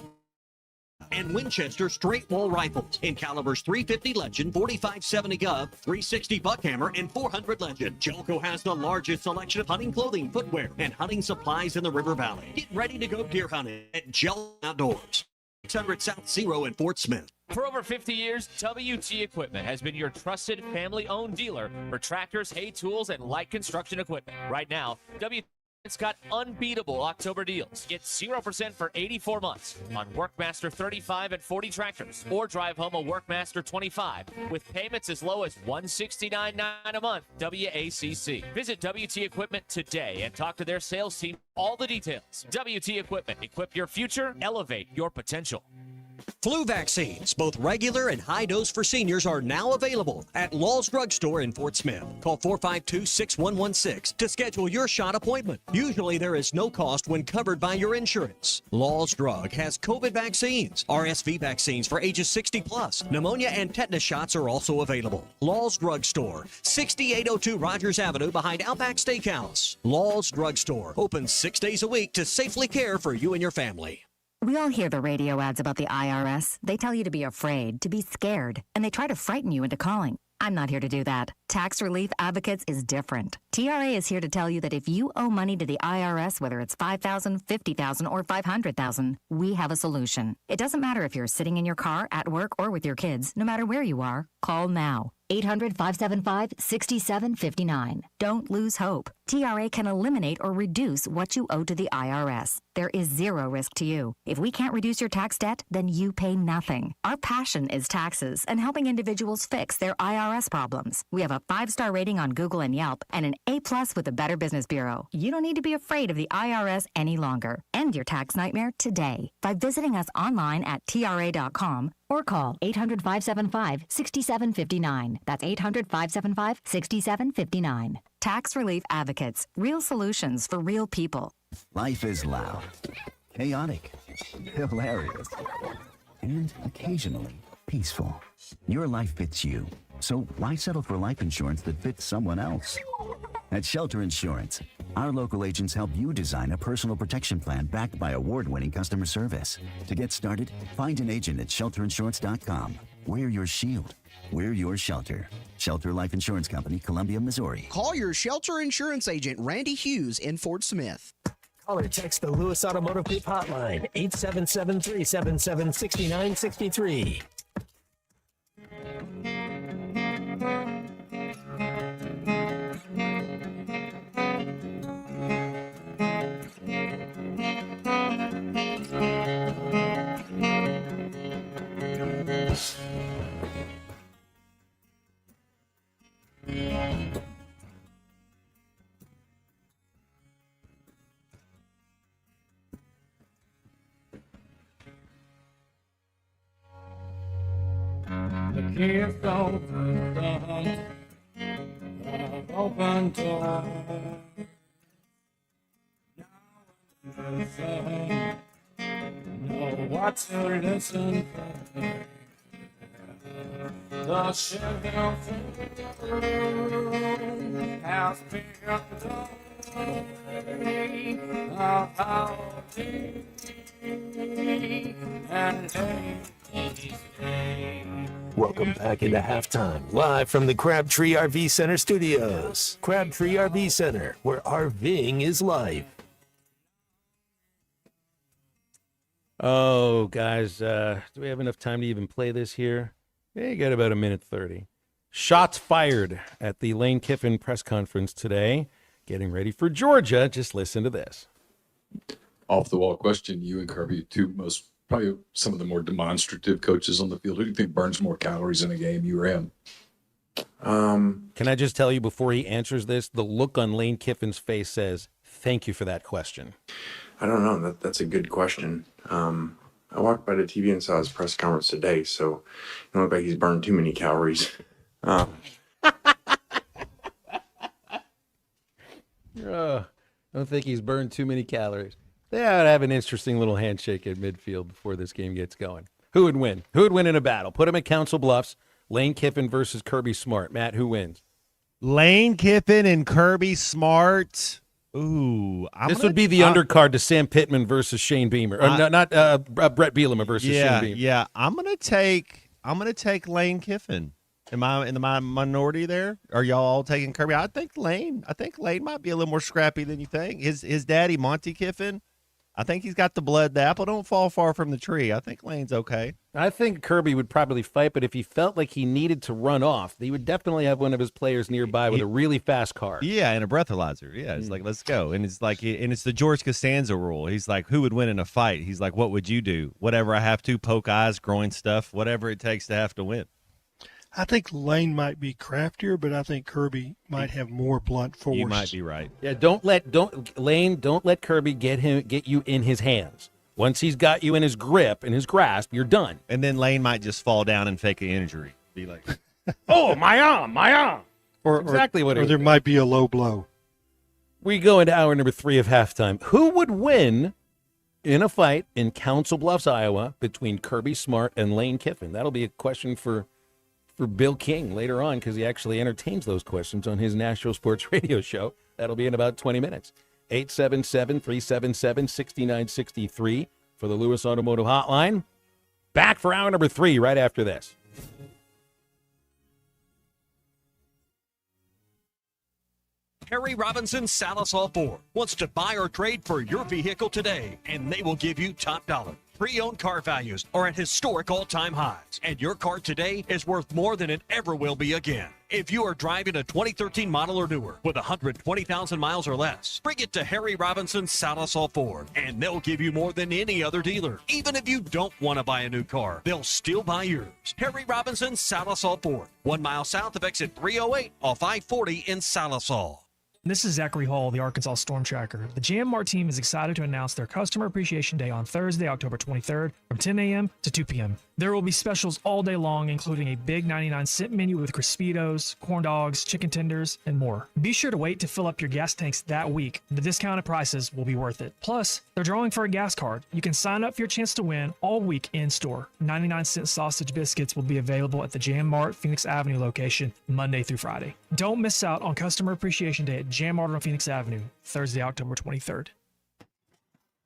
and Winchester straight wall rifles in calibers 350 Legend, 45-70 Gov, 360 Buckhammer, and 400 Legend. Jelco has the largest selection of hunting clothing, footwear, and hunting supplies in the River Valley. Get ready to go deer hunting at Jelco Outdoors, 600 South Zero in Fort Smith. For over 50 years, WT Equipment has been your trusted family-owned dealer for tractors, hay tools, and light construction equipment. Right now, WT's got unbeatable October deals. Get 0% for 84 months on Workmaster 35 and 40 tractors, or drive home a Workmaster 25 with payments as low as $169.9 a month. WACC. Visit WT Equipment today and talk to their sales team. All the details. WT Equipment. Equip your future. Elevate your potential. Flu vaccines, both regular and high dose for seniors, are now available at Law's Drug Store in Fort Smith. Call 452-6116 to schedule your shot appointment. Usually there is no cost when covered by your insurance. Law's Drug has COVID vaccines, RSV vaccines for ages 60 plus. Pneumonia and tetanus shots are also available. Law's Drug Store, 6802 Rogers Avenue behind Outback Steakhouse. Law's Drug Store, open 6 days a week to safely care for you and your family. We all hear the radio ads about the IRS. They tell you to be afraid, to be scared, and they try to frighten you into calling. I'm not here to do that. Tax Relief Advocates is different. TRA is here to tell you that if you owe money to the IRS, whether it's $5,000, $50,000, or $500,000, we have a solution. It doesn't matter if you're sitting in your car, at work, or with your kids. No matter where you are, call now. 800-575-6759. Don't lose hope. TRA can eliminate or reduce what you owe to the IRS. There is zero risk to you. If we can't reduce your tax debt, then you pay nothing. Our passion is taxes and helping individuals fix their IRS problems. We have a 5-star rating on Google and Yelp and an A+ with the Better Business Bureau. You don't need to be afraid of the IRS any longer. End your tax nightmare today by visiting us online at TRA.com or call 800-575-6759. That's 800-575-6759. Tax Relief Advocates. Real solutions for real people. Life is loud, chaotic, hilarious, and occasionally peaceful. Your life fits you, so why settle for life insurance that fits someone else? At Shelter Insurance, our local agents help you design a personal protection plan backed by award-winning customer service. To get started, find an agent at shelterinsurance.com. We're your shield. We're your shelter. Shelter Life Insurance Company, Columbia, Missouri. Call your Shelter Insurance agent, Randy Hughes, in Fort Smith. Call or text the Lewis Automotive Group hotline, 877-377-6963. The gift opens the heart, love open door. Now the sun, know what to listen for. The shadow through the room has been the of our day and day. Welcome back into halftime, live from the Crabtree RV Center studios. Crabtree RV Center, where RVing is life. Oh, guys, do we have enough time to even play this here? Yeah, you got about 1:30. Shots fired at the Lane Kiffin press conference today. Getting ready for Georgia. Just listen to this. Off the wall question, you and Kirby, probably some of the more demonstrative coaches on the field. Who do you think burns more calories in a game, you or him? Can I just tell you before he answers this, the look on Lane Kiffin's face says, thank you for that question. I don't know. That's a good question. I walked by the TV and saw his press conference today, so it don't look like he's burned too many calories. I don't think he's burned too many calories. They ought to have an interesting little handshake at midfield before this game gets going. Who would win? Who would win in a battle? Put him at Council Bluffs. Lane Kiffin versus Kirby Smart. Matt, who wins? Lane Kiffin and Kirby Smart. Ooh, this would be the undercard to Sam Pittman versus Shane Beamer. Not Brett Bielema versus Shane Beamer. Yeah, I'm gonna take Lane Kiffin. Am I in my minority there? Are y'all all taking Kirby? I think Lane might be a little more scrappy than you think. His daddy, Monty Kiffin, I think he's got the blood. The apple don't fall far from the tree. I think Lane's okay. I think Kirby would probably fight, but if he felt like he needed to run off, he would definitely have one of his players nearby with a really fast car. Yeah, and a breathalyzer. Yeah, it's like, let's go. And it's like, and it's the George Costanza rule. He's like, who would win in a fight? He's like, what would you do? Whatever I have to, poke eyes, groin stuff, whatever it takes to have to win. I think Lane might be craftier, but I think Kirby might have more blunt force. You might be right. Yeah, don't let Kirby get you in his hands. Once he's got you in his grip, in his grasp, you're done. And then Lane might just fall down and fake an injury. Be like, oh, my arm. Or there might be a low blow. We go into hour number 3 of halftime. Who would win in a fight in Council Bluffs, Iowa, between Kirby Smart and Lane Kiffin? That'll be a question for Bill King later on, because he actually entertains those questions on his Nashville Sports Radio show. That'll be in about 20 minutes. 877-377-6963 for the Lewis Automotive Hotline. Back for hour number 3 right after this. Harry Robinson Salisol Ford wants to buy or trade for your vehicle today, and they will give you top dollar. Pre-owned car values are at historic all-time highs, and your car today is worth more than it ever will be again. If you are driving a 2013 model or newer with 120,000 miles or less, bring it to Harry Robinson Salisol Ford, and they'll give you more than any other dealer. Even if you don't want to buy a new car, they'll still buy yours. Harry Robinson Salisol Ford, 1 mile south of exit 308 off I-40 in Salisol. This is Zachary Hall, the Arkansas Storm Tracker. The GM Mart team is excited to announce their Customer Appreciation Day on Thursday, October 23rd from 10 a.m. to 2 p.m. There will be specials all day long, including a big 99-cent menu with Crispitos, corn dogs, chicken tenders, and more. Be sure to wait to fill up your gas tanks that week. The discounted prices will be worth it. Plus, they're drawing for a gas card. You can sign up for your chance to win all week in-store. 99-cent sausage biscuits will be available at the GM Mart Phoenix Avenue location Monday through Friday. Don't miss out on Customer Appreciation Day at GM Mart on Phoenix Avenue, Thursday, October 23rd.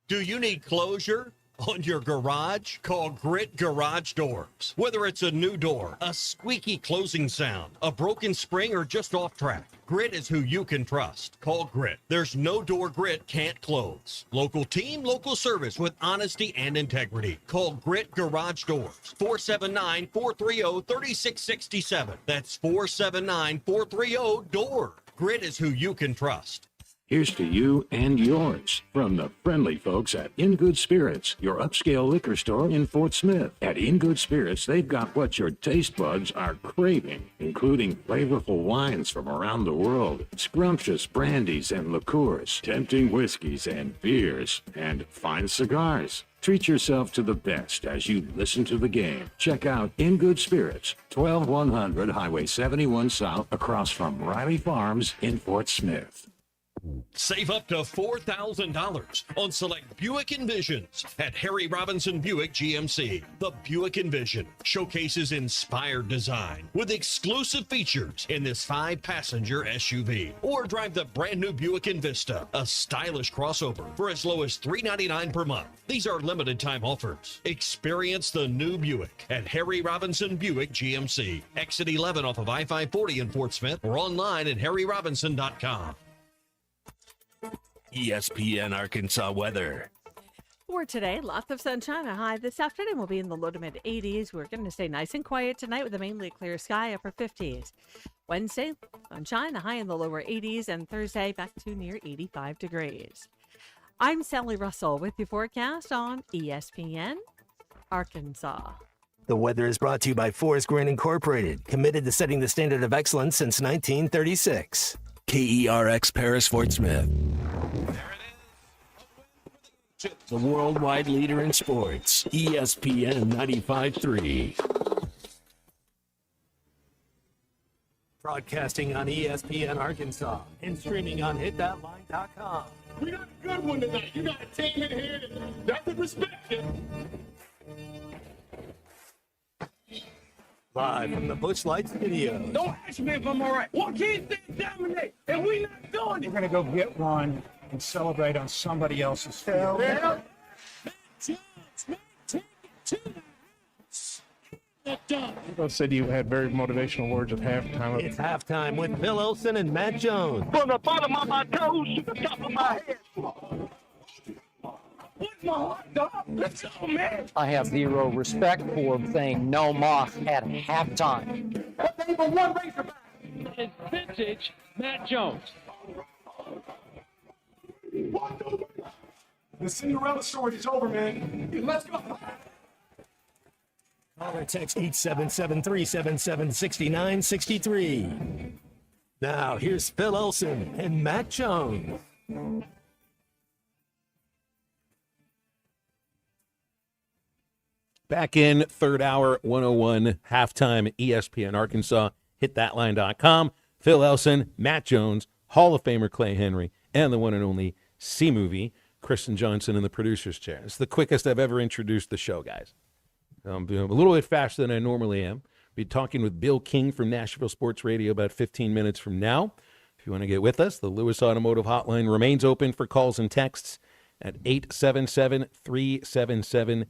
Do you need closure on your garage? Call Grit Garage Doors. Whether it's a new door, a squeaky closing sound, a broken spring, or just off track, Grit is who you can trust. Call Grit. There's no door Grit can't close. Local team, local service with honesty and integrity. Call Grit Garage Doors. 479-430-3667. That's 479-430-DOOR. Grit is who you can trust. Here's to you and yours from the friendly folks at In Good Spirits, your upscale liquor store in Fort Smith. At In Good Spirits, they've got what your taste buds are craving, including flavorful wines from around the world, scrumptious brandies and liqueurs, tempting whiskeys and beers, and fine cigars. Treat yourself to the best as you listen to the game. Check out In Good Spirits, 12100 Highway 71 South, across from Riley Farms in Fort Smith. Save up to $4,000 on select Buick Envisions at Harry Robinson Buick GMC. The Buick Envision showcases inspired design with exclusive features in this 5-passenger SUV. Or drive the brand new Buick Envista, a stylish crossover for as low as $399 per month. These are limited time offers. Experience the new Buick at Harry Robinson Buick GMC. Exit 11 off of I-540 in Fort Smith or online at harryrobinson.com. ESPN Arkansas weather. For today, lots of sunshine. A high this afternoon will be in the low to mid 80s. We're going to stay nice and quiet tonight with a mainly clear sky, upper 50s. Wednesday, sunshine, a high in the lower 80s, and Thursday back to near 85 degrees. I'm Sally Russell with your forecast on ESPN Arkansas. The weather is brought to you by Forest Grain Incorporated, committed to setting the standard of excellence since 1936. KERX Paris Fort Smith. The worldwide leader in sports, ESPN 95.3. Broadcasting on ESPN Arkansas and streaming on hitthatline.com. We got a good one tonight. You got a team in here that doesn't respect you. Live from the Busch Light Studios. Don't ask me if I'm all right. Why can't they dominate? And we not doing it. We're going to go get one and celebrate on somebody else's field. Yeah. Both said you had very motivational words at halftime. It's halftime with Phil Olsen and Matt Jones. From the bottom of my toes to the top of my head. What's my heart, dog? Let's go, man. I have zero respect for saying no moss at halftime. That's even one Razorback. It's vintage Matt Jones. The Cinderella story is over, man. Let's go. Call or text 877-377-6963. Now, here's Phil Olsen and Matt Jones. Back in third hour, 101 halftime, ESPN Arkansas. HitThatLine.com. Phil Elson, Matt Jones, Hall of Famer Clay Henry, and the one and only C-Movie, Kristen Johnson in the producer's chair. It's the quickest I've ever introduced the show, guys. I'm a little bit faster than I normally am. Be talking with Bill King from Nashville Sports Radio about 15 minutes from now. If you want to get with us, the Lewis Automotive Hotline remains open for calls and texts at 877-377-6963.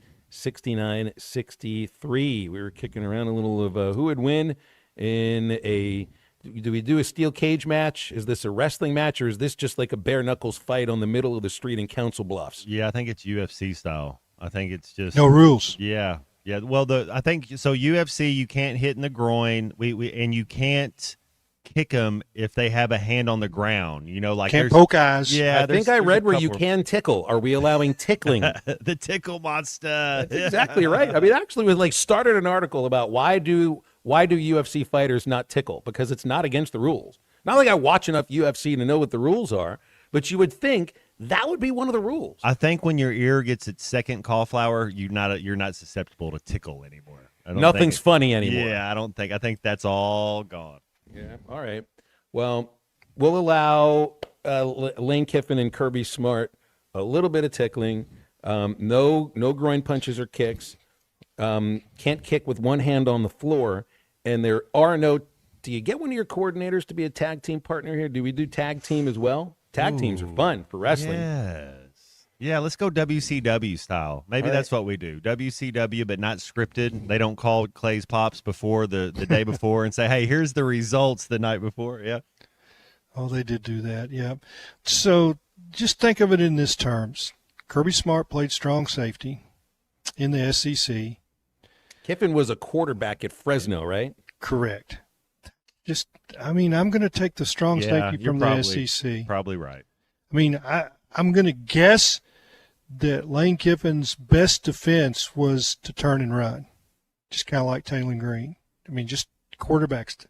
We were kicking around a little of who would win in a do we do a steel cage match? Is this a wrestling match, or is this just like a bare knuckles fight on the middle of the street in Council Bluffs? Yeah, I think it's UFC style. I think it's just no rules. Yeah. Well, I think so. UFC, you can't hit in the groin. And you can't kick them if they have a hand on the ground. You know, like can't poke eyes. Yeah, I think I read where you can tickle. Are we allowing tickling? The tickle monster. That's exactly right. I mean, actually, we started an article about why do UFC fighters not tickle? Because it's not against the rules. Not like I watch enough UFC to know what the rules are, but you would think that would be one of the rules. I think when your ear gets its second cauliflower, you're not susceptible to tickle anymore. Nothing's funny anymore. Yeah, I think that's all gone. Yeah. All right. Well, we'll allow Lane Kiffin and Kirby Smart a little bit of tickling. No groin punches or kicks. Can't kick with one hand on the floor. And there are no. Do you get one of your coordinators to be a tag team partner here? Do we do tag team as well? Tag teams are fun for wrestling. Yes. Yeah, let's go WCW style. Maybe that's what we do. WCW, but not scripted. They don't call Clay's Pops before the day before and say, hey, here's the results the night before. Yeah. Oh, they did do that. Yeah. So just think of it in this terms. Kirby Smart played strong safety in the SEC. Kiffin was a quarterback at Fresno, right? Correct. I'm going to take the strong safety from the SEC. Probably right. I mean, I'm going to guess that Lane Kiffin's best defense was to turn and run, just kind of like Taylor Green. I mean, just quarterbacks.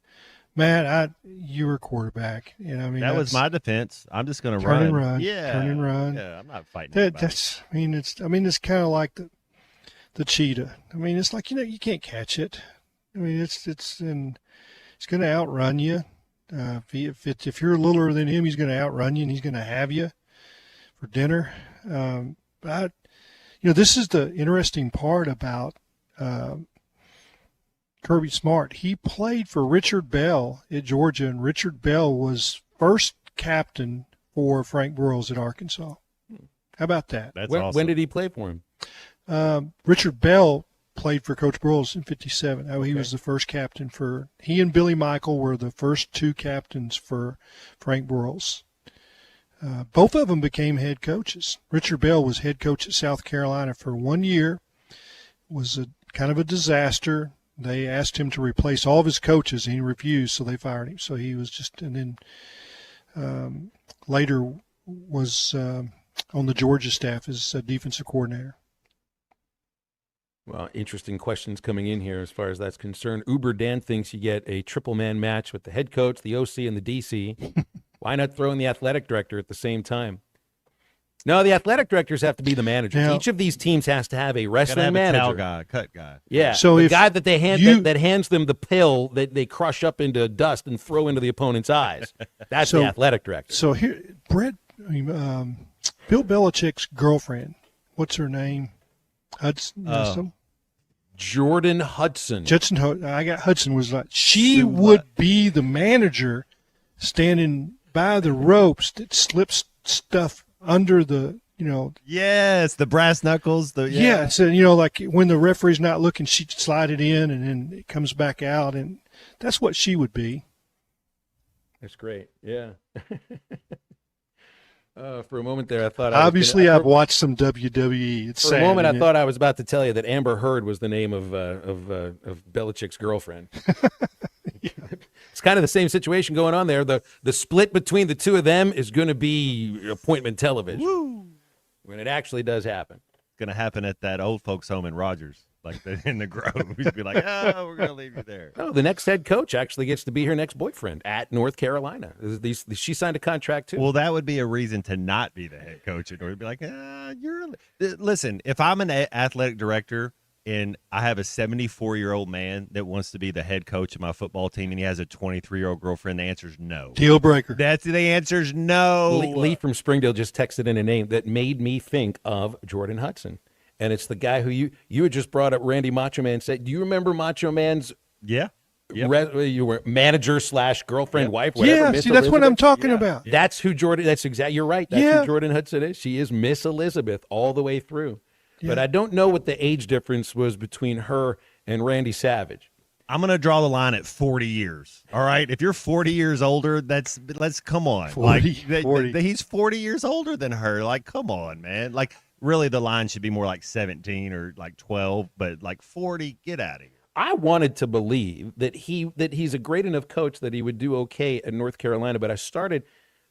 Matt, you were quarterback. You know, I mean, that was my defense. I'm just going to turn run and run. Yeah, turn and run. Yeah, I'm not fighting. It's kind of like the cheetah. I mean, it's like you can't catch it. I mean, it's going to outrun you. If you're littler than him, he's going to outrun you, and he's going to have you for dinner. This is the interesting part about Kirby Smart. He played for Richard Bell at Georgia, and Richard Bell was first captain for Frank Broyles at Arkansas. How about that? That's awesome. When did he play for him? Richard Bell played for Coach Broyles in 57. He was the first captain he and Billy Michael were the first two captains for Frank Broyles. Both of them became head coaches. Richard Bell was head coach at South Carolina for 1 year. Was kind of a disaster. They asked him to replace all of his coaches, and he refused, so they fired him. So he was and then later was on the Georgia staff as a defensive coordinator. Well, interesting questions coming in here as far as that's concerned. Uber Dan thinks you get a triple man match with the head coach, the OC, and the DC. Why not throw in the athletic director at the same time? No, the athletic directors have to be the managers. Now, each of these teams has to have a wrestling have manager. A towel guy, cut guy. Yeah, so the if guy that they that hands them the pill that they crush up into dust and throw into the opponent's eyes. That's the athletic director. So here, Bill Belichick's girlfriend, what's her name? Hudson. Jordan Hudson. Hudson was like, she would be the manager standing by the ropes that slips stuff under the, Yes, the brass knuckles. So, like when the referee's not looking, she'd slide it in and then it comes back out. And that's what she would be. That's great. Yeah. For a moment there, I thought. I've watched some WWE. It's for sad, a moment, I it? thought I was about to tell you that Amber Heard was the name of Belichick's girlfriend. It's kind of the same situation going on there. The split between the two of them is going to be appointment television. Woo! When it actually does happen. It's going to happen at that old folks home in Rogers, like in the Grove. We'd be like, we're going to leave you there. No, the next head coach actually gets to be her next boyfriend at North Carolina. She signed a contract too. Well, that would be a reason to not be the head coach. Or be like, listen, if I'm an athletic director, and I have a 74-year-old man that wants to be the head coach of my football team, and he has a 23-year-old girlfriend, the answer is no. Deal breaker. That's the answer is no. Lee from Springdale just texted in a name that made me think of Jordan Hudson. And it's the guy who you had just brought up, Randy Macho Man. Said, do you remember Macho Man's you were manager / girlfriend, wife, whatever? Yeah, Miss see, that's what I'm talking Yeah. about. That's who Jordan. That's exactly. You're right. That's Yeah. who Jordan Hudson is. She is Miss Elizabeth all the way through. Yeah. But I don't know what the age difference was between her and Randy Savage. I'm going to draw the line at 40 years. All right, if you're 40 years older, let's come on. 40. He's 40 years older than her. Like, come on, man. Like, really, the line should be more like 17 or like 12, but like 40, get out of here. I wanted to believe that he's a great enough coach that he would do okay at North Carolina, but I started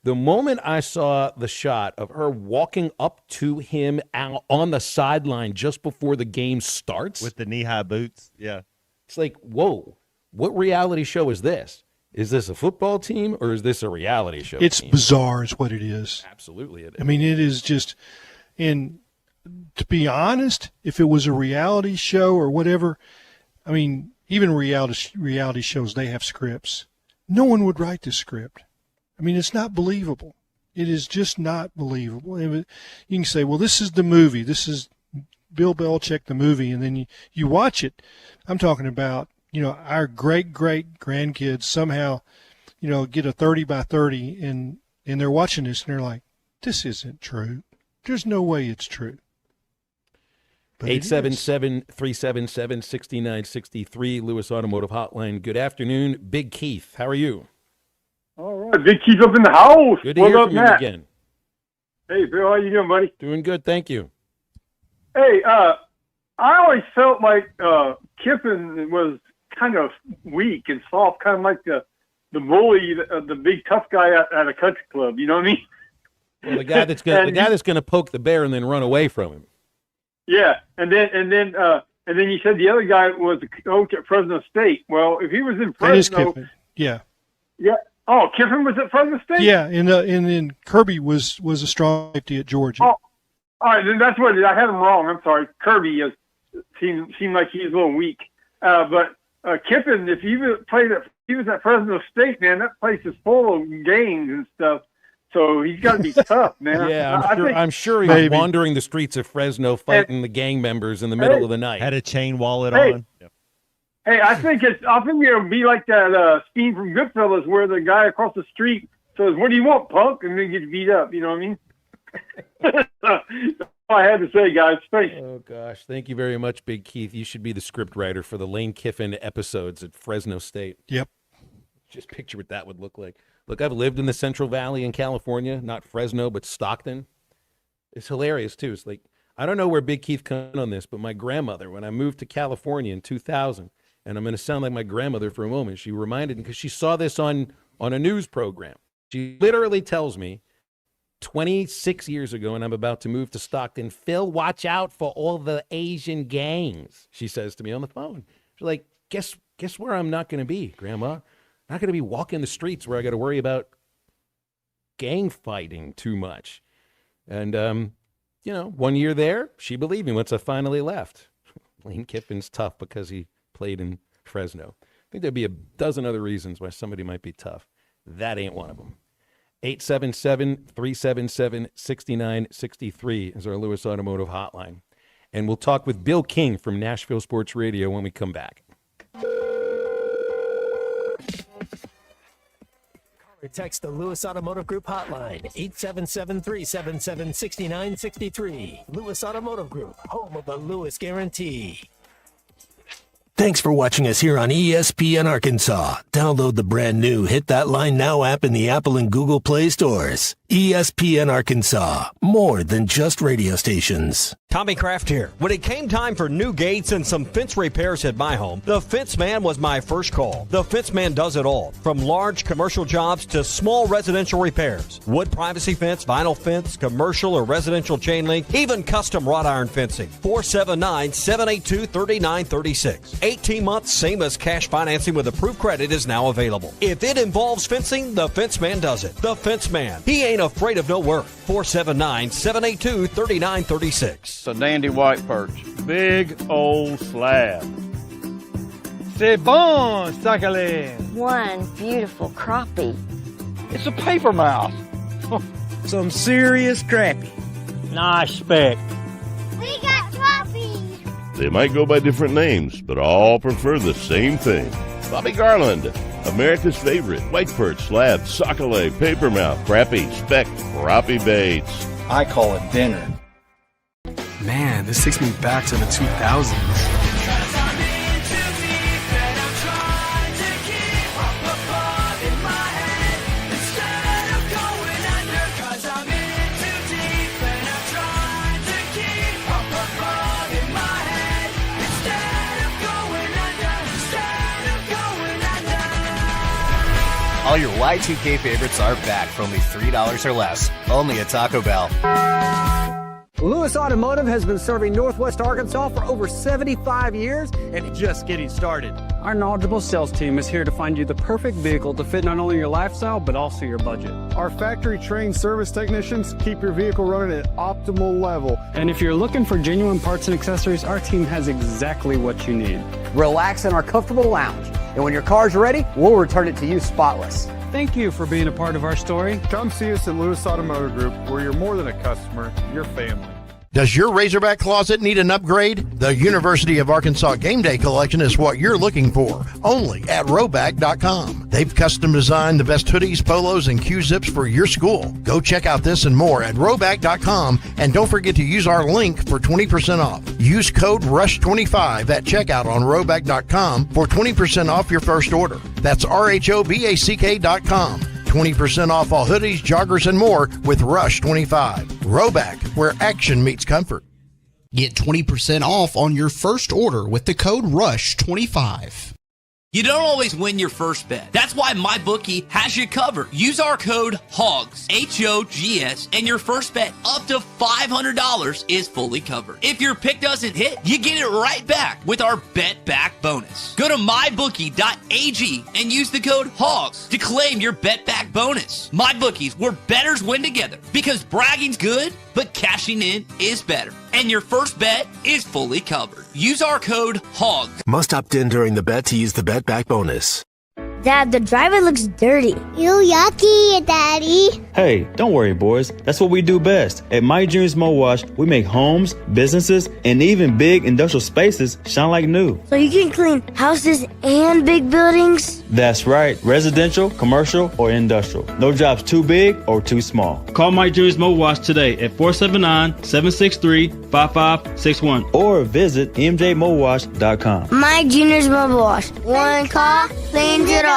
the moment I saw the shot of her walking up to him out on the sideline just before the game starts With the knee-high boots, yeah. It's like, whoa, what reality show is this? Is this a football team or is this a reality show? It's team? bizarre is what it is. Absolutely it is. I mean, it is just, and to be honest, if it was a reality show or whatever, I mean, even reality shows, they have scripts. No one would write this script. I mean, it's not believable. It is just not believable. You can say, well, this is the movie. This is Bill Belichick, the movie, and then you watch it. I'm talking about, our great-great-grandkids somehow, get a 30 by 30, and they're watching this, and they're like, this isn't true. There's no way it's true. 877-377-6963, Lewis Automotive Hotline. Good afternoon, Big Keith. How are you? All right, Big Keith up in the house. Good to What hear up, from you Matt? again. Hey, Bill, how you doing, buddy? Doing good, thank you. Hey, I always felt like Kiffin was kind of weak and soft, kind of like the bully, the big tough guy at a country club. You know what I mean? Well, the guy that's going to poke the bear and then run away from him. Yeah, and then you said the other guy was the coach at Fresno State. Well, if he was in That is Fresno, Kiffin. Yeah. yeah. Oh, Kiffin was at Fresno State. Yeah, and then Kirby was a strong safety at Georgia. Oh, all right, then that's what I had him wrong. I'm sorry. Kirby seemed like he was a little weak, but Kiffin, if he was at Fresno State, man, that place is full of gangs and stuff. So he's got to be tough, man. Yeah, I'm sure he was wandering the streets of Fresno fighting the gang members in the middle of the night. Had a chain wallet Hey. on. Yep. Hey, I think it'll be like that scene from Goodfellas where the guy across the street says, "What do you want, punk?" and then gets beat up. You know what I mean? That's all I had to say, guys. Thanks. Oh, gosh. Thank you very much, Big Keith. You should be the script writer for the Lane Kiffin episodes at Fresno State. Yep. Just picture what that would look like. Look, I've lived in the Central Valley in California, not Fresno, but Stockton. It's hilarious, too. It's like, I don't know where Big Keith comes on this, but my grandmother, when I moved to California in 2000, and I'm going to sound like my grandmother for a moment, she reminded me, because she saw this on a news program. She literally tells me, 26 years ago, and I'm about to move to Stockton, Phil, watch out for all the Asian gangs, she says to me on the phone. She's like, guess where I'm not going to be, Grandma? Not going to be walking the streets where I got to worry about gang fighting too much. And, 1 year there, she believed me once I finally left. Lane Kiffin's tough because he played in Fresno. I think there'd be a dozen other reasons why somebody might be tough. That ain't one of them. 877-377-6963 is our Lewis Automotive Hotline. And we'll talk with Bill King from Nashville Sports Radio when we come back. Or text the Lewis Automotive Group hotline, 877-377-6963. Lewis Automotive Group, home of the Lewis Guarantee. Thanks for watching us here on ESPN Arkansas. Download the brand new Hit That Line Now app in the Apple and Google Play stores. ESPN Arkansas, more than just radio stations. Tommy Kraft here. When it came time for new gates and some fence repairs at my home, the Fence Man was my first call. The Fence Man does it all, from large commercial jobs to small residential repairs. Wood privacy fence, vinyl fence, commercial or residential chain link, even custom wrought iron fencing. 479-782-3936. 18 months, same as cash financing with approved credit is now available. If it involves fencing, the Fence Man does it. The Fence Man. He ain't afraid of no work. 479-782-3936. It's a dandy white perch. big old slab. C'est bon, Sakhalin. One beautiful crappie. It's a paper mouth. Some serious crappie. Nice speck. We got crappies. They might go by different names, but all prefer the same thing. Bobby Garland, America's favorite white perch, slab, sockeye, papermouth, crappie, speck, crappie baits. I call it dinner. Man, this takes me back to the 2000s. All your Y2K favorites are back for only $3 or less. Only at Taco Bell. Lewis Automotive has been serving Northwest Arkansas for over 75 years and just getting started. Our knowledgeable sales team is here to find you the perfect vehicle to fit not only your lifestyle, but also your budget. Our factory-trained service technicians keep your vehicle running at optimal level. And if you're looking for genuine parts and accessories, our team has exactly what you need. Relax in our comfortable lounge. And when your car's ready, we'll return it to you spotless. Thank you for being a part of our story. Come see us at Lewis Automotive Group, where you're more than a customer, you're family. Does your Razorback closet need an upgrade? The University of Arkansas Game Day Collection is what you're looking for, only at Roback.com. They've custom designed the best hoodies, polos, and Q-zips for your school. Go check out this and more at Roback.com, and don't forget to use our link for 20% off. Use code RUSH25 at checkout on Roback.com for 20% off your first order. That's RHOBACK.com. 20% off all hoodies, joggers, and more with Rush 25. Roback, where action meets comfort. Get 20% off on your first order with the code RUSH25. You don't always win your first bet. That's why MyBookie has you covered. Use our code HOGS, H-O-G-S, and your first bet up to $500 is fully covered. If your pick doesn't hit, you get it right back with our Bet Back bonus. Go to MyBookie.ag and use the code HOGS to claim your Bet Back bonus. MyBookie's where bettors win together, because bragging's good, but cashing in is better. And your first bet is fully covered. Use our code HOGS. Must opt in during the bet to use the Bet Back bonus. Dad, the driver looks dirty. You yucky, Daddy. Hey, don't worry, boys. That's what we do best. At My Dreams Mo Wash, we make homes, businesses, and even big industrial spaces shine like new. So you can clean houses and big buildings? That's right. Residential, commercial, or industrial. No job's too big or too small. Call My Dreams Mo Wash today at 479-763-5561 or visit mjmowash.com. My Junior's Mobile Wash. One call cleans it all.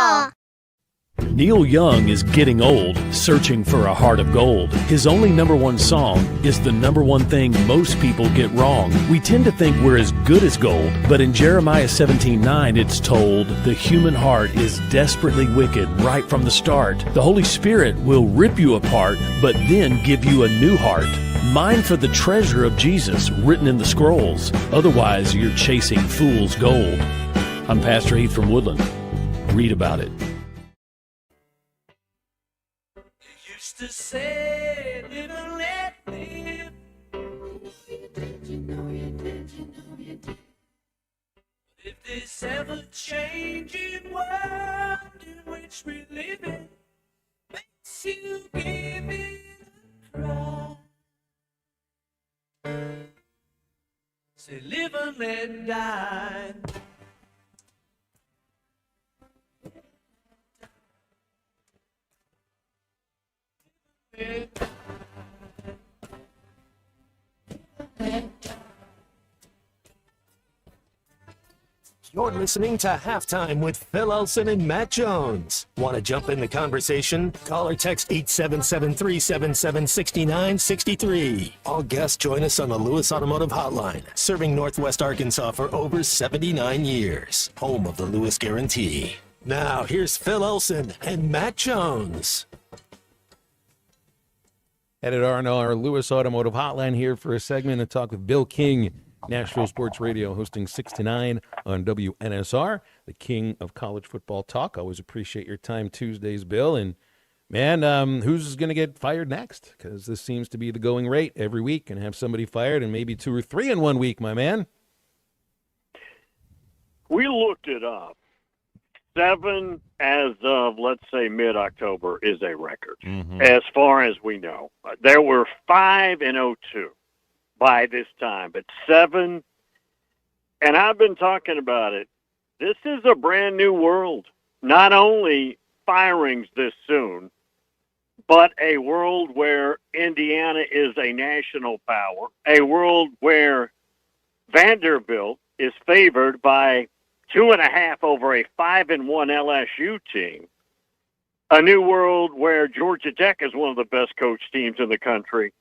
Neil Young is getting old, searching for a heart of gold. His only number one song is the number one thing most people get wrong. We tend to think we're as good as gold, but in Jeremiah 17:9 it's told, the human heart is desperately wicked right from the start. The Holy Spirit will rip you apart, but then give you a new heart. Mine for the treasure of Jesus written in the scrolls. Otherwise, you're chasing fool's gold. I'm Pastor Heath from Woodland. Read about it. Used to say, live and let live. You know you did. If this ever-changing world in which we live in makes you give it a cry, say, live and let die. You're listening to Halftime with Phil Elson and Matt Jones. Want to jump in the conversation? Call or text 877-377-6963. All guests join us on the Lewis Automotive Hotline, serving Northwest Arkansas for over 79 years. Home of the Lewis Guarantee. Now, here's Phil Elson and Matt Jones. Headed on our Lewis Automotive Hotline here for a segment to talk with Bill King, Nashville Sports Radio, hosting 6 to 9 on WNSR, the king of college football talk. Always appreciate your time Tuesdays, Bill. And, man, who's going to get fired next? Because this seems to be the going rate every week, and have somebody fired and maybe 2 or 3 in 1 week, my man. We looked it up. 7 as of, let's say, mid-October is a record, as far as we know. There were 5-2 by this time, but 7, and I've been talking about it. This is a brand new world. Not only firings this soon, but a world where Indiana is a national power, a world where Vanderbilt is favored by 2.5 over a 5-1 LSU team. A new world where Georgia Tech is one of the best coached teams in the country.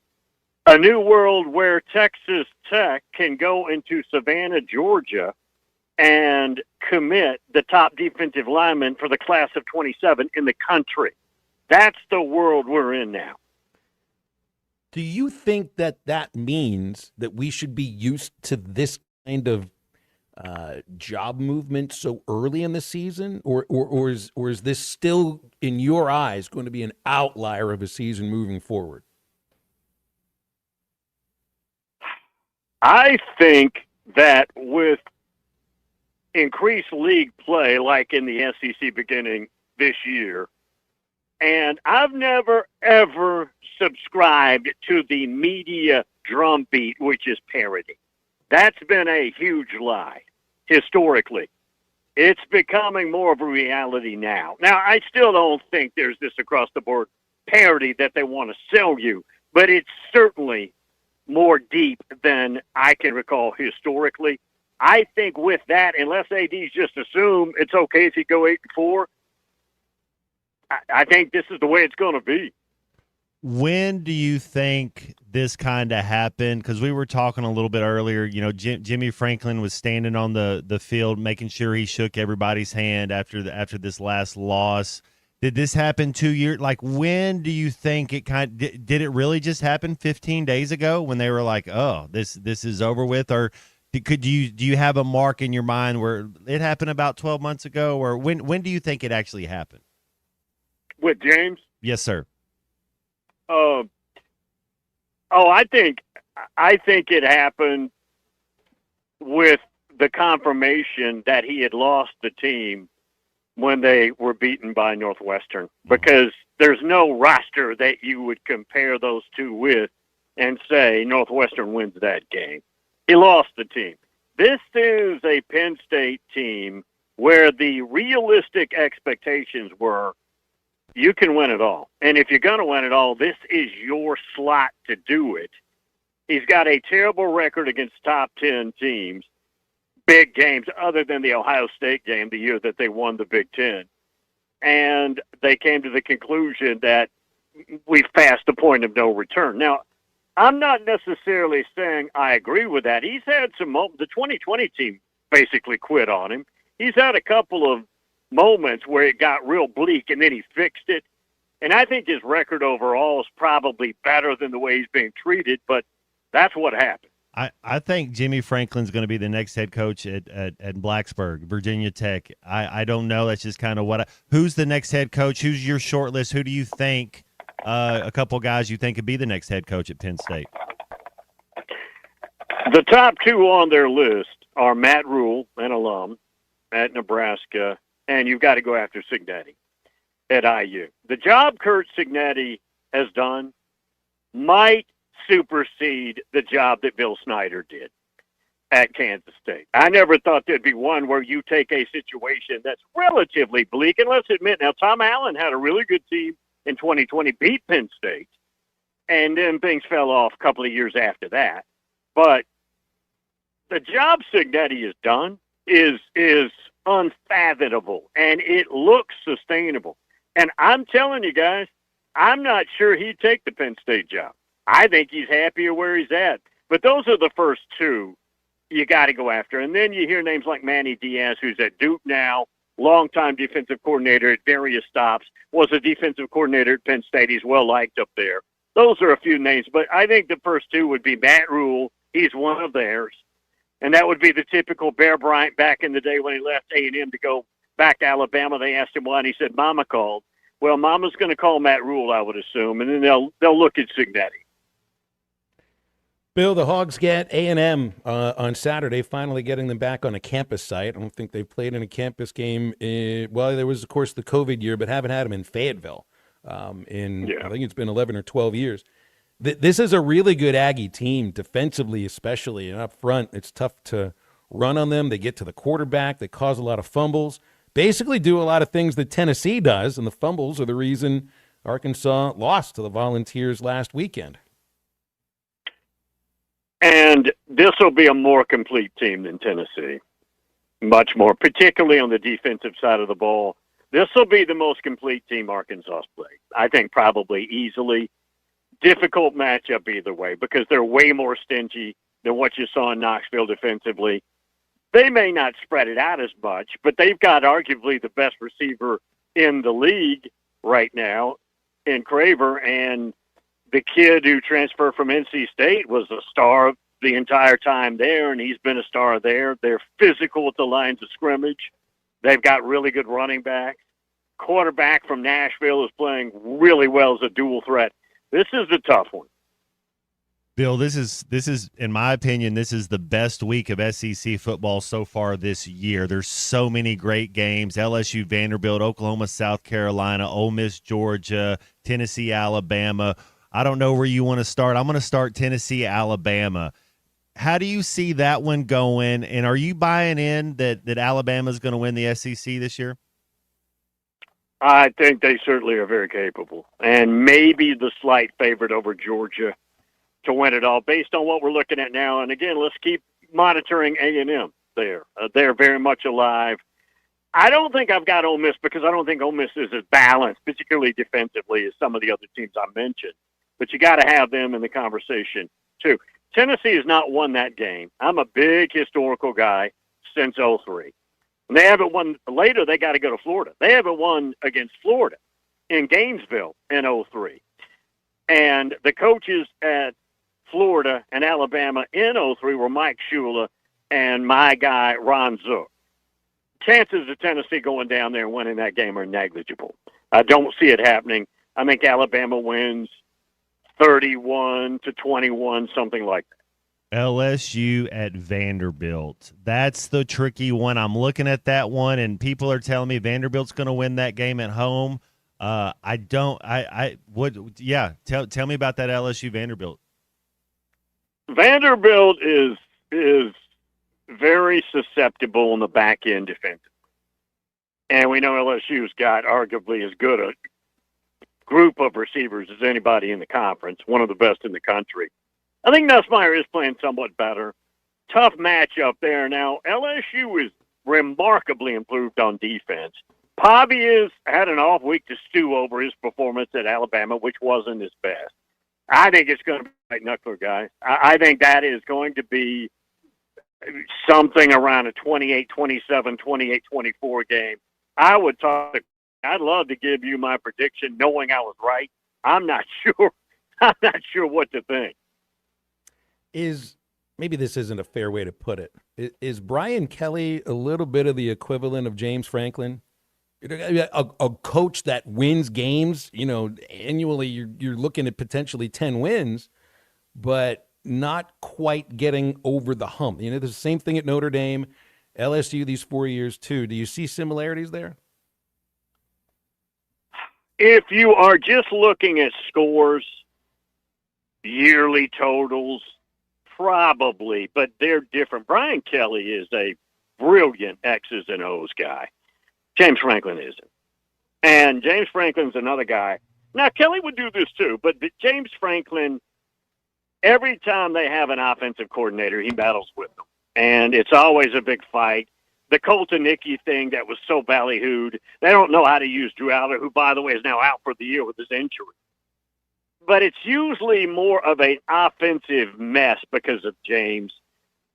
A new world where Texas Tech can go into Savannah, Georgia, and commit the top defensive lineman for the class of 27 in the country. That's the world we're in now. Do you think that means that we should be used to this kind of job movement so early in the season, or is this still, in your eyes, going to be an outlier of a season moving forward? I think that with increased league play, like in the SEC beginning this year, and I've never, ever subscribed to the media drumbeat, which is parody. That's been a huge lie, historically. It's becoming more of a reality now. Now, I still don't think there's this across-the-board parody that they want to sell you, but it's certainly more deep than I can recall historically. I think with that, unless ADs just assume it's okay if you go 8-4, I think this is the way it's going to be. When do you think this kind of happened? Because we were talking a little bit earlier, Jimmy Franklin was standing on the field making sure he shook everybody's hand after this last loss. Did this happen 2 years? Like, when do you think it did it really just happen 15 days ago when they were like, oh, this is over with? Or do you have a mark in your mind where it happened about 12 months ago? Or when do you think it actually happened? With James? Yes, sir. I think it happened with the confirmation that he had lost the team when they were beaten by Northwestern, because there's no roster that you would compare those two with and say Northwestern wins that game. He lost the team. This is a Penn State team where the realistic expectations were you can win it all. And if you're going to win it all, this is your slot to do it. He's got a terrible record against top 10 teams, big games, other than the Ohio State game the year that they won the Big Ten. And they came to the conclusion that we've passed the point of no return. Now, I'm not necessarily saying I agree with that. He's had some moments. The 2020 team basically quit on him. He's had a couple of moments where it got real bleak, and then he fixed it. And I think his record overall is probably better than the way he's being treated, but that's what happened. I think Jimmy Franklin's going to be the next head coach at Blacksburg, Virginia Tech. I don't know. That's just kind of who's the next head coach? Who's your short list? Who do you think, a couple guys you think could be the next head coach at Penn State? The top two on their list are Matt Rule, an alum at Nebraska, and you've got to go after Cignetti at IU. The job Curt Cignetti has done might supersede the job that Bill Snyder did at Kansas State. I never thought there'd be one where you take a situation that's relatively bleak, and let's admit now, Tom Allen had a really good team in 2020, beat Penn State, and then things fell off a couple of years after that. But the job Cignetti has done is unfathomable, and it looks sustainable. And I'm telling you guys, I'm not sure he'd take the Penn State job. I think he's happier where he's at. But those are the first two you got to go after. And then you hear names like Manny Diaz, who's at Duke now, longtime defensive coordinator at various stops, was a defensive coordinator at Penn State. He's well-liked up there. Those are a few names. But I think the first two would be Matt Rule. He's one of theirs. And that would be the typical Bear Bryant back in the day when he left A&M to go back to Alabama. They asked him why, and he said, Mama called. Well, Mama's going to call Matt Rule, I would assume, and then they'll look at Cignetti. Bill, the Hogs get A&M on Saturday, finally getting them back on a campus site. I don't think they've played in a campus game. Well, there was, of course, the COVID year, but haven't had them in Fayetteville I think it's been 11 or 12 years. This is a really good Aggie team, defensively especially, and up front, it's tough to run on them. They get to the quarterback. They cause a lot of fumbles, basically do a lot of things that Tennessee does, and the fumbles are the reason Arkansas lost to the Volunteers last weekend. And this will be a more complete team than Tennessee. Much more, particularly on the defensive side of the ball. This will be the most complete team Arkansas played. I think probably easily. Difficult matchup either way because they're way more stingy than what you saw in Knoxville defensively. They may not spread it out as much, but they've got arguably the best receiver in the league right now in Craver, and the kid who transferred from NC State was a star the entire time there, and he's been a star there. They're physical at the lines of scrimmage. They've got really good running backs. Quarterback from Nashville is playing really well as a dual threat. This is a tough one. Bill, this is, in my opinion, this is the best week of SEC football so far this year. There's so many great games: LSU, Vanderbilt, Oklahoma, South Carolina, Ole Miss, Georgia, Tennessee, Alabama. I don't know where you want to start. I'm going to start Tennessee, Alabama. How do you see that one going? And are you buying in that Alabama is going to win the SEC this year? I think they certainly are very capable, and maybe the slight favorite over Georgia to win it all based on what we're looking at now. And again, let's keep monitoring A&M there. They're very much alive. I don't think I've got Ole Miss because I don't think Ole Miss is as balanced, particularly defensively, as some of the other teams I mentioned. But you got to have them in the conversation too. Tennessee has not won that game. I'm a big historical guy since 2003. And they haven't won. Later, they got to go to Florida. They haven't won against Florida in Gainesville in 2003. And the coaches at Florida and Alabama in 2003 were Mike Shula and my guy, Ron Zook. Chances of Tennessee going down there and winning that game are negligible. I don't see it happening. I think Alabama wins 31-21, something like that. LSU at Vanderbilt. That's the tricky one. I'm looking at that one, and people are telling me Vanderbilt's going to win that game at home. Tell me about that LSU Vanderbilt. Vanderbilt is very susceptible on the back end defensively. And we know LSU's got arguably as good a group of receivers as anybody in the conference, one of the best in the country. I think Nussmeier is playing somewhat better. Tough matchup there. Now, LSU is remarkably improved on defense. Pavi has had an off week to stew over his performance at Alabama, which wasn't his best. I think it's going to be like Knuckler, guys. I think that is going to be something around a 28-27, 28-24 game. I'd love to give you my prediction knowing I was right. I'm not sure. I'm not sure what to think. Maybe this isn't a fair way to put it. Is Brian Kelly a little bit of the equivalent of James Franklin? A coach that wins games, annually you're looking at potentially 10 wins, but not quite getting over the hump. There's the same thing at Notre Dame, LSU these 4 years too. Do you see similarities there? If you are just looking at scores, yearly totals, probably, but they're different. Brian Kelly is a brilliant X's and O's guy. James Franklin isn't. And James Franklin's another guy. Now, Kelly would do this too, but James Franklin, every time they have an offensive coordinator, he battles with them. And it's always a big fight. The Colton Nicky thing that was so ballyhooed, they don't know how to use Drew Aller, who, by the way, is now out for the year with his injury. But it's usually more of an offensive mess because of James.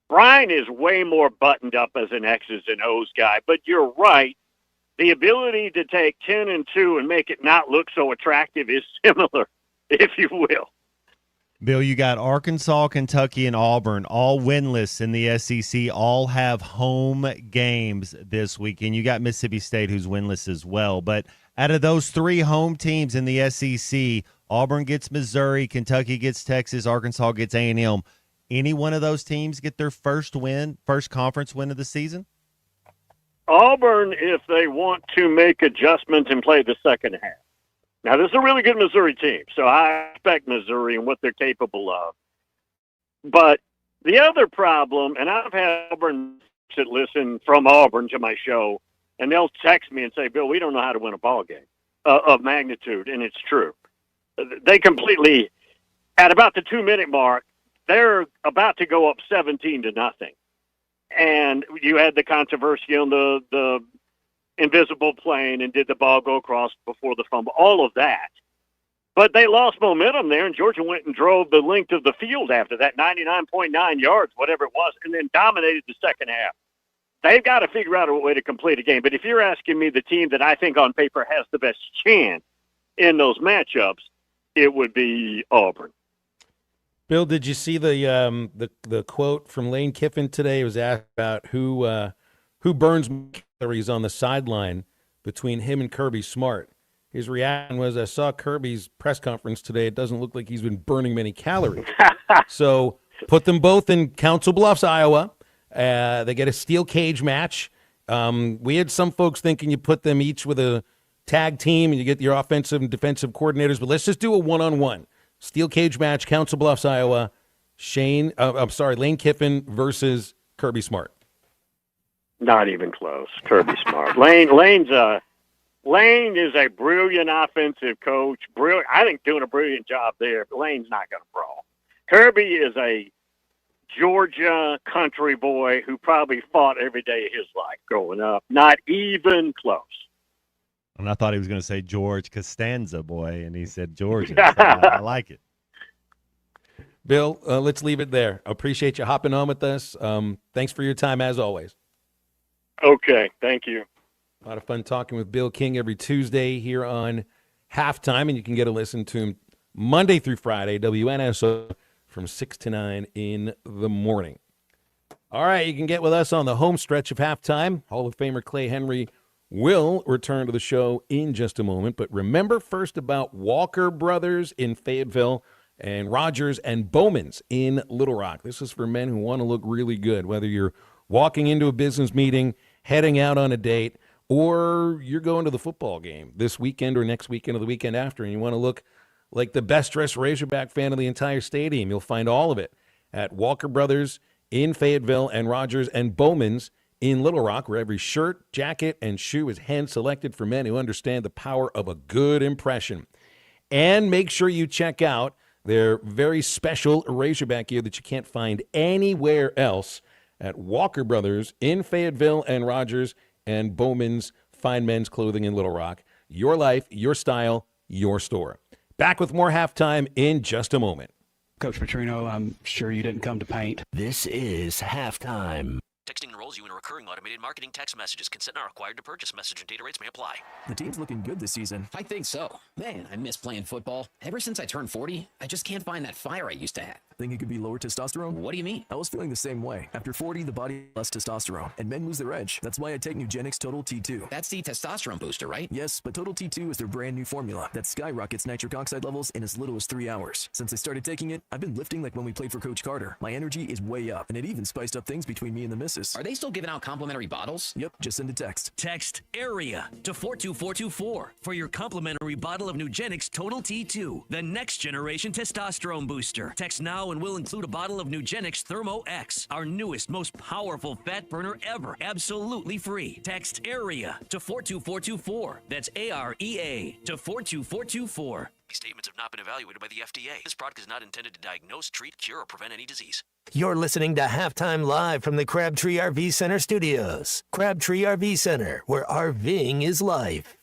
Brian is way more buttoned up as an X's and O's guy, but you're right. The ability to take 10-2 and make it not look so attractive is similar, if you will. Bill, you got Arkansas, Kentucky, and Auburn, all winless in the SEC, all have home games this weekend. You got Mississippi State, who's winless as well. But out of those three home teams in the SEC, Auburn gets Missouri, Kentucky gets Texas, Arkansas gets A&M. any one of those teams get their first conference win of the season? Auburn, if they want to make adjustments and play the second half. Now, this is a really good Missouri team, so I expect Missouri and what they're capable of. But the other problem, and I've had Auburn that listen from Auburn to my show, and they'll text me and say, Bill, we don't know how to win a ball game of magnitude, and it's true. They completely, at about the 2-minute mark, they're about to go up 17-0. And you had the controversy on the invisible plane and did the ball go across before the fumble, all of that. But they lost momentum there, and Georgia went and drove the length of the field after that, 99.9 yards, whatever it was, and then dominated the second half. They've got to figure out a way to complete a game. But if you're asking me the team that I think on paper has the best chance in those matchups, it would be Auburn. Bill, did you see the quote from Lane Kiffin today? He was asked about who burns calories on the sideline between him and Kirby Smart. His reaction was, I saw Kirby's press conference today. It doesn't look like he's been burning many calories. So put them both in Council Bluffs, Iowa. They get a steel cage match. We had some folks thinking you put them each with a tag team and you get your offensive and defensive coordinators, but let's just do a one-on-one. Steel cage match, Council Bluffs, Iowa. Lane Kiffin versus Kirby Smart. Not even close. Kirby Smart. Lane is a brilliant offensive coach. I think doing a brilliant job there, but Lane's not going to brawl. Kirby is a Georgia country boy who probably fought every day of his life growing up. Not even close. And I thought he was going to say George Costanza boy, and he said Georgia. So I like it. Bill, let's leave it there. I appreciate you hopping on with us. Thanks for your time, as always. Okay, thank you. A lot of fun talking with Bill King every Tuesday here on Halftime, and you can get a listen to him Monday through Friday, WNSO, from 6 to 9 in the morning. All right, you can get with us on the home stretch of Halftime. Hall of Famer Clay Henry will return to the show in just a moment, but remember first about Walker Brothers in Fayetteville and Rogers and Bowman's in Little Rock. This is for men who want to look really good, whether you're walking into a business meeting, heading out on a date, or you're going to the football game this weekend or next weekend or the weekend after, and you want to look like the best-dressed Razorback fan of the entire stadium. You'll find all of it at Walker Brothers in Fayetteville and Rogers and Bowman's in Little Rock, where every shirt, jacket, and shoe is hand-selected for men who understand the power of a good impression. And make sure you check out their very special Razorback gear that you can't find anywhere else at Walker Brothers in Fayetteville and Rogers and Bowman's Fine Men's Clothing in Little Rock. Your life, your style, your store. Back with more Halftime in just a moment. Coach Petrino, I'm sure you didn't come to paint. This is Halftime. Texting enrolls you in recurring automated marketing text messages. Consent not required to purchase. Message and data rates may apply. The team's looking good this season. I think so. Man, I miss playing football. Ever since I turned 40, I just can't find that fire I used to have. Think it could be lower testosterone? What do you mean? I was feeling the same way. After 40, the body less testosterone, and men lose their edge. That's why I take Nugenix Total T2. That's the testosterone booster, right? Yes, but Total T2 is their brand new formula that skyrockets nitric oxide levels in as little as 3 hours. Since I started taking it, I've been lifting like when we played for Coach Carter. My energy is way up, and it even spiced up things between me and the missus. Are they still giving out complimentary bottles? Yep, just send a text. Text AREA to 42424 for your complimentary bottle of Nugenix Total T2, the next generation testosterone booster. Text now and we'll include a bottle of Nugenix Thermo X, our newest, most powerful fat burner ever, absolutely free. Text AREA to 42424. That's AREA to 42424. These statements have not been evaluated by the FDA. This product is not intended to diagnose, treat, cure, or prevent any disease. You're listening to Halftime Live from the Crabtree RV Center studios. Crabtree RV Center, where RVing is life.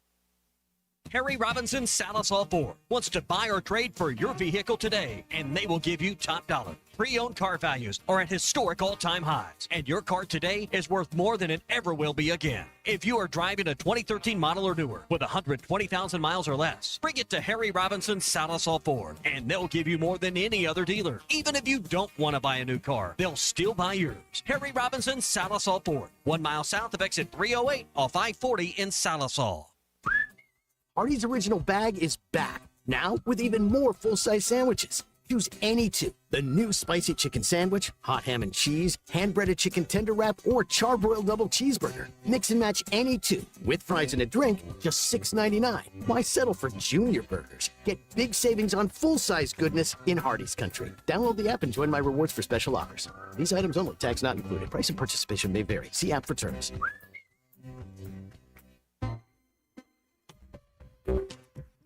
Harry Robinson Salisal Ford wants to buy or trade for your vehicle today, and they will give you top dollar. Pre-owned car values are at historic all-time highs, and your car today is worth more than it ever will be again. If you are driving a 2013 model or newer with 120,000 miles or less, bring it to Harry Robinson Salisal Ford, and they'll give you more than any other dealer. Even if you don't want to buy a new car, they'll still buy yours. Harry Robinson Salisal Ford, 1 mile south of exit 308 off I-40 in Salisal. Artie's Original Bag is back, now with even more full-size sandwiches. Choose any two. The new spicy chicken sandwich, hot ham and cheese, hand-breaded chicken tender wrap, or charbroiled double cheeseburger. Mix and match any two. With fries and a drink, just $6.99. Why settle for junior burgers? Get big savings on full-size goodness in Hardee's Country. Download the app and join My Rewards for special offers. These items only. Tax not included. Price and participation may vary. See app for terms.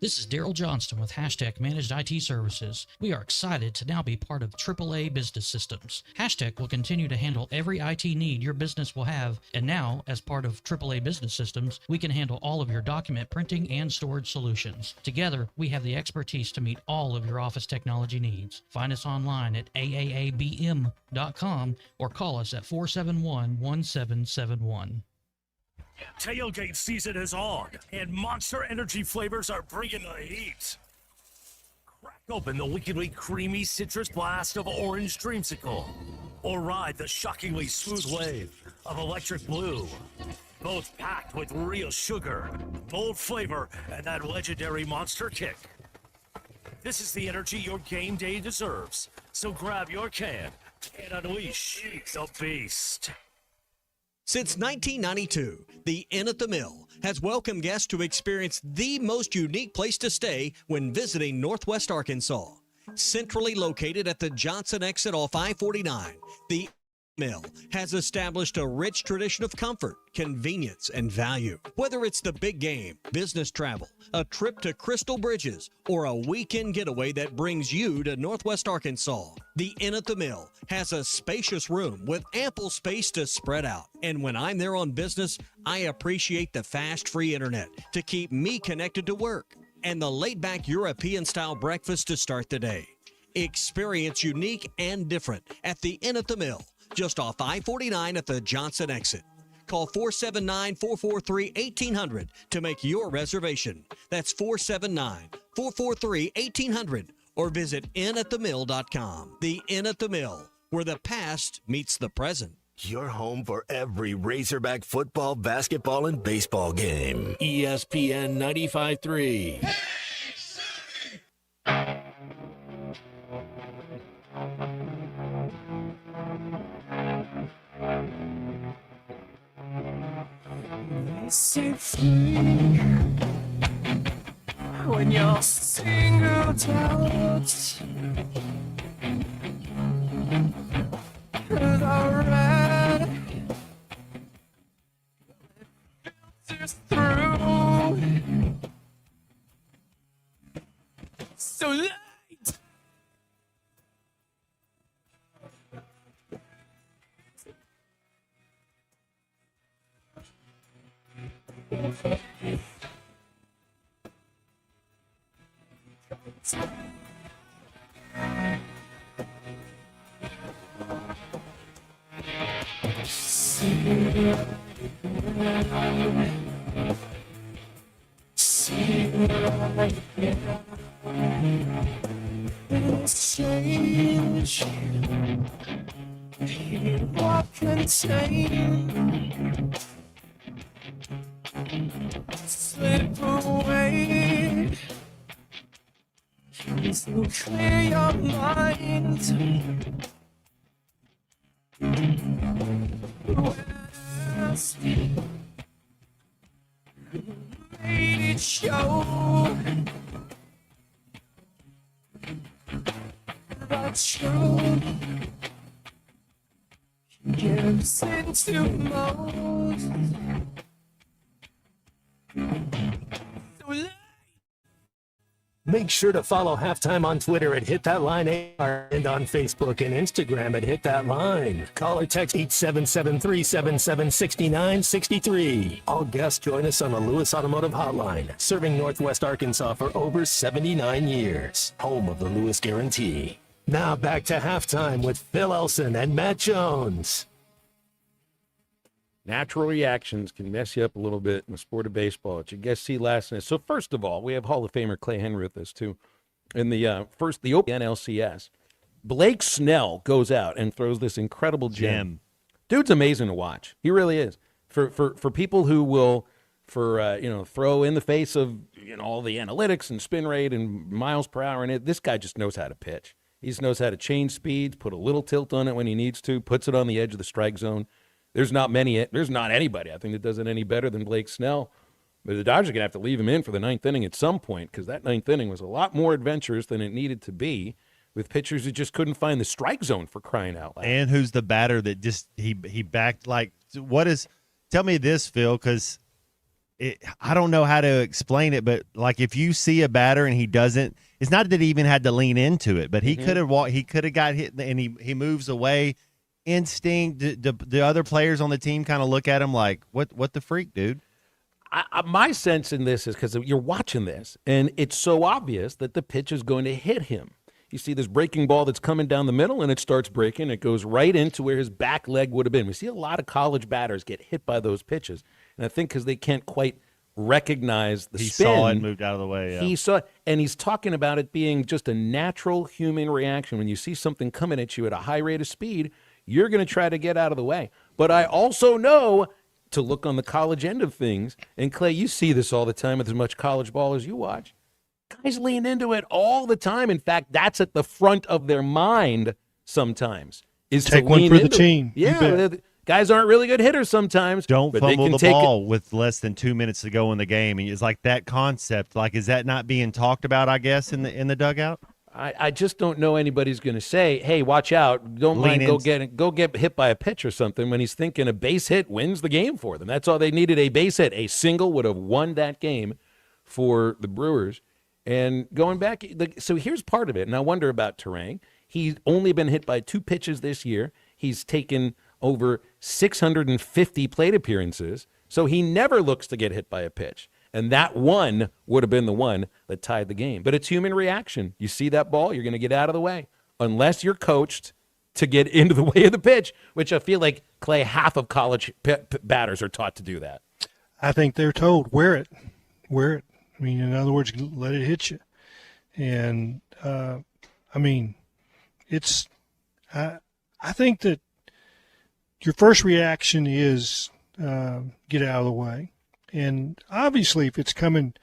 This is Daryl Johnston with Hashtag Managed IT Services. We are excited to now be part of AAA Business Systems. Hashtag will continue to handle every IT need your business will have, and now, as part of AAA Business Systems, we can handle all of your document printing and storage solutions. Together, we have the expertise to meet all of your office technology needs. Find us online at aaabm.com or call us at 471-1771. Tailgate season is on, and Monster Energy flavors are bringing the heat. Crack open the wickedly creamy citrus blast of Orange Dreamsicle, or ride the shockingly smooth wave of Electric Blue. Both packed with real sugar, bold flavor, and that legendary monster kick. This is the energy your game day deserves, so grab your can and unleash the beast. Since 1992, the Inn at the Mill has welcomed guests to experience the most unique place to stay when visiting Northwest Arkansas. Centrally located at the Johnson exit off I-49, the Mill has established a rich tradition of comfort, convenience, and value. Whether it's the big game, business travel, a trip to Crystal Bridges, or a weekend getaway that brings you to Northwest Arkansas, the Inn at the Mill has a spacious room with ample space to spread out. And when I'm there on business, I appreciate the fast, free internet to keep me connected to work, and the laid-back European-style breakfast to start the day. Experience unique and different at the Inn at the Mill, just off I-49 at the Johnson exit. Call 479-443-1800 to make your reservation. That's 479-443-1800 or visit inatthemill.com. The Inn at the Mill, where the past meets the present. Your home for every Razorback football, basketball, and baseball game. ESPN 95.3. Set free when you're singled out. The red filters through. So light. Change. What contain? Slip away. So clear your mind. West. Made it show. The truth gives into most. Make sure to follow Halftime on Twitter at HitThatLineAR and on Facebook and Instagram at HitThatLine. Call or text 877-377-6963. All guests join us on the Lewis Automotive Hotline, serving Northwest Arkansas for over 79 years. Home of the Lewis Guarantee. Now back to Halftime with Phil Elson and Matt Jones. Natural reactions can mess you up a little bit in the sport of baseball. Did you guys see last night? So first of all, we have Hall of Famer Clay Henry with us too. In the the Open NLCS, Blake Snell goes out and throws this incredible gem. Dude's amazing to watch. He really is. For people who will throw in the face of all the analytics and spin rate and miles per hour, and this guy just knows how to pitch. He just knows how to change speeds, put a little tilt on it when he needs to, puts it on the edge of the strike zone. There's not anybody, I think, that does it any better than Blake Snell. But the Dodgers are going to have to leave him in for the ninth inning at some point, because that ninth inning was a lot more adventurous than it needed to be, with pitchers who just couldn't find the strike zone, for crying out loud. And who's the batter that just he backed, like, what is – tell me this, Phil, because I don't know how to explain it, but, like, if you see a batter and he doesn't – it's not that he even had to lean into it, but he could have walked – he could have got hit, and he moves away. Instinct, the other players on the team kind of look at him like, what the freak, dude? My sense in this is because you're watching this, and it's so obvious that the pitch is going to hit him. You see this breaking ball that's coming down the middle, and it starts breaking. It goes right into where his back leg would have been. We see a lot of college batters get hit by those pitches, and I think because they can't quite recognize the spin. He saw it and moved out of the way. Yeah. He saw it, and he's talking about it being just a natural human reaction. When you see something coming at you at a high rate of speed, you're going to try to get out of the way. But I also know to look on the college end of things, and Clay, you see this all the time with as much college ball as you watch. Guys lean into it all the time. In fact, that's at the front of their mind sometimes. Is take to one lean for the into team. Yeah, guys aren't really good hitters sometimes. Don't but fumble they can the take ball with less than 2 minutes to go in the game. And it's like that concept. Like, is that not being talked about, I guess, in the dugout? I just don't know anybody's going to say, hey, watch out. Don't mind go get hit by a pitch or something, when he's thinking a base hit wins the game for them. That's all they needed, a base hit. A single would have won that game for the Brewers. And going back, so here's part of it, and I wonder about Turang. He's only been hit by 2 pitches this year. He's taken over 650 plate appearances, so he never looks to get hit by a pitch. And that one would have been the one that tied the game. But it's human reaction. You see that ball, you're going to get out of the way. Unless you're coached to get into the way of the pitch, which I feel like, Clay, half of college batters are taught to do that. I think they're told, wear it. I mean, in other words, let it hit you. And, I mean, it's I think that your first reaction is get out of the way. And obviously, if it's coming,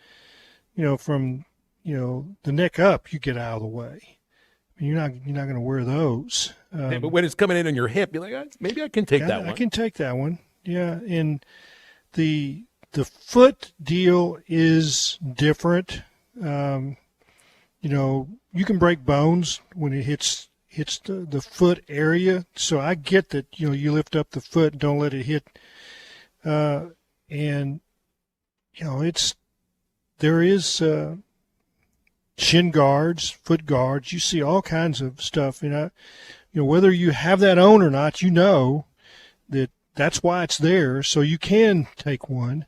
from, the neck up, you get out of the way. I mean, you're not going to wear those. But when it's coming in on your hip, you're like, maybe I can take that one. I can take that one. Yeah, and the foot deal is different. You can break bones when it hits the foot area. So I get that. You lift up the foot and don't let it hit. And there is shin guards, foot guards. You see all kinds of stuff. And whether you have that on or not, that's why it's there. So you can take one.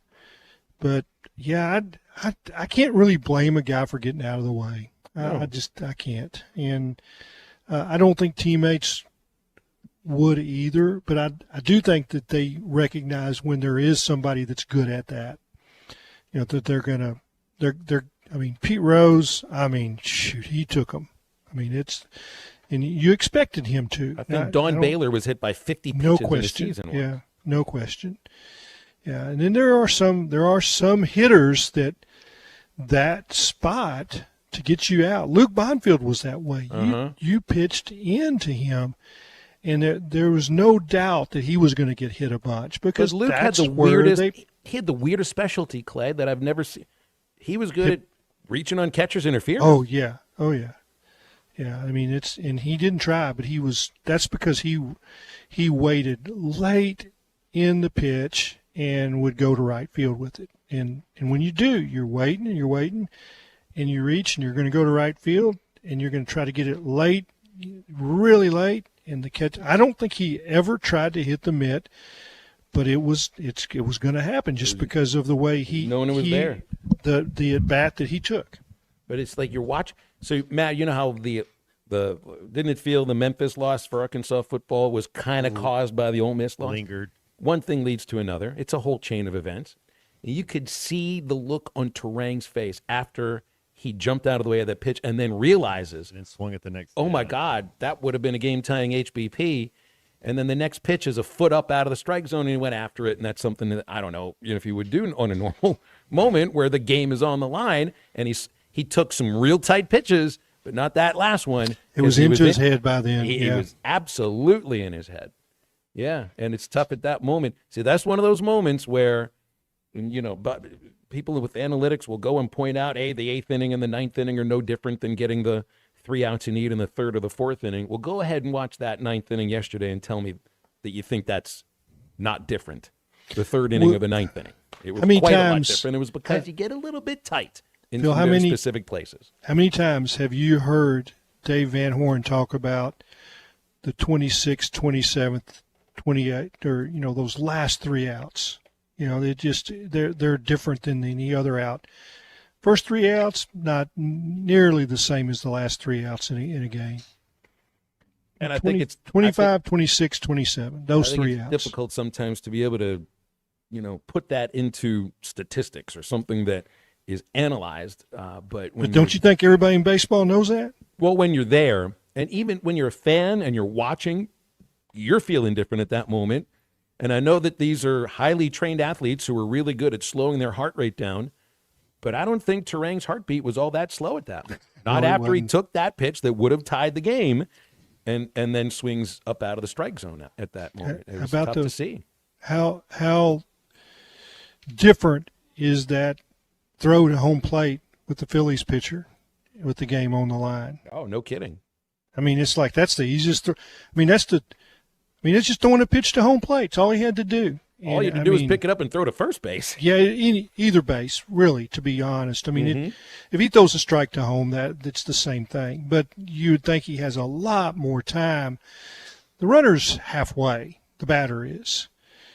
But yeah, I can't really blame a guy for getting out of the way. I can't. And I don't think teammates would either. But I do think that they recognize when there is somebody that's good at that. That they're I mean, Pete Rose, shoot, he took them. And you expected him to. I think Don Baylor was hit by 50 pitches in the season. Yeah, no question. Yeah, and then there are some hitters that spot to get you out. Luke Bonfield was that way. You pitched into him, and there was no doubt that he was going to get hit a bunch because Luke had the weirdest. He had the weirdest specialty, Clay, that I've never seen. He was good at reaching on catcher's interference. Oh yeah. Yeah, and he didn't try, but that's because he waited late in the pitch and would go to right field with it. And when you do, you're waiting, and you reach, and you're going to go to right field, and you're going to try to get it late, really late, and the catch. I don't think he ever tried to hit the mitt, but it was going to happen just because of the way no one was there. The at bat that he took. But it's like you're watching. So Matt, you know how the didn't it feel the Memphis loss for Arkansas football was kind of caused by the Ole Miss loss? Lingered. One thing leads to another. It's a whole chain of events. You could see the look on Turang's face after he jumped out of the way of that pitch and then realizes and swung at the next. Oh my God, that would have been a game-tying HBP. And then the next pitch is a foot up out of the strike zone, and he went after it. And that's something that I don't know if you would do on a normal moment where the game is on the line. And he took some real tight pitches, but not that last one. It was into his head by then. He was absolutely in his head. Yeah, and it's tough at that moment. See, that's one of those moments where, but people with analytics will go and point out, hey, the 8th inning and the 9th inning are no different than getting the 3 outs you need in the 3rd or the 4th inning. Well, go ahead and watch that 9th inning yesterday and tell me that you think that's not different. The 3rd inning of the 9th inning. It was quite a lot different. It was because you get a little bit tight in some very specific places. How many times have you heard Dave Van Horn talk about the 26th, 27th, 28th, or those last 3 outs? They're different than any other out. First 3 outs, not nearly the same as the last 3 outs in a game. And I think it's 25, 26, 27. Those 3 outs. It's difficult sometimes to be able to, put that into statistics or something that is analyzed. But don't you think everybody in baseball knows that? Well, when you're there, and even when you're a fan and you're watching, you're feeling different at that moment. And I know that these are highly trained athletes who are really good at slowing their heart rate down. But I don't think Turang's heartbeat was all that slow at that moment. Not after he took that pitch that would have tied the game and then swings up out of the strike zone at that moment. It was tough to see. How different is that throw to home plate with the Phillies pitcher with the game on the line? Oh, no kidding. I mean, it's like that's the easiest it's just throwing a pitch to home plate. It's all he had to do. All you had to do is pick it up and throw to first base. Yeah, either base, really, to be honest. I mean, if he throws a strike to home, that's the same thing. But you would think he has a lot more time. The runner's halfway, the batter is.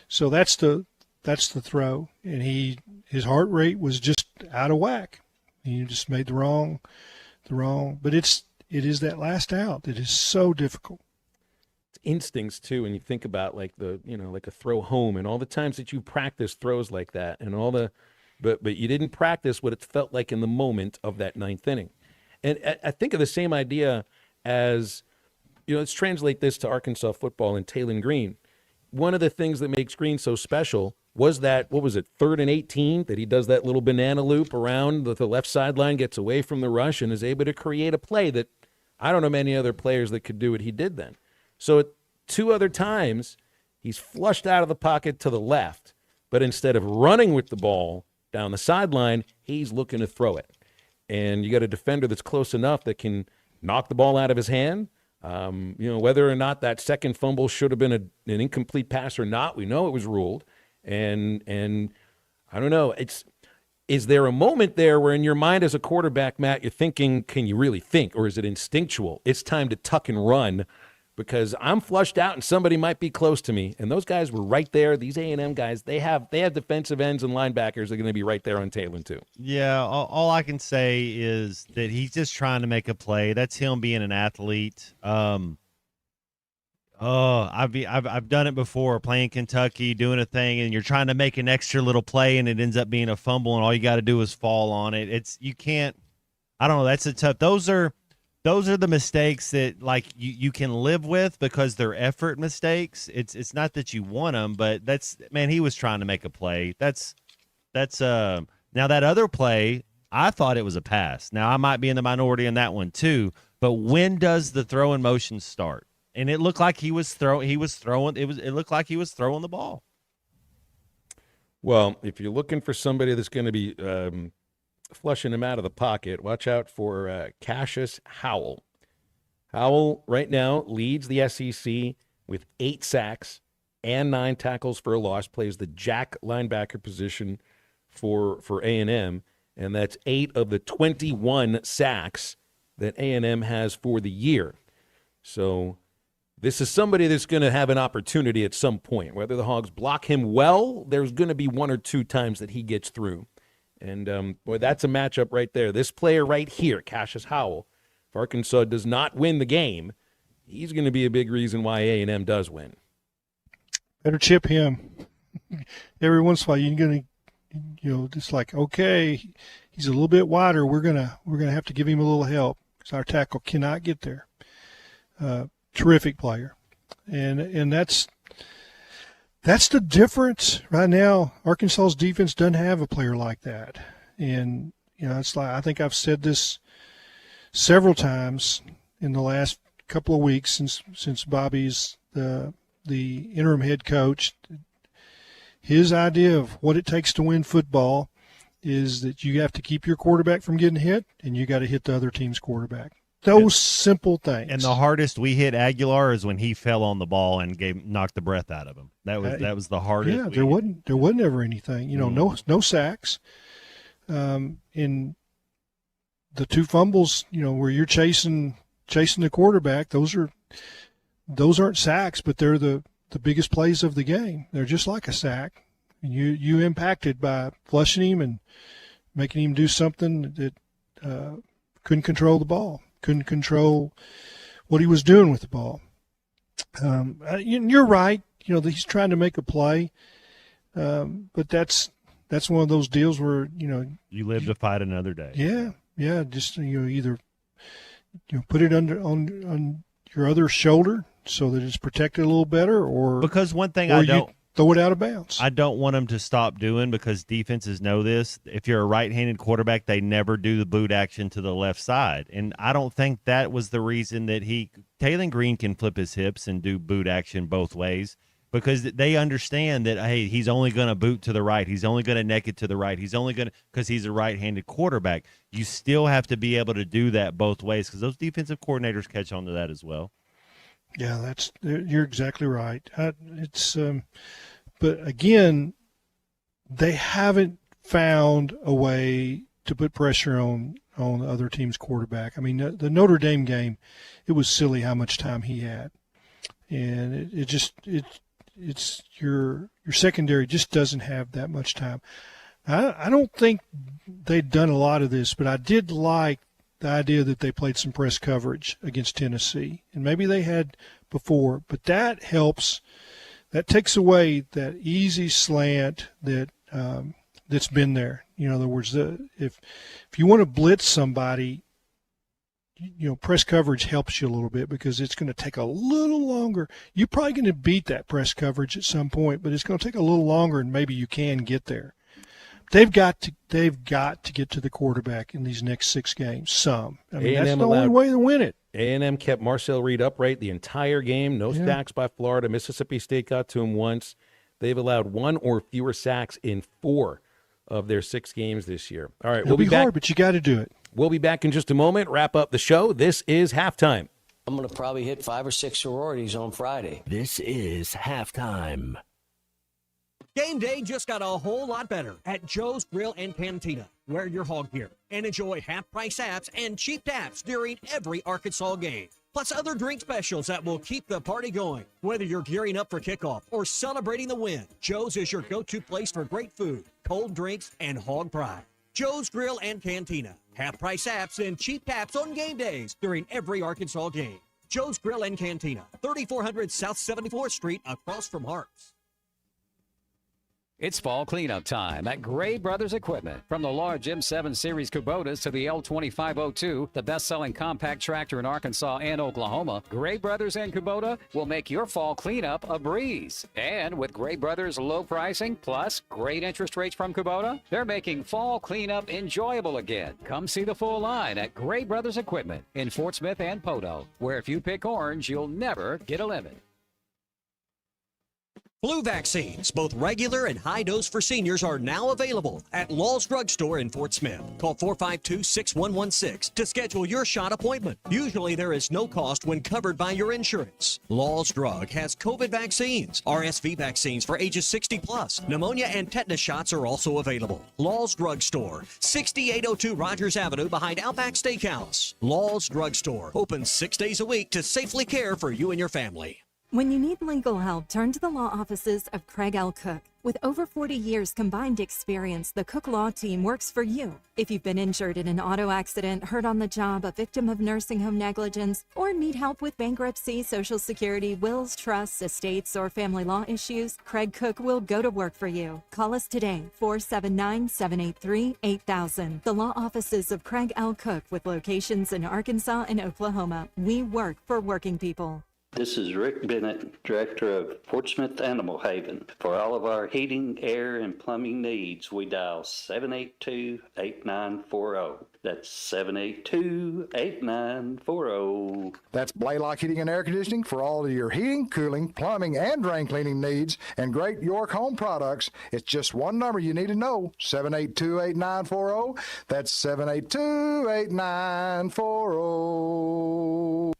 So that's the throw. And his heart rate was just out of whack. He just made the wrong. But it is that last out. It is so difficult. Instincts too, and you think about like a throw home and all the times that you practice throws like that and but you didn't practice what it felt like in the moment of that 9th inning. And I think of the same idea as, let's translate this to Arkansas football and Taylon Green. One of the things that makes Green so special was that, 3rd and 18, that he does that little banana loop around the left sideline, gets away from the rush, and is able to create a play that I don't know many other players that could do what he did then. So at 2 other times, he's flushed out of the pocket to the left, but instead of running with the ball down the sideline, he's looking to throw it. And you got a defender that's close enough that can knock the ball out of his hand. Whether or not that second fumble should have been an incomplete pass or not, we know it was ruled. And I don't know. Is there a moment there where in your mind as a quarterback, Matt, you're thinking, can you really think, or is it instinctual? It's time to tuck and run because I'm flushed out and somebody might be close to me. And those guys were right there. These A&M guys, they have defensive ends and linebackers that are going to be right there on Taylor too. Yeah, all I can say is that he's just trying to make a play. That's him being an athlete. I've done it before, playing Kentucky, doing a thing, and you're trying to make an extra little play, and it ends up being a fumble, and all you got to do is fall on it. You can't. I don't know. That's a tough. Those are the mistakes that like you can live with because they're effort mistakes. It's not that you want them, but he was trying to make a play. That's now that other play, I thought it was a pass. Now I might be in the minority on that one too. But when does the throw in motion start? And it looked like he was throwing. It looked like he was throwing the ball. Well, if you're looking for somebody that's going to be flushing him out of the pocket, watch out for Cassius Howell. Howell right now leads the SEC with 8 sacks and 9 tackles for a loss. Plays the jack linebacker position for A&M, and that's 8 of the 21 sacks that A&M has for the year. So this is somebody that's going to have an opportunity at some point. Whether the Hogs block him well, there's going to be 1 or 2 times that he gets through. And, boy, that's a matchup right there. This player right here, Cassius Howell, if Arkansas does not win the game, he's going to be a big reason why A&M does win. Better chip him. Every once in a while you're going to, just like, okay, he's a little bit wider. We're gonna have to give him a little help because our tackle cannot get there. Terrific player, and that's the difference right now. Arkansas's defense doesn't have a player like that, and it's like I think I've said this several times. in the last couple of weeks since Bobby's the interim head coach. His idea of what it takes to win football is that you have to keep your quarterback from getting hit, and you got to hit the other team's quarterback. Those simple things. And the hardest we hit Aguilar is when he fell on the ball and knocked the breath out of him. That was the hardest. Yeah, there wasn't ever anything. No sacks. In the 2 fumbles, where you're chasing the quarterback, those aren't sacks, but they're the biggest plays of the game. They're just like a sack. You impacted by flushing him and making him do something that couldn't control the ball, couldn't control what he was doing with the ball. You're right. He's trying to make a play, but that's one of those deals where you live to fight another day. Yeah. Just either put it on your other shoulder so that it's protected a little better, or because one thing you throw it out of bounds. I don't want them to stop doing, because defenses know this. If you're a right-handed quarterback, they never do the boot action to the left side. And I don't think that was the reason that Taylon Green can flip his hips and do boot action both ways, because they understand that, hey, he's only going to boot to the right. He's only going to neck it to the right. He's only going to, because he's a right-handed quarterback. You still have to be able to do that both ways, because those defensive coordinators catch on to that as well. Yeah, you're exactly right. But again, they haven't found a way to put pressure on the other team's quarterback. I mean, the Notre Dame game, it was silly how much time he had, and it's your secondary just doesn't have that much time. I don't think they'd done a lot of this, but I did like the idea that they played some press coverage against Tennessee, and maybe they had before, but that helps. That takes away that easy slant that's been there. In other words, if you want to blitz somebody, press coverage helps you a little bit, because it's going to take a little longer. You're probably going to beat that press coverage at some point, but it's going to take a little longer, and maybe you can get there. They've got to get to the quarterback in these next 6 games. That's the only way to win it. A&M kept Marcel Reed upright the entire game. No sacks by Florida. Mississippi State got to him once. They've allowed 1 or fewer sacks in 4 of their 6 games this year. All right, we'll be back. Hard, but you got to do it. We'll be back in just a moment. Wrap up the show. This is Halftime. I'm going to probably hit 5 or 6 sororities on Friday. This is Halftime. Game day just got a whole lot better at Joe's Grill and Cantina. Wear your hog gear and enjoy half-price apps and cheap taps during every Arkansas game. Plus other drink specials that will keep the party going. Whether you're gearing up for kickoff or celebrating the win, Joe's is your go-to place for great food, cold drinks, and hog pride. Joe's Grill and Cantina. Half-price apps and cheap taps on game days during every Arkansas game. Joe's Grill and Cantina, 3400 South 74th Street, across from Harps. It's fall cleanup time at Gray Brothers Equipment. From the large M7 Series Kubotas to the L2502, the best-selling compact tractor in Arkansas and Oklahoma, Gray Brothers and Kubota will make your fall cleanup a breeze. And with Gray Brothers low pricing plus great interest rates from Kubota, they're making fall cleanup enjoyable again. Come see the full line at Gray Brothers Equipment in Fort Smith and Poto, where if you pick orange, you'll never get a limit. Flu vaccines, both regular and high dose for seniors, are now available at Law's Drug Store in Fort Smith. Call 452-6116 to schedule your shot appointment. Usually there is no cost when covered by your insurance. Law's Drug has COVID vaccines, RSV vaccines for ages 60 plus. Pneumonia and tetanus shots are also available. Law's Drug Store, 6802 Rogers Avenue behind Outback Steakhouse. Law's Drug Store, open 6 days a week to safely care for you and your family. When you need legal help, turn to the law offices of Craig L. Cook. With over 40 years combined experience, the Cook Law Team works for you. If you've been injured in an auto accident, hurt on the job, a victim of nursing home negligence, or need help with bankruptcy, Social Security, wills, trusts, estates, or family law issues, Craig Cook will go to work for you. Call us today, 479-783-8000. The law offices of Craig L. Cook with locations in Arkansas and Oklahoma. We work for working people. This is Rick Bennett, Director of Portsmouth Animal Haven. For all of our heating, air, and plumbing needs, we dial 782-8940. That's 782-8940. That's Blaylock Heating and Air Conditioning for all of your heating, cooling, plumbing, and drain cleaning needs and great York Home products. It's just one number you need to know, 782-8940. That's 782-8940.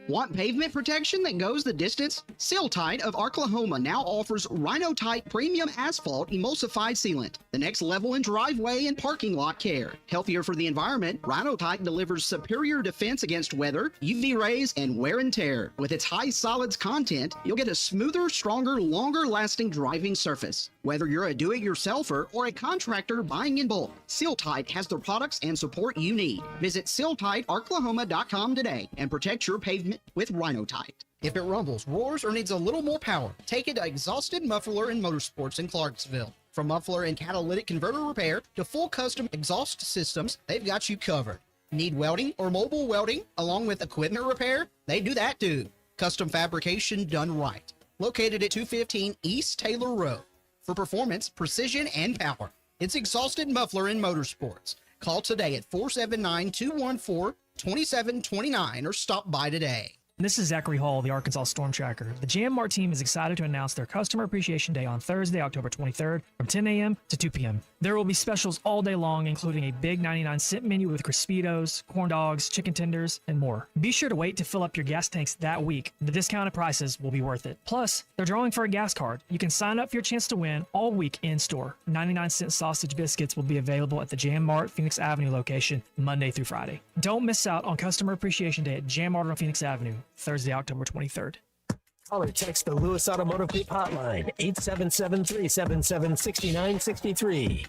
Want pavement protection that goes the distance? Seal-Tite of Arklahoma now offers Rhino-Tite Premium Asphalt Emulsified Sealant, the next level in driveway and parking lot care. Healthier for the environment, Rhino-Tite delivers superior defense against weather, UV rays, and wear and tear. With its high solids content, you'll get a smoother, stronger, longer-lasting driving surface. Whether you're a do-it-yourselfer or a contractor buying in bulk, Seal-Tite has the products and support you need. Visit SealTiteOklahoma.com today and protect your pavement with Rhino-Tite. If it rumbles, roars, or needs a little more power, take it to Exhausted Muffler and Motorsports in Clarksville. From muffler and catalytic converter repair to full custom exhaust systems, they've got you covered. Need welding or mobile welding along with equipment repair? They do that too. Custom fabrication done right. Located at 215 East Taylor Road. For performance, precision, and power, it's Exhausted Muffler and Motorsports. Call today at 479-214-2729 or stop by today. This is Zachary Hall, the Arkansas Storm Tracker. The JMMart team is excited to announce their Customer Appreciation Day on Thursday, October 23rd from 10 a.m. to 2 p.m. There will be specials all day long, including a big 99-cent menu with Crispitos, corn dogs, chicken tenders, and more. Be sure to wait to fill up your gas tanks that week. The discounted prices will be worth it. Plus, they're drawing for a gas card. You can sign up for your chance to win all week in-store. 99-cent sausage biscuits will be available at the JMMart Phoenix Avenue location Monday through Friday. Don't miss out on Customer Appreciation Day at JMMart on Phoenix Avenue, Thursday, October 23rd. Call or text the Lewis Automotive Group hotline, 877-377-6963.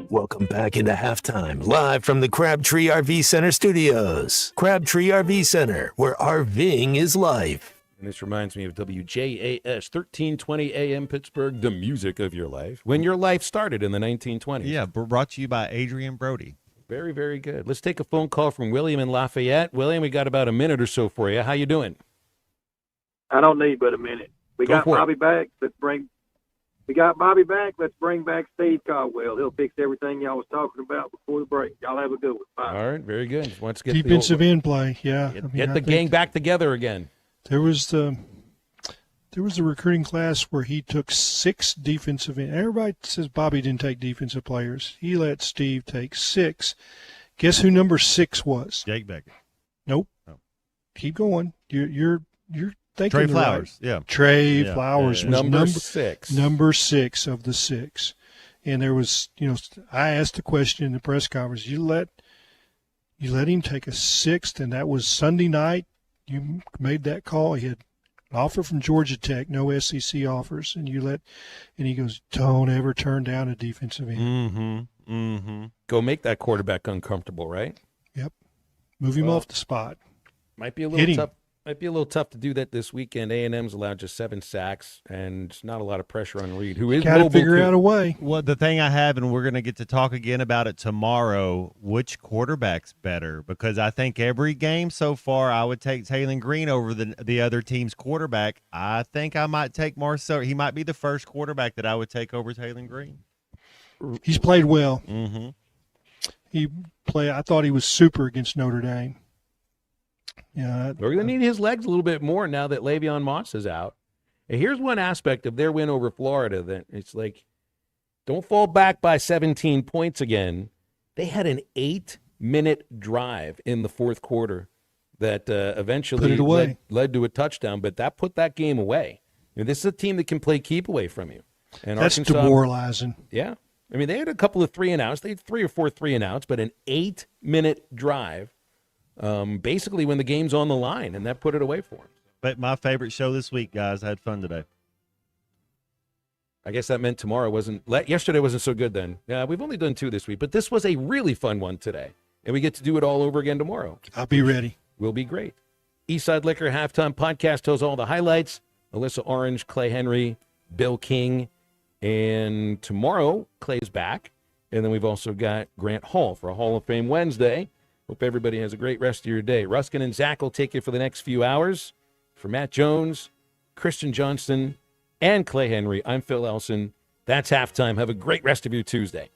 Welcome back into halftime, live from the Crabtree RV Center studios. Crabtree RV Center, where RVing is life. And this reminds me of WJAS 1320 AM Pittsburgh, the music of your life. When your life started in the 1920s. Yeah, brought to you by Adrian Brody. Very, very good. Let's take a phone call from William in Lafayette. William, we got about a minute or so for you. How you doing? I don't need but a minute. We got Bobby back. We got Bobby back. Let's bring back Steve Caldwell. He'll fix everything y'all was talking about before the break. Y'all have a good one. Bye. All right, very good. Let's get defensive end play. Yeah, get the gang back together again. There was the recruiting class where he took 6 defensive end. Everybody says Bobby didn't take defensive players. He let Steve take 6. Guess who number 6 was? Jake Becker. Nope. Oh. Keep going. You're thinking Trey the Flowers. Right. Yeah. Trey Flowers was number 6. Number 6 of the 6. And there was, I asked the question in the press conference. You let him take a 6th, and that was Sunday night. You made that call. He had an offer from Georgia Tech, no SEC offers, and and he goes, don't ever turn down a defensive end. Mm-hmm. Mm-hmm. Go make that quarterback uncomfortable, right? Yep. Move him off the spot. Might be a little tough. Might be a little tough to do that this weekend. A&M's allowed just 7 sacks, and not a lot of pressure on Reed, who is got to mobile figure too. out a way. Well, the thing I have, and we're going to get to talk again about it tomorrow, which quarterback's better? Because I think every game so far, I would take Taylor Green over the other team's quarterback. I think I might take Marcel. He might be the first quarterback that I would take over Taylor Green. He's played well. Mm-hmm. I thought he was super against Notre Dame. Yeah, We're going to need his legs a little bit more now that Le'Veon Moss is out. And here's one aspect of their win over Florida that it's like, don't fall back by 17 points again. They had an 8-minute drive in the fourth quarter that eventually Put it away. led to a touchdown, but that put that game away. This is a team that can play keep away from you. And That's Arkansas, demoralizing. Yeah. I mean, they had a couple of 3-and-outs. They had 3 or 4 3-and-outs, but an 8-minute drive basically when the game's on the line, and that put it away for them. But my favorite show this week, guys. I had fun today. I guess that meant tomorrow wasn't – yesterday wasn't so good then. Yeah, we've only done 2 this week, but this was a really fun one today, and we get to do it all over again tomorrow. I'll be ready. Will be great. Eastside Liquor Halftime Podcast tells all the highlights. Alyssa Orange, Clay Henry, Bill King, and tomorrow Clay's back, and then we've also got Grant Hall for a Hall of Fame Wednesday. Hope everybody has a great rest of your day. Ruskin and Zach will take you for the next few hours. For Matt Jones, Christian Johnston, and Clay Henry, I'm Phil Elson. That's halftime. Have a great rest of your Tuesday.